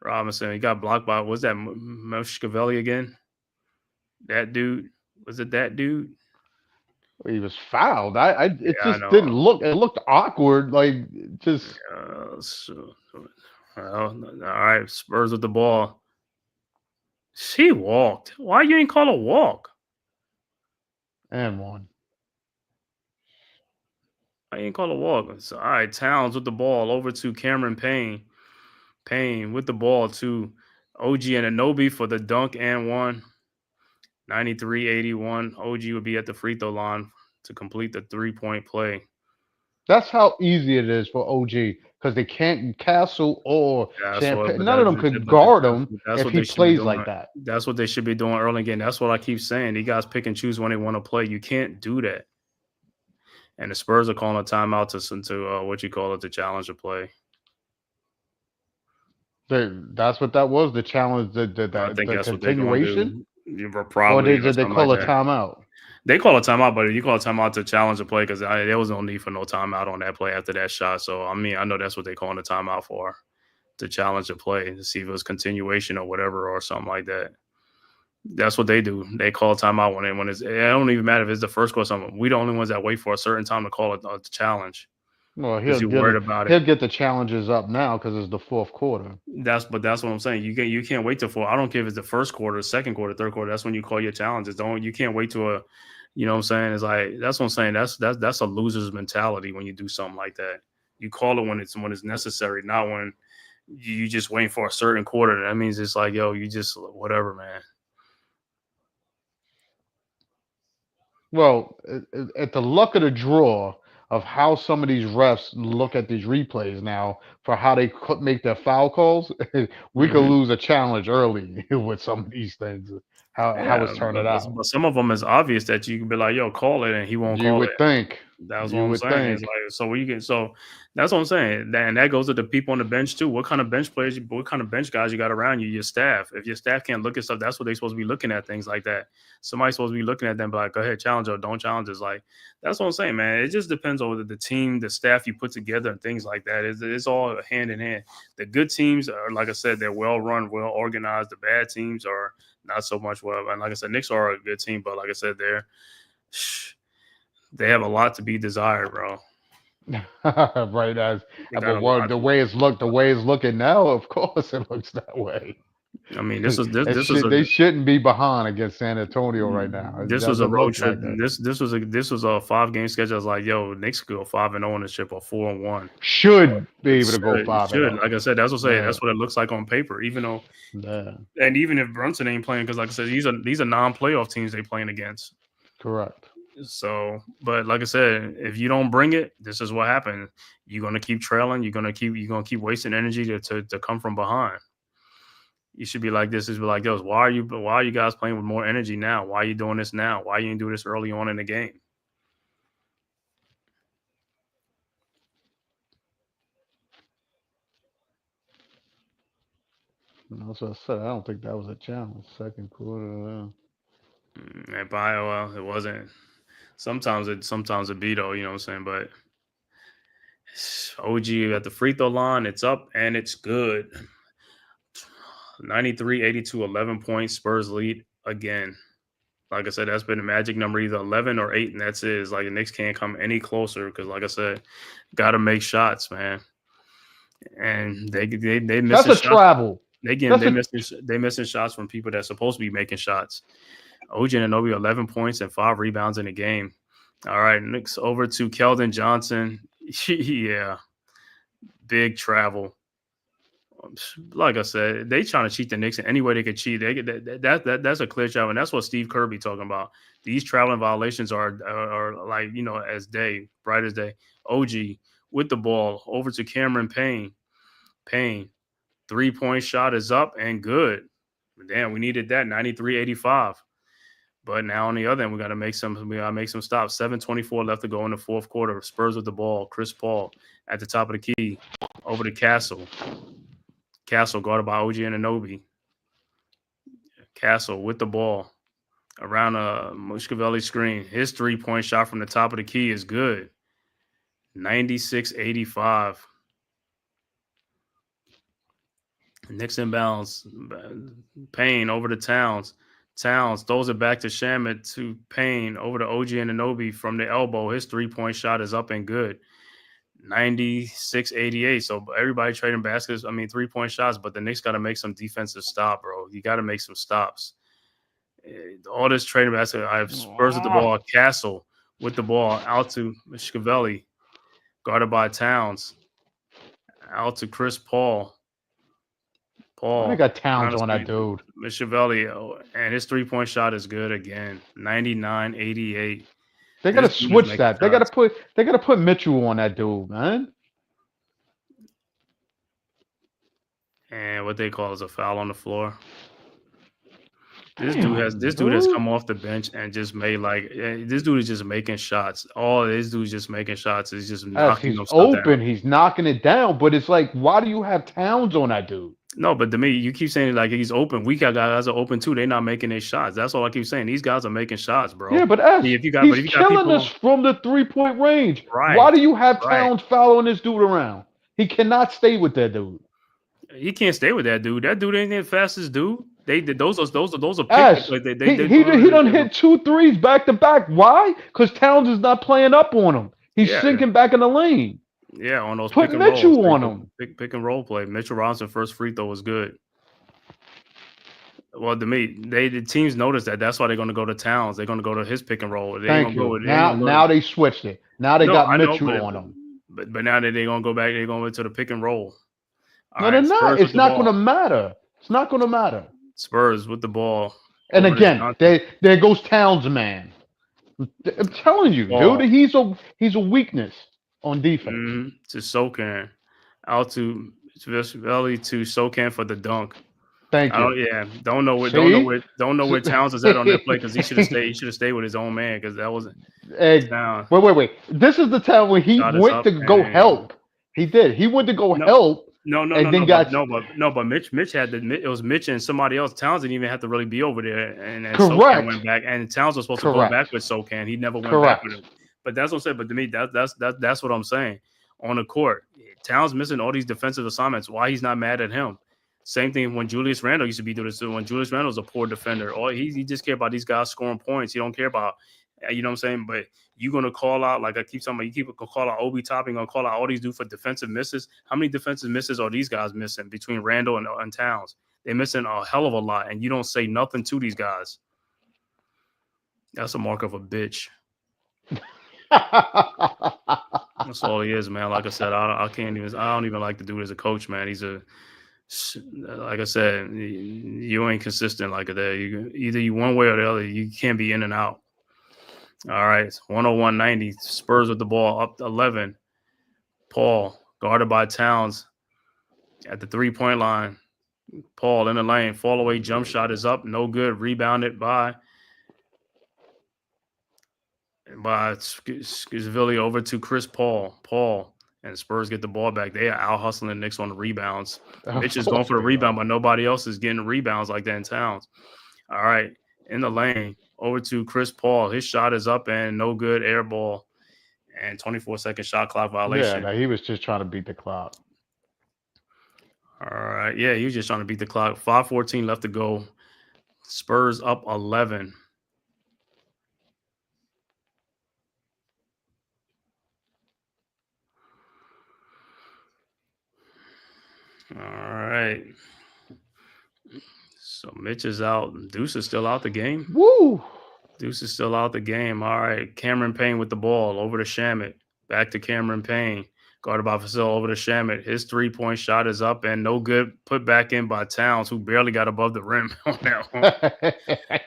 Robinson. He got blocked by, was that Moshkavelli again? That dude? Was it that dude? He was fouled. It Yeah, I just know. didn't look. It looked awkward. Like just. All right, Spurs with the ball. She walked. Why you ain't call a walk? And one. I ain't call a walk. So, all right, Towns with the ball over to Cameron Payne. Payne with the ball to OG and Anobi for the dunk and one. 93-81. OG would be at the free throw line to complete the 3-point play. That's how easy it is for OG because they can't Castle or Champagne. None of them could guard him if he plays like that. That's what they should be doing early in the game. That's what I keep saying. These guys pick and choose when they want to play. You can't do that. And the Spurs are calling a timeout to challenge the play. That's what that was. The challenge. I think the that's continuation. What they're going to do. Probably. Or did they call a timeout? They call a timeout, but you call a timeout to challenge the play because there was no need for no timeout on that play after that shot. So, I mean, I know that's what they're calling a timeout for, to challenge the play, to see if it was continuation or whatever or something like that. That's what they do. They call a timeout when it's – it don't even matter if it's the first quarter or something. We the only ones that wait for a certain time to call a challenge. Well, he'll get the challenges up now because it's the fourth quarter. That's what I'm saying. You can't wait till four. I don't care if it's the first quarter, second quarter, third quarter. That's when you call your challenges. You can't wait to you know what I'm saying? It's like that's what I'm saying. That's a loser's mentality when you do something like that. You call it when it's necessary, not when you just waiting for a certain quarter. That means it's like, yo, you just whatever, man. Well, at the luck of the draw of how some of these refs look at these replays now for how they could make their foul calls, we could lose a challenge early with some of these things. How it's turning out. But some of them is obvious that you can be like, yo, call it, and he won't call it. You would think. That's what You I'm would saying. It's think. like so you can so that's what I'm saying. And that goes to the people on the bench too. What kind of bench players, what kind of bench guys you got around you, your staff. If your staff can't look at stuff, that's what they're supposed to be looking at, things like that. Somebody's supposed to be looking at them, but like, go ahead, challenge or don't challenge. It's like that's what I'm saying, man. It just depends on the team, the staff you put together, and things like that. It's all hand in hand. The good teams are, like I said, they're well run, well organized. The bad teams are not so much well. And like I said, Knicks are a good team, but like I said, they have a lot to be desired, bro. Right as They got but a what lot. the way it's looking now, of course it looks that way. I mean, this was this It this was should a they shouldn't be behind against San Antonio right now. It this was a doesn't road look trip. like that. This was a 5 game schedule. I was like, yo, Knicks could go 5-0 in this ship or 4-1. Should be It able to go should, it 5 and should. 0. Like I said, that's what I'm saying. Yeah. That's what it looks like on paper. Even though, Yeah, and even if Brunson ain't playing, because like I said, these are non-playoff teams they playing against. correct. So, but like I said, if you don't bring it, this is what happens. You're gonna keep trailing. You're gonna keep wasting energy to come from behind. You should be like this. Is be like, yo, why are you guys playing with more energy now? Why are you doing this now? Why you didn't do this early on in the game? That's what I said. I don't think that was a challenge. Second quarter. And by well, it wasn't. Sometimes it be though. You know what I'm saying? But OG at the free throw line, it's up and it's good. 93-82, 11 points. Spurs lead again. Like I said, that's been a magic number, either 11 or 8, and that's it. It's like the Knicks can't come any closer because, like I said, got to make shots, man. And they missing That's a shots. travel. They missing shots from people that's supposed to be making shots. OG Anunoby 11 points and 5 rebounds in the game. All right, Knicks over to Keldon Johnson. Yeah, big travel. Like I said, they trying to cheat the Knicks in any way they could cheat. That's a clear travel, and that's what Steve Kirby talking about. These traveling violations are like, you know, bright as day. OG with the ball over to Cameron Payne. 3-point shot is up and good. Damn, we needed that 93-85. But now on the other end, we gotta make some stops. 7:24 left to go in the fourth quarter. Spurs with the ball. Chris Paul at the top of the key over to Castle. Castle guarded by OG Anunoby. Castle with the ball around a Mushkavelli screen. His 3-point shot from the top of the key is good. 96-85. Knicks inbounds. Payne over to Towns. Towns throws it back to Shamet to Payne over to OG Anunoby from the elbow. His 3-point shot is up and good. 96-88. So everybody trading baskets, 3-point shots, but the Knicks got to make some defensive stop, bro. You got to make some stops. All this trading basket, I have Spurs with the ball. Castle with the ball out to Schiavelli, guarded by Towns. Out to Chris Paul. I got Towns on that dude. Schiavelli, and his 3-point shot is good again. 99-88. They gotta switch that. They gotta put Mitchell on that dude, man. And what they call is a foul on the floor. This dude has come off the bench and just made this dude is just making shots. All this dude is just making shots. Is just knocking he's them stuff open. down. He's knocking it down. But it's like, why do you have Towns on that dude? No, but to me, you keep saying like he's open. We got guys are open too. They're not making their shots. That's all I keep saying. These guys are making shots, bro. Yeah, but he's killing us from the 3-point range. Right. Why do you have Towns following this dude around? He cannot stay with that dude. He can't stay with that dude. That dude ain't the fastest dude. Those are Ash, picks. He done hit 2 threes back to back. Why? Because Towns is not playing up on him. He's sinking back in the lane. Yeah, on those put pick and Mitchell rolls, on him. Pick and roll play. Mitchell Robinson first free throw was good. Well, to me, the teams noticed that. That's why they're going to go to Towns. They're going to go to his pick and roll. Thank you. Now they switched it. Now they got Mitchell on them. But now that they're going to go back, they're going to the pick and roll. No, they're not. It's not going to matter. It's not going to matter. Spurs with the ball. And again, there goes Towns, man. I'm telling you, dude, he's a weakness on defense. To Sokan. Out to Vesveli to Sokan for the dunk. Thank I you. don't. Yeah, See? don't know where Towns is at on that play because he should have stayed. He should have stayed with his own man because that wasn't Egg. Town. Wait. This is the time when he Shot is went up to go and help. He did. He went to go no, help no, and then got but Mitch had it was Mitch and somebody else. Towns didn't even have to really be over there, and Sokan correct. went back, and Towns was supposed to go back Correct. with Sokan. He never went back with Correct. him. But that's what I'm saying. But to me, that's what I'm saying. On the court, Towns missing all these defensive assignments. Why he's not mad at him? Same thing when Julius Randle used to be doing this. When Julius Randle's a poor defender, or he just care about these guys scoring points. He don't care about, you know what I'm saying. But you're gonna call out, like I keep talking about, you keep call out Obi Toppin, gonna call out all these dudes for defensive misses. How many defensive misses are these guys missing between Randle and Towns? They're missing a hell of a lot, and you don't say nothing to these guys. That's a mark of a bitch. That's all he is, man. Like I said, I don't even like the dude as a coach, man. He's like I said, you ain't consistent like that. Either you one way or the other. You can't be in and out. All right, 101-90. Spurs with the ball up 11. Paul guarded by Towns at the 3-point line. Paul in the lane, fall away jump shot is up, no good. Rebounded by Skizvilli over to Chris Paul. Paul and Spurs get the ball back. They are out hustling the Knicks on the rebounds. Mitch is going for the rebound, but nobody else is getting rebounds like that in Towns. All right, in the lane, over to Chris Paul. His shot is up and no good, air ball, and 24-second shot clock violation. Yeah, he was just trying to beat the clock. All right, yeah, he was just trying to beat the clock. 5:14 left to go. Spurs up 11. All right. So Mitch is out. Deuce is still out the game. Woo! Deuce is still out the game. All right. Cameron Payne with the ball over to Shamet. Back to Cameron Payne. Guarded by Vasil over to Shamet. His 3-point shot is up and no good. Put back in by Towns, who barely got above the rim on that one.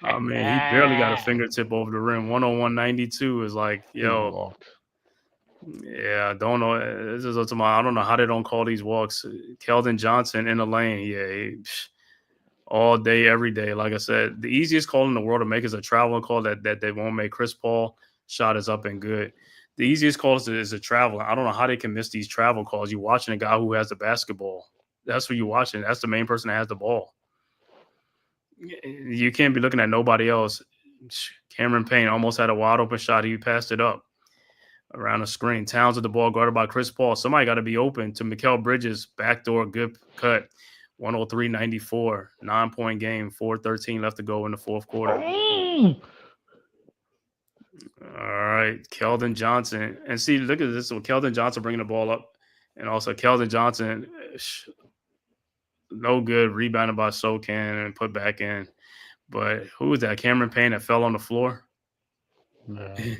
I mean, he barely got a fingertip over the rim. 101-92 is like, yo. Yeah, I don't know. This is I don't know how they don't call these walks. Keldon Johnson in the lane. Yeah, all day, every day. Like I said, the easiest call in the world to make is a traveling call that they won't make. Chris Paul shot is up and good. The easiest call is a travel. I don't know how they can miss these travel calls. You're watching a guy who has the basketball. That's what you're watching. That's the main person that has the ball. You can't be looking at nobody else. Cameron Payne almost had a wide open shot. He passed it up around the screen. Towns with the ball guarded by Chris Paul. Somebody got to be open to Mikal Bridges. Backdoor, good cut. 103-94. 9-point game. 4:13 left to go in the fourth quarter. All right, Keldon Johnson. And see, look at this. So Keldon Johnson bringing the ball up. And also Keldon Johnson, no good. Rebounded by Sokan and put back in. But who was that? Cameron Payne that fell on the floor? Yeah.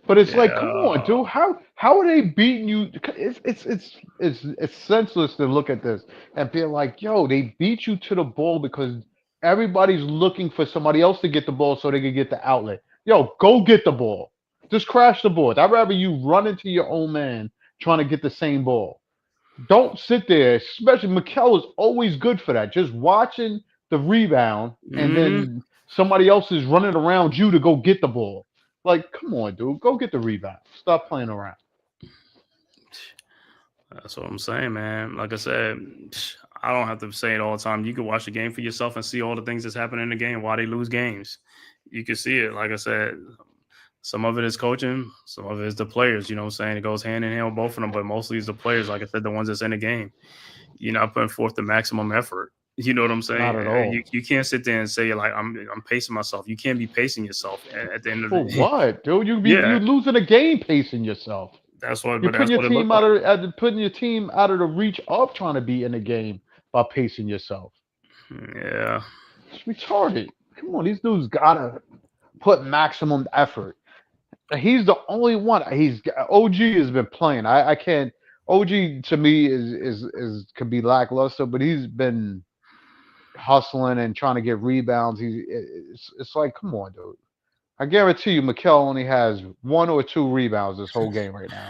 But it's like, come on, dude. How are they beating you? It's senseless to look at this and be like, yo, they beat you to the ball because everybody's looking for somebody else to get the ball so they can get the outlet. Yo, go get the ball. Just crash the board. I'd rather you run into your own man trying to get the same ball. Don't sit there. Especially Mikal is always good for that. Just watching the rebound and then somebody else is running around you to go get the ball. Like, come on, dude. Go get the rebound. Stop playing around. That's what I'm saying, man. Like I said, I don't have to say it all the time. You can watch the game for yourself and see all the things that's happening in the game, why they lose games. You can see it. Like I said, some of it is coaching. Some of it is the players. You know what I'm saying? It goes hand in hand with both of them, but mostly it's the players. Like I said, the ones that's in the game. You're not putting forth the maximum effort. You know what I'm saying? Not at all. You can't sit there and say like I'm pacing myself. You can't be pacing yourself at the end of the day. For what, dude? You're losing a game pacing yourself. That's what. You're putting your team putting your team out of the reach of trying to be in the game by pacing yourself. Yeah, it's retarded. Come on, these dudes gotta put maximum effort. He's the only one. OG has been playing. I can't. OG to me is could be lackluster, but he's been hustling and trying to get rebounds. It's like, come on, dude. I guarantee you, Mikal only has 1 or 2 rebounds this whole game right now.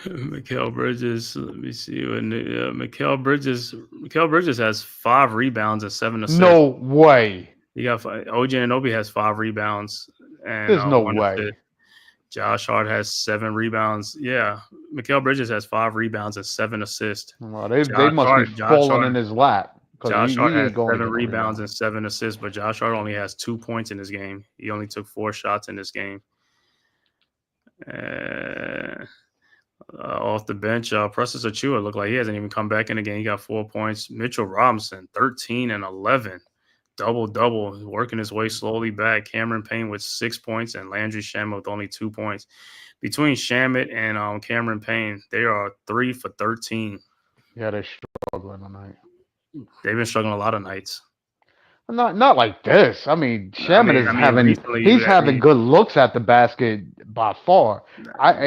Mikal Bridges. Let me see. Mikal Bridges has 5 rebounds and 7 assists. No way. You got OG Anunoby has 5 rebounds and There's no 1 assist. way. Josh Hart has 7 rebounds. Yeah, Mikal Bridges has 5 rebounds and 7 assists. Well, they must be Josh falling Hart, in his lap because Josh Hart he has ain't going to 7 get no rebounds rebound. and 7 assists, but Josh Hart only has 2 points in this game. He only took 4 shots in this game. Off the bench, Precious Achiuwa looked like he hasn't even come back in the game. He got 4 points. Mitchell Robinson, 13 and 11. Double, working his way slowly back. Cameron Payne with 6 points and Landry Shamet with only 2 points. Between Shamet and Cameron Payne, they are 3 for 13. Yeah, they're struggling tonight. They've been struggling a lot of nights. Not like this. I mean, Shaman is having good looks at the basket by far.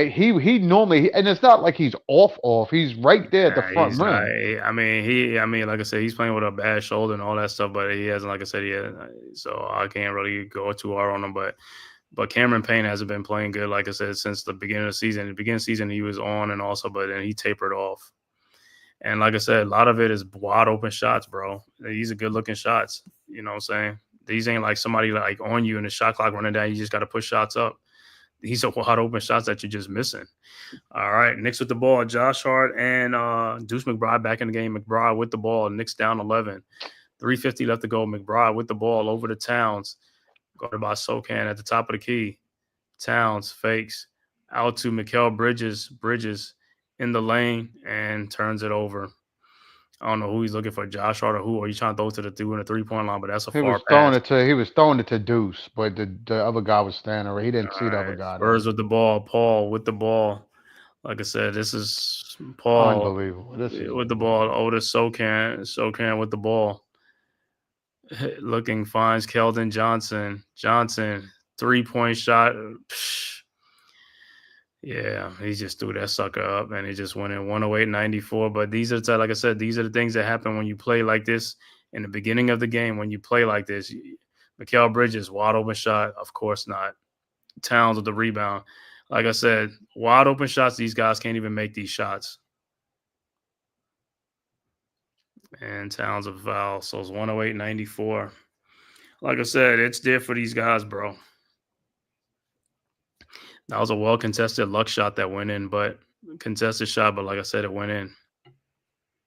He normally, and it's not like he's off. He's right there at the front rim. Like I said, he's playing with a bad shoulder and all that stuff, but he hasn't, like I said, so I can't really go too hard on him. But Cameron Payne hasn't been playing good, like I said, since the beginning of the season. The beginning of the season, he was on and also, but then he tapered off. And like I said, a lot of it is wide open shots, bro. These are good looking shots. You know what I'm saying? These ain't like somebody like on you and the shot clock running down. You just got to push shots up. These are wide open shots that you're just missing. All right. Knicks with the ball. Josh Hart and Deuce McBride back in the game. McBride with the ball. Knicks down 11. 3:50 left to go. McBride with the ball over to Towns. Guarded by Sokan at the top of the key. Towns fakes out to Mikal Bridges. Bridges in the lane and turns it over. I don't know who he's looking for, Josh Hart or who. Are you trying to throw to the 3-point line? But that's a far pass. He was throwing it to Deuce, but the other guy was standing there. He didn't see the other guy. Spurs with the ball. Paul with the ball. Like I said, this is Paul. Unbelievable. With the ball. Otis Sokan with the ball. Looking, finds Keldon Johnson. 3-point shot. Psh. Yeah, he just threw that sucker up and he just went in 108-94. But these are, like I said, these are the things that happen when you play like this in the beginning of the game. When you play like this, Mikal Bridges, wide open shot. Of course not. Towns with the rebound. Like I said, wide open shots. These guys can't even make these shots. And Towns a foul. So it's 108-94. Like I said, it's there for these guys, bro. That was a well-contested luck shot that went in, but contested shot, but like I said, it went in.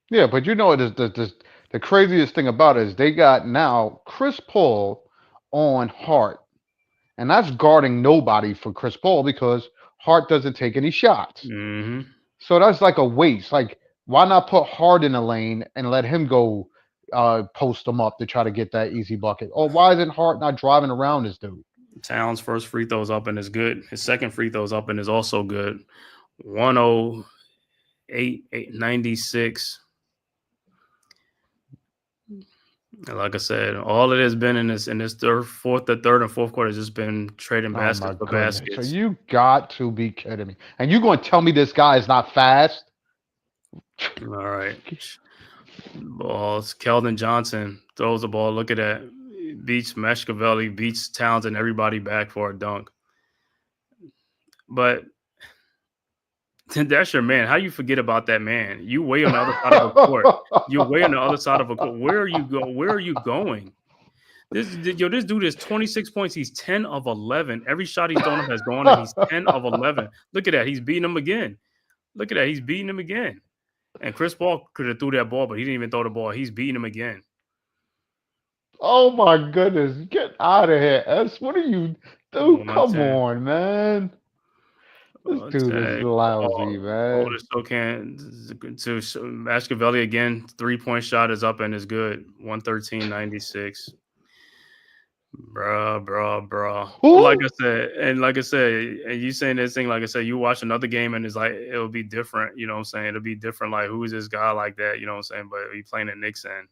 Yeah, but you know, the craziest thing about it is they got now Chris Paul on Hart, and that's guarding nobody for Chris Paul because Hart doesn't take any shots. Mm-hmm. So that's like a waste. Like, why not put Hart in the lane and let him go post them up to try to get that easy bucket? Or why isn't Hart not driving around this dude? Towns' first free throw is up and is good. His second free throw is up and is also good. 108-96. Like I said, all it has been in this third and fourth quarter has just been trading baskets for baskets. So you got to be kidding me. And you're going to tell me this guy is not fast? All right. Balls. Keldon Johnson throws the ball. Look at that. Beats Meshkavelli, beats Towns and everybody back for a dunk. But that's your man. How you forget about that man? You way on the other side of a court. You're way on the other side of a court. Where are you going? This dude is 26 points. He's 10 of 11. Every shot he's thrown up has gone, and he's 10 of 11. Look at that. He's beating him again. Look at that. He's beating him again. And Chris Paul could have threw that ball, but he didn't even throw the ball. He's beating him again. Oh my goodness! Get out of here, S. What are you, dude? Come on, man. This dude is lousy, man. Otis Sokan to Mashkavelli again. 3-point shot is up and is good. 113-96. Bruh. Who? Like I said, and you saying this thing, like I said, you watch another game and it's like it'll be different. You know what I'm saying? It'll be different. Like, who is this guy like that? You know what I'm saying? But you playing at Knicks and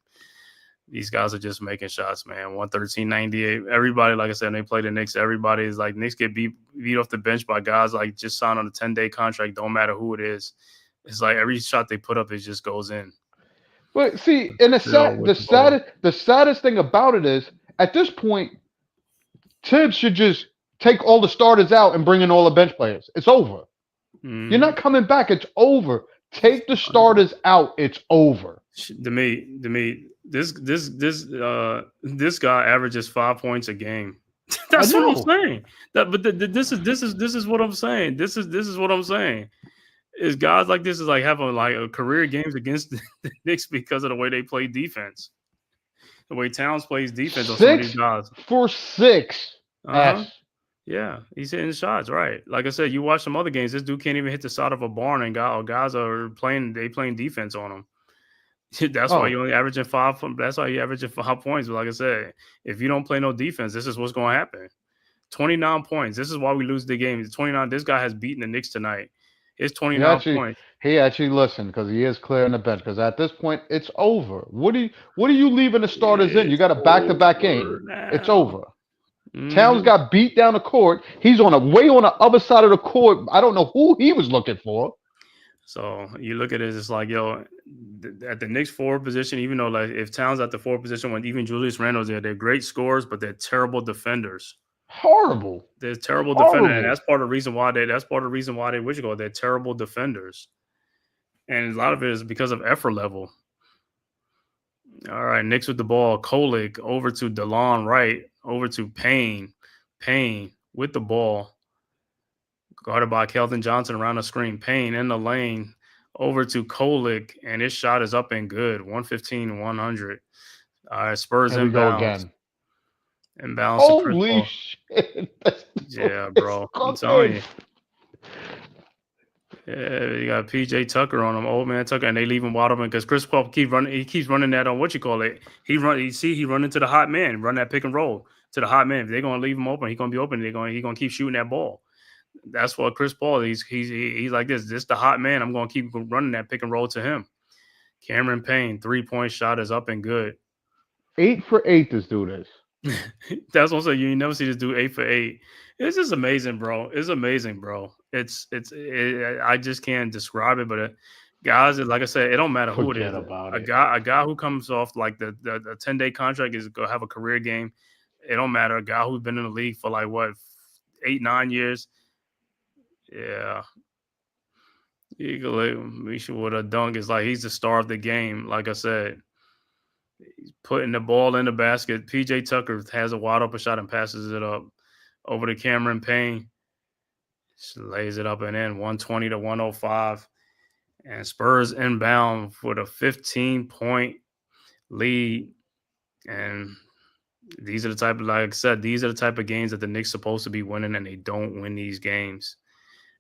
these guys are just making shots, man. 113-98. Everybody, like I said, they play the Knicks. Everybody is like, Knicks get beat off the bench by guys like just signed on a 10-day contract. Don't matter who it is. It's like every shot they put up, it just goes in. But see, and the saddest thing about it is, at this point, Tibbs should just take all the starters out and bring in all the bench players. It's over. You're not coming back. It's over. Take the starters out. It's over. To me, this guy averages 5 points a game. I That's what I'm know. saying. This is what I'm saying. This is what I'm saying. Is guys like this is like having like a career games against the Knicks because of the way they play defense, the way Towns plays defense on some of these 6 guys. for 6. Uh-huh. S. Yeah, he's hitting shots, right? Like I said, you watch some other games. This dude can't even hit the side of a barn, and guys are playing. They playing defense on him. That's why you Oh, only averaging 5. That's why you averaging 5 points. But like I said, if you don't play no defense, this is what's going to happen. 29 points. This is why we lose the game. 29. This guy has beaten the Knicks tonight. It's 29 points. he actually listened because he is clearing the bench. Because at this point, it's over. What are you leaving the starters in? You It's got a back-to-back over game. It's now. over. Towns Mhm. got beat down the court. He's on way on the other side of the court. I don't know who he was looking for. So you look at it, it's like, yo, at the Knicks forward position, even though like if Towns at the forward position, when even Julius Randle's there, they're great scorers, but they're terrible defenders. Horrible. They're terrible defenders, and Horrible. that's part of the reason why they're terrible defenders. And a lot of it is because of effort level. All right, Knicks with the ball. Kolick over to DeLon Wright, over to Payne. Payne with the ball. Guarded by Kelvin Johnson around the screen. Payne in the lane over to Kolick, and his shot is up and good. 115-100. All right, Spurs Here we go inbounds. again. Inbounds to Chris Holy Paul. shit. Yeah, bro. I'm telling you. Yeah, you got PJ Tucker on him, old man Tucker, and they leave him wide open because Chris Paul keeps running that on what you call it. He run into the hot man, run that pick and roll to the hot man. If they're gonna leave him open, he's gonna be open. He's gonna keep shooting that ball. That's what Chris Paul. He's like this. This the hot man. I'm gonna keep running that pick and roll to him. Cameron Payne 3-point shot is up and good. 8 for 8. This dude is. That's what I'm saying. You never see this dude 8 for 8. It's just amazing, bro. It's amazing, bro. I just can't describe it, but guys, like I said, it don't matter who it is. Forget about it. A guy who comes off like the 10-day contract is gonna have a career game. It don't matter. A guy who's been in the league for like what 8-9 years. Yeah. Misha with a dunk is like he's the star of the game. Like I said, he's putting the ball in the basket. PJ Tucker has a wide open shot and passes it up over to Cameron Payne. Just lays it up and in 120-105. And Spurs inbound with a 15-point lead. And these are the type of, like I said, these are the type of games that the Knicks supposed to be winning, and they don't win these games.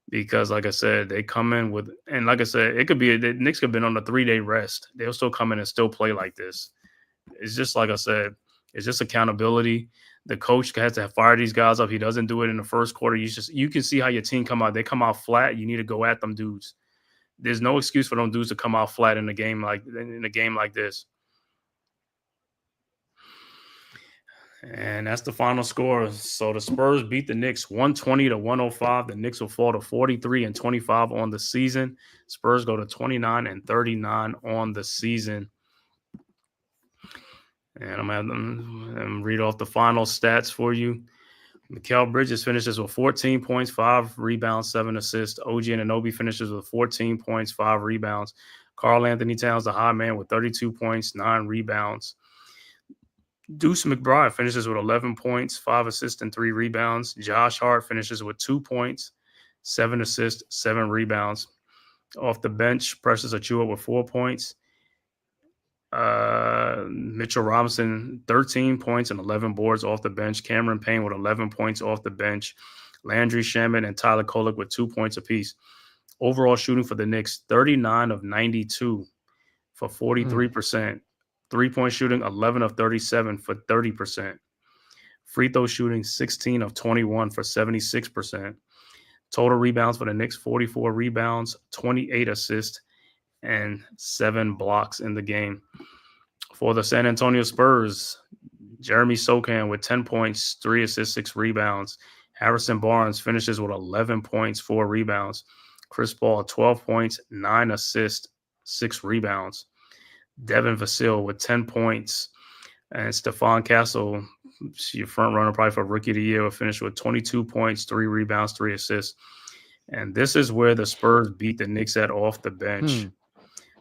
Because, like I said, they come in with, and like I said, it could be the Knicks could have been on a 3-day rest. They'll still come in and still play like this. It's just like I said, it's just accountability. The coach has to fire these guys up. He doesn't do it in the first quarter. You can see how your team come out. They come out flat. You need to go at them dudes. There's no excuse for them dudes to come out flat in a game like this. And that's the final score. So the Spurs beat the Knicks 120-105. The Knicks will fall to 43-25 on the season. Spurs go to 29-39 on the season. And I'm going to have them read off the final stats for you. Mikal Bridges finishes with 14 points, 5 rebounds, 7 assists. OG Anunoby finishes with 14 points, 5 rebounds. Karl Anthony Towns, the high man, with 32 points, 9 rebounds. Deuce McBride finishes with 11 points, 5 assists, and 3 rebounds. Josh Hart finishes with 2 points, 7 assists, 7 rebounds. Off the bench, Precious Achiuwa with 4 points. Mitchell Robinson, 13 points and 11 boards off the bench. Cameron Payne with 11 points off the bench. Landry Shamet and Tyler Kolick with 2 points apiece. Overall shooting for the Knicks, 39 of 92 for 43%. 3-point shooting, 11 of 37 for 30%. Free throw shooting, 16 of 21 for 76%. Total rebounds for the Knicks, 44 rebounds, 28 assists, and 7 blocks in the game. For the San Antonio Spurs, Jeremy Sochan with 10 points, 3 assists, 6 rebounds. Harrison Barnes finishes with 11 points, 4 rebounds. Chris Paul, 12 points, 9 assists, 6 rebounds. Devin Vassell with 10 points. And Stephon Castle, your front runner probably for Rookie of the Year, will finish with 22 points, 3 rebounds, 3 assists. And this is where the Spurs beat the Knicks at off the bench. Hmm.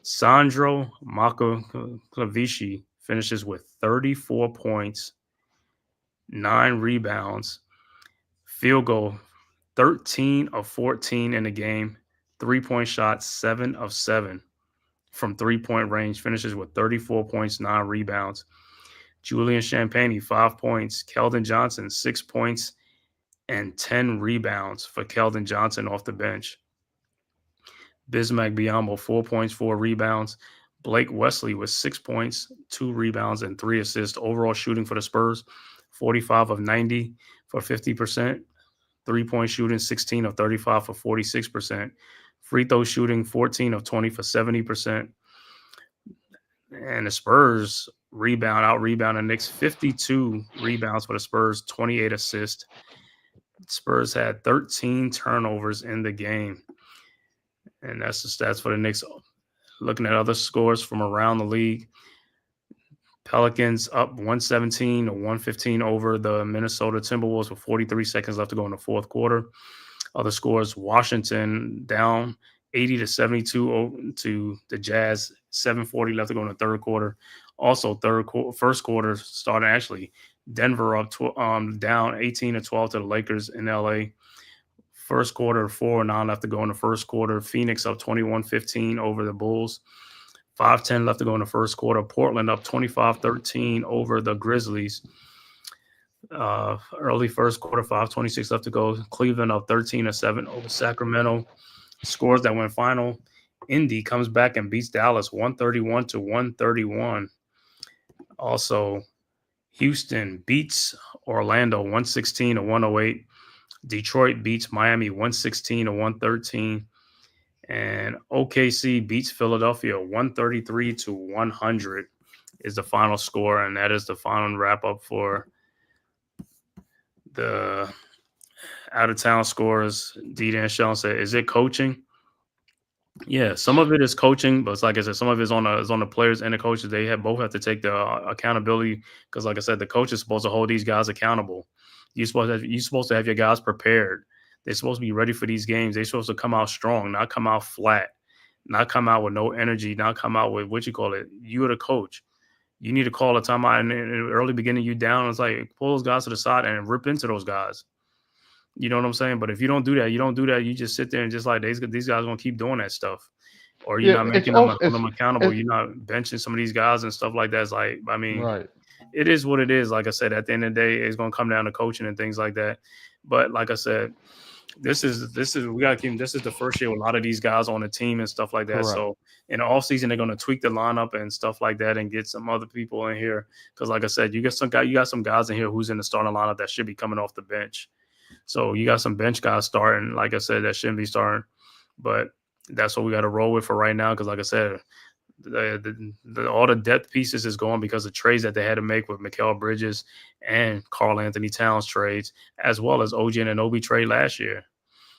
Sandro Makoklavici finishes with 34 points, 9 rebounds, field goal 13 of 14 in the game, 3-point shot 7 of 7 from 3-point range, finishes with 34 points, 9 rebounds. Julian Champagny, 5 points. Keldon Johnson, 6 points and 10 rebounds for Keldon Johnson off the bench. Bismack Biyombo, 4 points, 4 rebounds. Blake Wesley with 6 points, 2 rebounds, and 3 assists. Overall shooting for the Spurs, 45 of 90 for 50%. 3-point shooting, 16 of 35 for 46%. Free throw shooting, 14 of 20 for 70%. And the Spurs out-rebound the Knicks, 52 rebounds for the Spurs, 28 assists. Spurs had 13 turnovers in the game. And that's the stats for the Knicks. Looking at other scores from around the league, Pelicans up 117 or 115 over the Minnesota Timberwolves with 43 seconds left to go in the fourth quarter. Other scores, Washington down 80 to 72 to the Jazz, 7:40 left to go in the third quarter. Also, first quarter starting actually, Denver up down 18 to 12 to the Lakers in LA. First quarter, 4-9 left to go in the first quarter. Phoenix up 21-15 over the Bulls. 5:10 left to go in the first quarter. Portland up 25-13 over the Grizzlies. Early first quarter, 5:26 left to go. Cleveland up 13-7 over Sacramento. Scores that went final. Indy comes back and beats Dallas 131-131. Also, Houston beats Orlando 116-108. Detroit beats Miami 116-113. And OKC beats Philadelphia 133-100 is the final score. And that is the final wrap up for the out of town scores. D. Dan Shell said, is it coaching? Yeah, some of it is coaching, but it's like I said, some of it is on the players and the coaches. They both have to take the accountability because, like I said, the coach is supposed to hold these guys accountable. You're supposed to have your guys prepared. They're supposed to be ready for these games. They're supposed to come out strong, not come out flat, not come out with no energy, not come out with you're the coach. You need to call a timeout in the early beginning. You down. It's like pull those guys to the side and rip into those guys. You know what I'm saying? But if you don't do that, you just sit there and just like these guys are gonna keep doing that stuff. Or you're not making them accountable. You're not benching some of these guys and stuff like that. It's like, I mean, right. It is what it is. Like I said, at the end of the day, it's gonna come down to coaching and things like that. But like I said, this is the first year with a lot of these guys on the team and stuff like that. Correct. So in the offseason, they're gonna tweak the lineup and stuff like that and get some other people in here. Because like I said, you got some guys in here who's in the starting lineup that should be coming off the bench. So you got some bench guys starting, like I said, that shouldn't be starting. But that's what we got to roll with for right now. Because like I said, all the depth pieces is gone because of trades that they had to make with Mikal Bridges and Karl Anthony Towns trades, as well as OG Anunoby trade last year.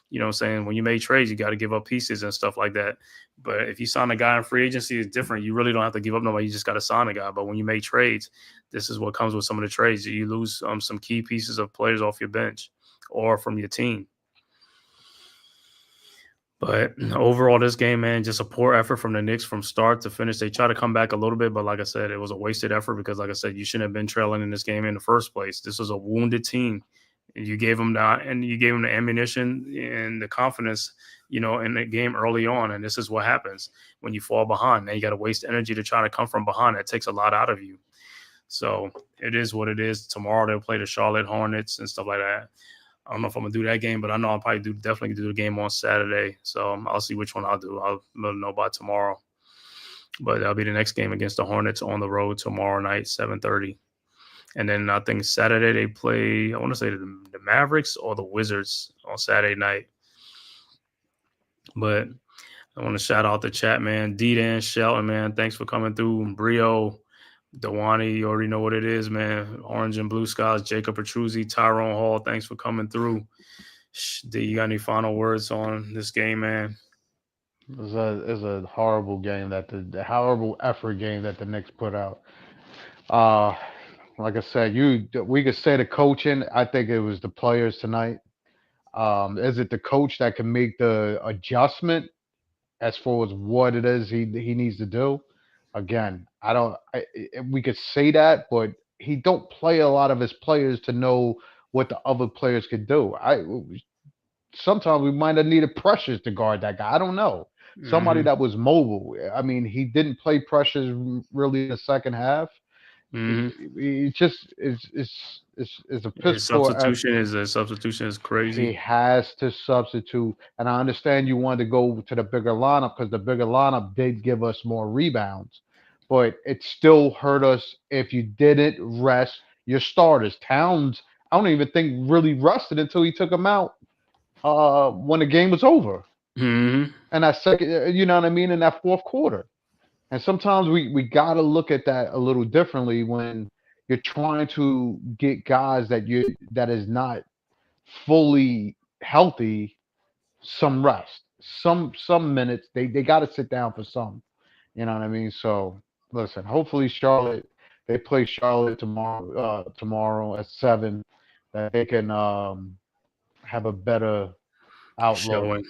You know what I'm saying? When you make trades, you got to give up pieces and stuff like that. But if you sign a guy in free agency, it's different. You really don't have to give up nobody. You just got to sign a guy. But when you make trades, this is what comes with some of the trades. You lose some key pieces of players off your bench or from your team. But overall, this game, man, just a poor effort from the Knicks from start to finish. They try to come back a little bit, but like I said, it was a wasted effort because, like I said, you shouldn't have been trailing in this game in the first place. This was a wounded team. You gave them the ammunition and the confidence, in the game early on. And this is what happens when you fall behind. Now you got to waste energy to try to come from behind. That takes a lot out of you. So it is what it is. Tomorrow they'll play the Charlotte Hornets and stuff like that. I don't know if I'm gonna do that game, but I know I'll probably definitely do the game on Saturday. So I'll see which one I'll do. I'll know by tomorrow. But that'll be the next game against the Hornets on the road tomorrow night, 7:30. And then I think Saturday they play, I want to say the Mavericks or the Wizards on Saturday night. But I want to shout out the chat, man. D-Dan, Shelton, man. Thanks for coming through. Brio, Dewani, you already know what it is, man. Orange and Blue Skies, Jacob Petruzzi, Tyrone Hall, thanks for coming through. D, you got any final words on this game, man? It's a horrible game the horrible effort game that the Knicks put out. Like I said, we could say the coaching. I think it was the players tonight. Is it the coach that can make the adjustment as far as what it is he needs to do? Again, I don't. We could say that, but he don't play a lot of his players to know what the other players could do. Sometimes we might have needed pressures to guard that guy. I don't know. Somebody Mm-hmm. that was mobile. I mean, he didn't play pressures really in the second half. Mm-hmm. It just is a piss poor effort. His substitution is He crazy. has to substitute, and I understand you wanted to go to the bigger lineup because the bigger lineup did give us more rebounds, but it still hurt us if you didn't rest your starters. Towns, I don't even think really rested until he took him out when the game was over. Mm-hmm. And that second, you know what I mean, in that fourth quarter. And sometimes we got to look at that a little differently when you're trying to get guys that is not fully healthy some rest, some minutes. They got to sit down for some. You know what I mean? So listen, hopefully Charlotte they play Charlotte tomorrow at 7 that they can have a better outlook. Showing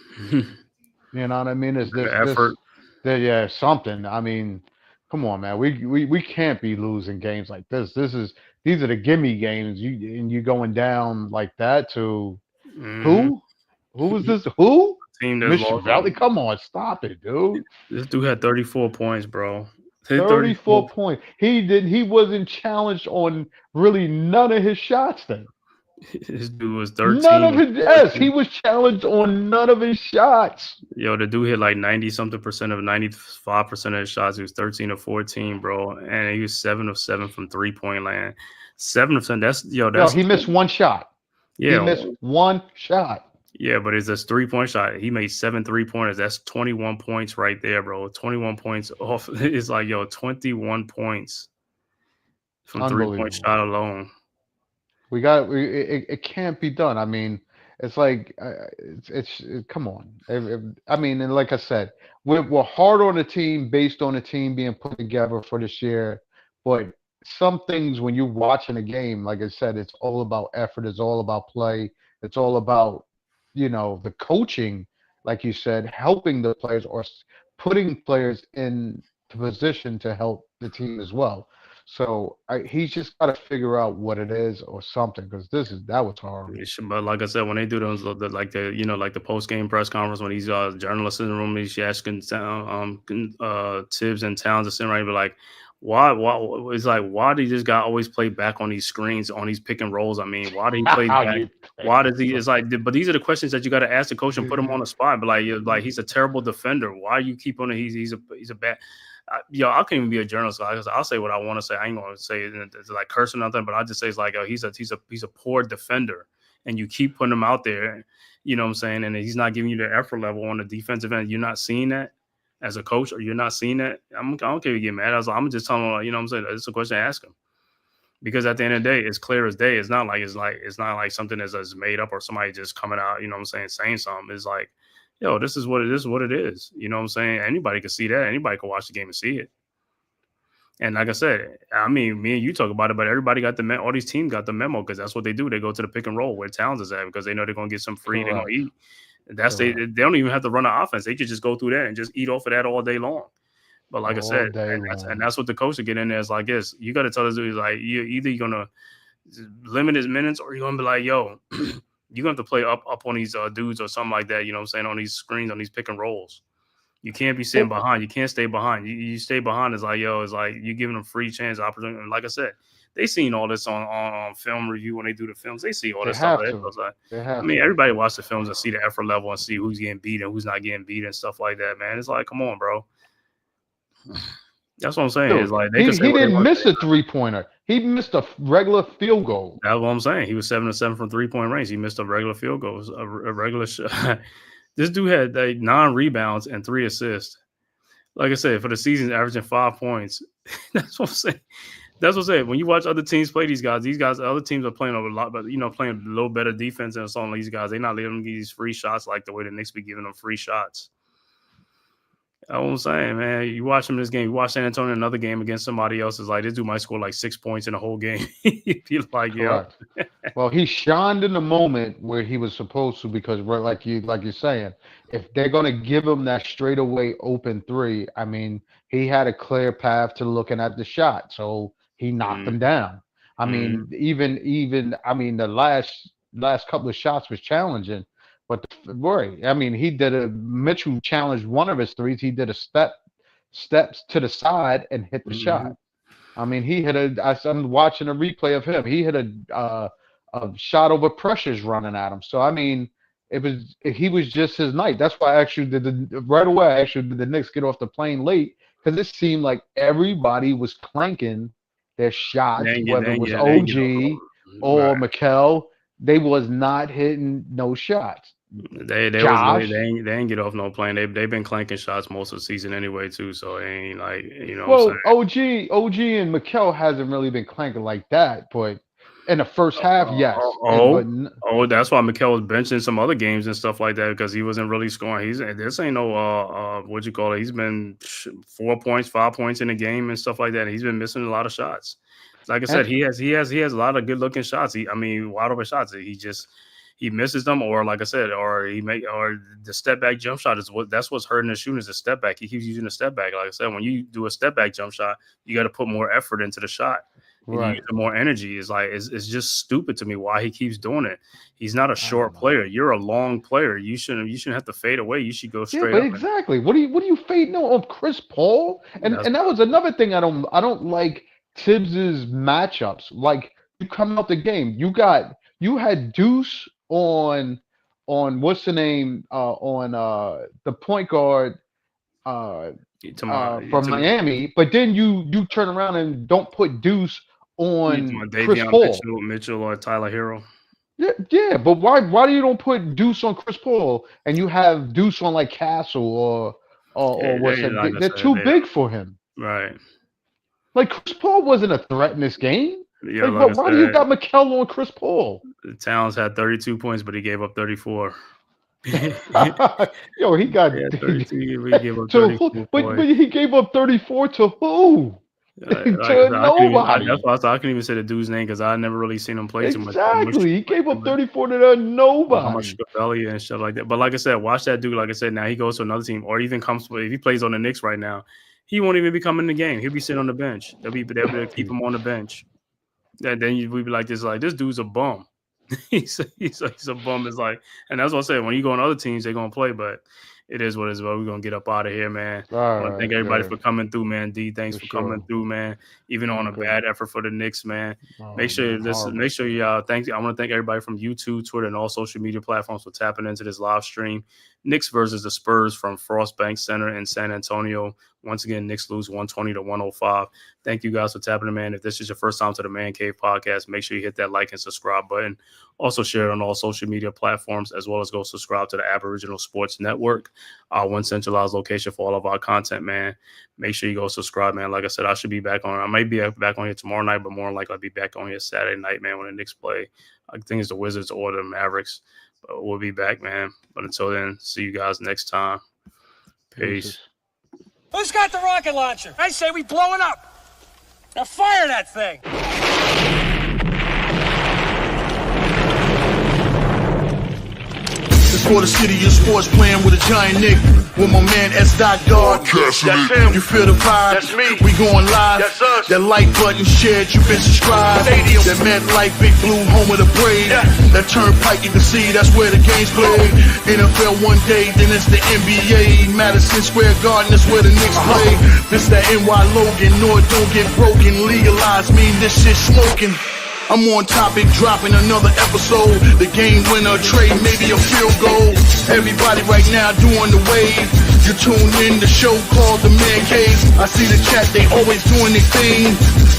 You know what I mean? Is better this effort. yeah, something. I mean, come on, man. We can't be losing games like this. These are the gimme games. You going down like that to Mm-hmm. who? Who was this? Who? Team that's Mister lost. Valley? Come on, stop it, dude. This dude had 34 points, bro. Hit 34. 34 points. He wasn't challenged on really none of his shots then. This dude was None 13 of of his yes, he 14. was challenged on none of his shots. Yo, the dude hit like 90 something percent of 95% of his shots. He was 13 of 14, bro. And he was 7 of 7 from 3-point land. 7%. Yo, That's he missed one shot. He yeah. missed one shot. Yeah, but it's this 3-point shot. He made 7 3-pointers. That's 21 points right there, bro. 21 points off. It's like, yo, 21 points from 3-point Unbelievable. shot alone. It can't be done. I mean, it's like come on. I mean, and like I said, we're hard on the team based on the team being put together for this year, but some things when you're watching a game, like I said, it's all about effort. It's all about play. It's all about the coaching, like you said, helping the players or putting players in the position to help the team as well. So he's just got to figure out what it is or something because that was horrible. But like I said, when they do those, like the post game press conference when these journalists in the room, he's asking Tibbs and Towns to sit right, but like, why? It's like why did this guy always play back on these screens on these pick and rolls? I mean, why did he play How back? you Why does he? It's like, but these are the questions that you got to ask the coach and put him on the spot. But like he's a terrible defender. Why you keep on it? He's a bad. Yo, I can't even be a journalist. I'll say what I want to say. I ain't gonna say it's like curse or nothing, but I just say it's like, oh, he's a poor defender, and you keep putting him out there. You know what I'm saying? And he's not giving you the effort level on the defensive end. You're not seeing that as a coach, or you're not seeing that. I don't care if you get mad. I'm just telling him, you know what I'm saying? It's a question to ask him. Because at the end of the day, it's clear as day. It's not like something that's made up or somebody just coming out, you know what I'm saying something. It's like, yo, this is what it is. You know what I'm saying? Anybody can see that. Anybody can watch the game and see it. And like I said, I mean, me and you talk about it, but everybody got all these teams got the memo because that's what they do. They go to the pick and roll where Towns is at because they know they're going to get some free. They're going to eat. They don't even have to run an offense. They could just go through that and just eat off of that all day long. But like I said, and that's what the coach will get in there is like this. You got to tell this dude, like, you're going to limit his minutes or you're going to be like, yo, you're going to have to play up on these dudes or something like that, you know what I'm saying, on these screens, on these pick and rolls. You can't be sitting behind. You can't stay behind. You stay behind is like, yo, it's like you're giving them free chance, opportunity. And like I said, they seen all this on film review when they do the films. They see all this stuff. I mean, everybody watch the films and see the effort level and see who's getting beat and who's not getting beat and stuff like that, man. It's like, come on, bro. That's what I'm saying. Dude, it's like he didn't miss a 3-pointer. He missed a regular field goal. That's what I'm saying. He was 7 of 7 from 3-point range. He missed a regular field goal, a regular shot. This dude had 9 rebounds and 3 assists. Like I said, for the season, averaging 5 points. That's what I'm saying. That's what I'm saying. When you watch other teams play these guys, other teams are playing a lot, but playing a little better defense and some of these guys. They're not letting them get these free shots like the way the Knicks be giving them free shots. That's what I'm saying, man. You watch him this game, you watch San Antonio another game against somebody else, is like this dude might score like 6 points in the whole game. You're like, yeah. Well, he shined in the moment where he was supposed to, because we're like you're saying, if they're gonna give him that straightaway open three, I mean, he had a clear path to looking at the shot, so he knocked him down. I mean, even I mean, the last couple of shots was challenging, but boy, I mean, Mitchell challenged one of his threes. He did a steps to the side and hit the shot. I mean, he hit I'm watching a replay of him. He hit a shot over pressures running at him. So I mean, he was just his night. That's why I actually right away. I actually did the Knicks get off the plane late, because it seemed like everybody was clanking their shots, whether it was OG or Mikel. They was not hitting no shots. They ain't get off no plane. They've been clanking shots most of the season anyway too. So it ain't like, you know. Well, OG and Mikel hasn't really been clanking like that, but in the first half, yes. That's why Mikel was benching some other games and stuff like that, because he wasn't really scoring. This ain't no what you call it. He's been 4 points, 5 points in a game and stuff like that. He's been missing a lot of shots. Like I said, he has a lot of good looking shots. Wide open shots. He misses them, or like I said, or the step back jump shot that's what's hurting his shooting, is a step back. He keeps using a step back. Like I said, when you do a step back jump shot, you got to put more effort into the shot. Right. You use more energy. It's just stupid to me why he keeps doing it. He's not a short player. You're a long player. You shouldn't have to fade away. You should go straight up. Exactly. What are you fading on Chris Paul? And that was another thing I don't like Tibbs's matchups. Like, you come out the game, you had Deuce on what's the name on the point guard from Miami, but then you turn around and don't put Deuce on Chris Paul. Mitchell or Tyler Hero. Yeah, but why do you don't put Deuce on Chris Paul and you have Deuce on like Castle or what's it? Like they're too big for him. Right. Like, Chris Paul wasn't a threat in this game. Yeah, why do you got Mikel on Chris Paul? Towns had 32 points, but he gave up 34. Yo, he got 32. He gave up 34 but he gave up 34 to who? To nobody. That's why I couldn't even say the dude's name, because I never really seen him play too much. Exactly. He gave up 34 to nobody. Much belly and stuff like that. But like I said, watch that dude. Like I said, now he goes to another team, or even if he plays on the Knicks right now, he won't even be coming in the game. He'll be sitting on the bench. They'll be able to keep him on the bench. And then we'd be like this dude's a bum. he's a bum. It's like, and that's what I said. When you go on other teams, they're gonna play, but it is what it is. But we're gonna get up out of here, man. I want to thank everybody for coming through, man. D, thanks for coming through, man. Even on a bad effort for the Knicks, man. Make sure you listen. Make sure you I want to thank everybody from YouTube, Twitter, and all social media platforms for tapping into this live stream. Knicks versus the Spurs from Frost Bank Center in San Antonio. Once again, Knicks lose 120-105. Thank you guys for tapping in, man. If this is your first time to the Man Cave podcast, make sure you hit that like and subscribe button. Also share it on all social media platforms, as well as go subscribe to the Aboriginal Sports Network, our one centralized location for all of our content, man. Make sure you go subscribe, man. Like I said, I should be back on. I might be back on here tomorrow night, but more likely I'll be back on here Saturday night, man, when the Knicks play. I think it's the Wizards or the Mavericks. But we'll be back, man. But until then, see you guys next time. Peace. Who's got the rocket launcher? I say we blow it up. Now fire that thing. It's for the city of sports, playing with a giant Nick. With my man S. Guard. That's him. You feel the vibe? That's me. We going live. That's us. That like button shared, you been subscribed. Stadium. That MetLife, Big Blue, home of the Braves. Yeah. That turnpike, you can see that's where the game's played. NFL one day, then it's the NBA. Madison Square Garden, that's where the Knicks play. This that NY Logan, North don't get broken. Legalized mean this shit smoking. I'm on topic, dropping another episode. The game winner, trade, maybe a field goal. Everybody right now doing the wave. You tune in the show called TheMan-Cave. I see the chat, they always doing their thing.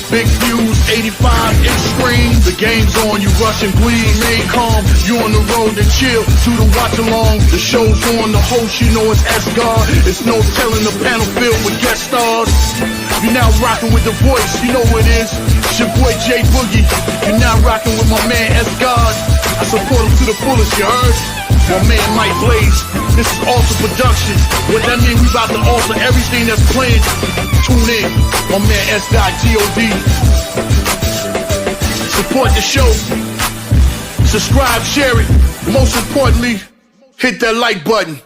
Big views, 85-inch screen. The game's on, you rush and bleed. Remain calm, you on the road to chill. To the watch along, the show's on. The host, you know it's S-Guard. It's no telling the panel filled with guest stars. You're now rocking with the voice, you know what it is. It's your boy J Boogie. You're now rocking with my man S-Guard. I support him to the fullest, you heard? My man Mike Blaze. This is Alter Productions. What that mean? We about to alter everything that's planned. Tune in. My man S.God. Support the show. Subscribe, share it. Most importantly, hit that like button.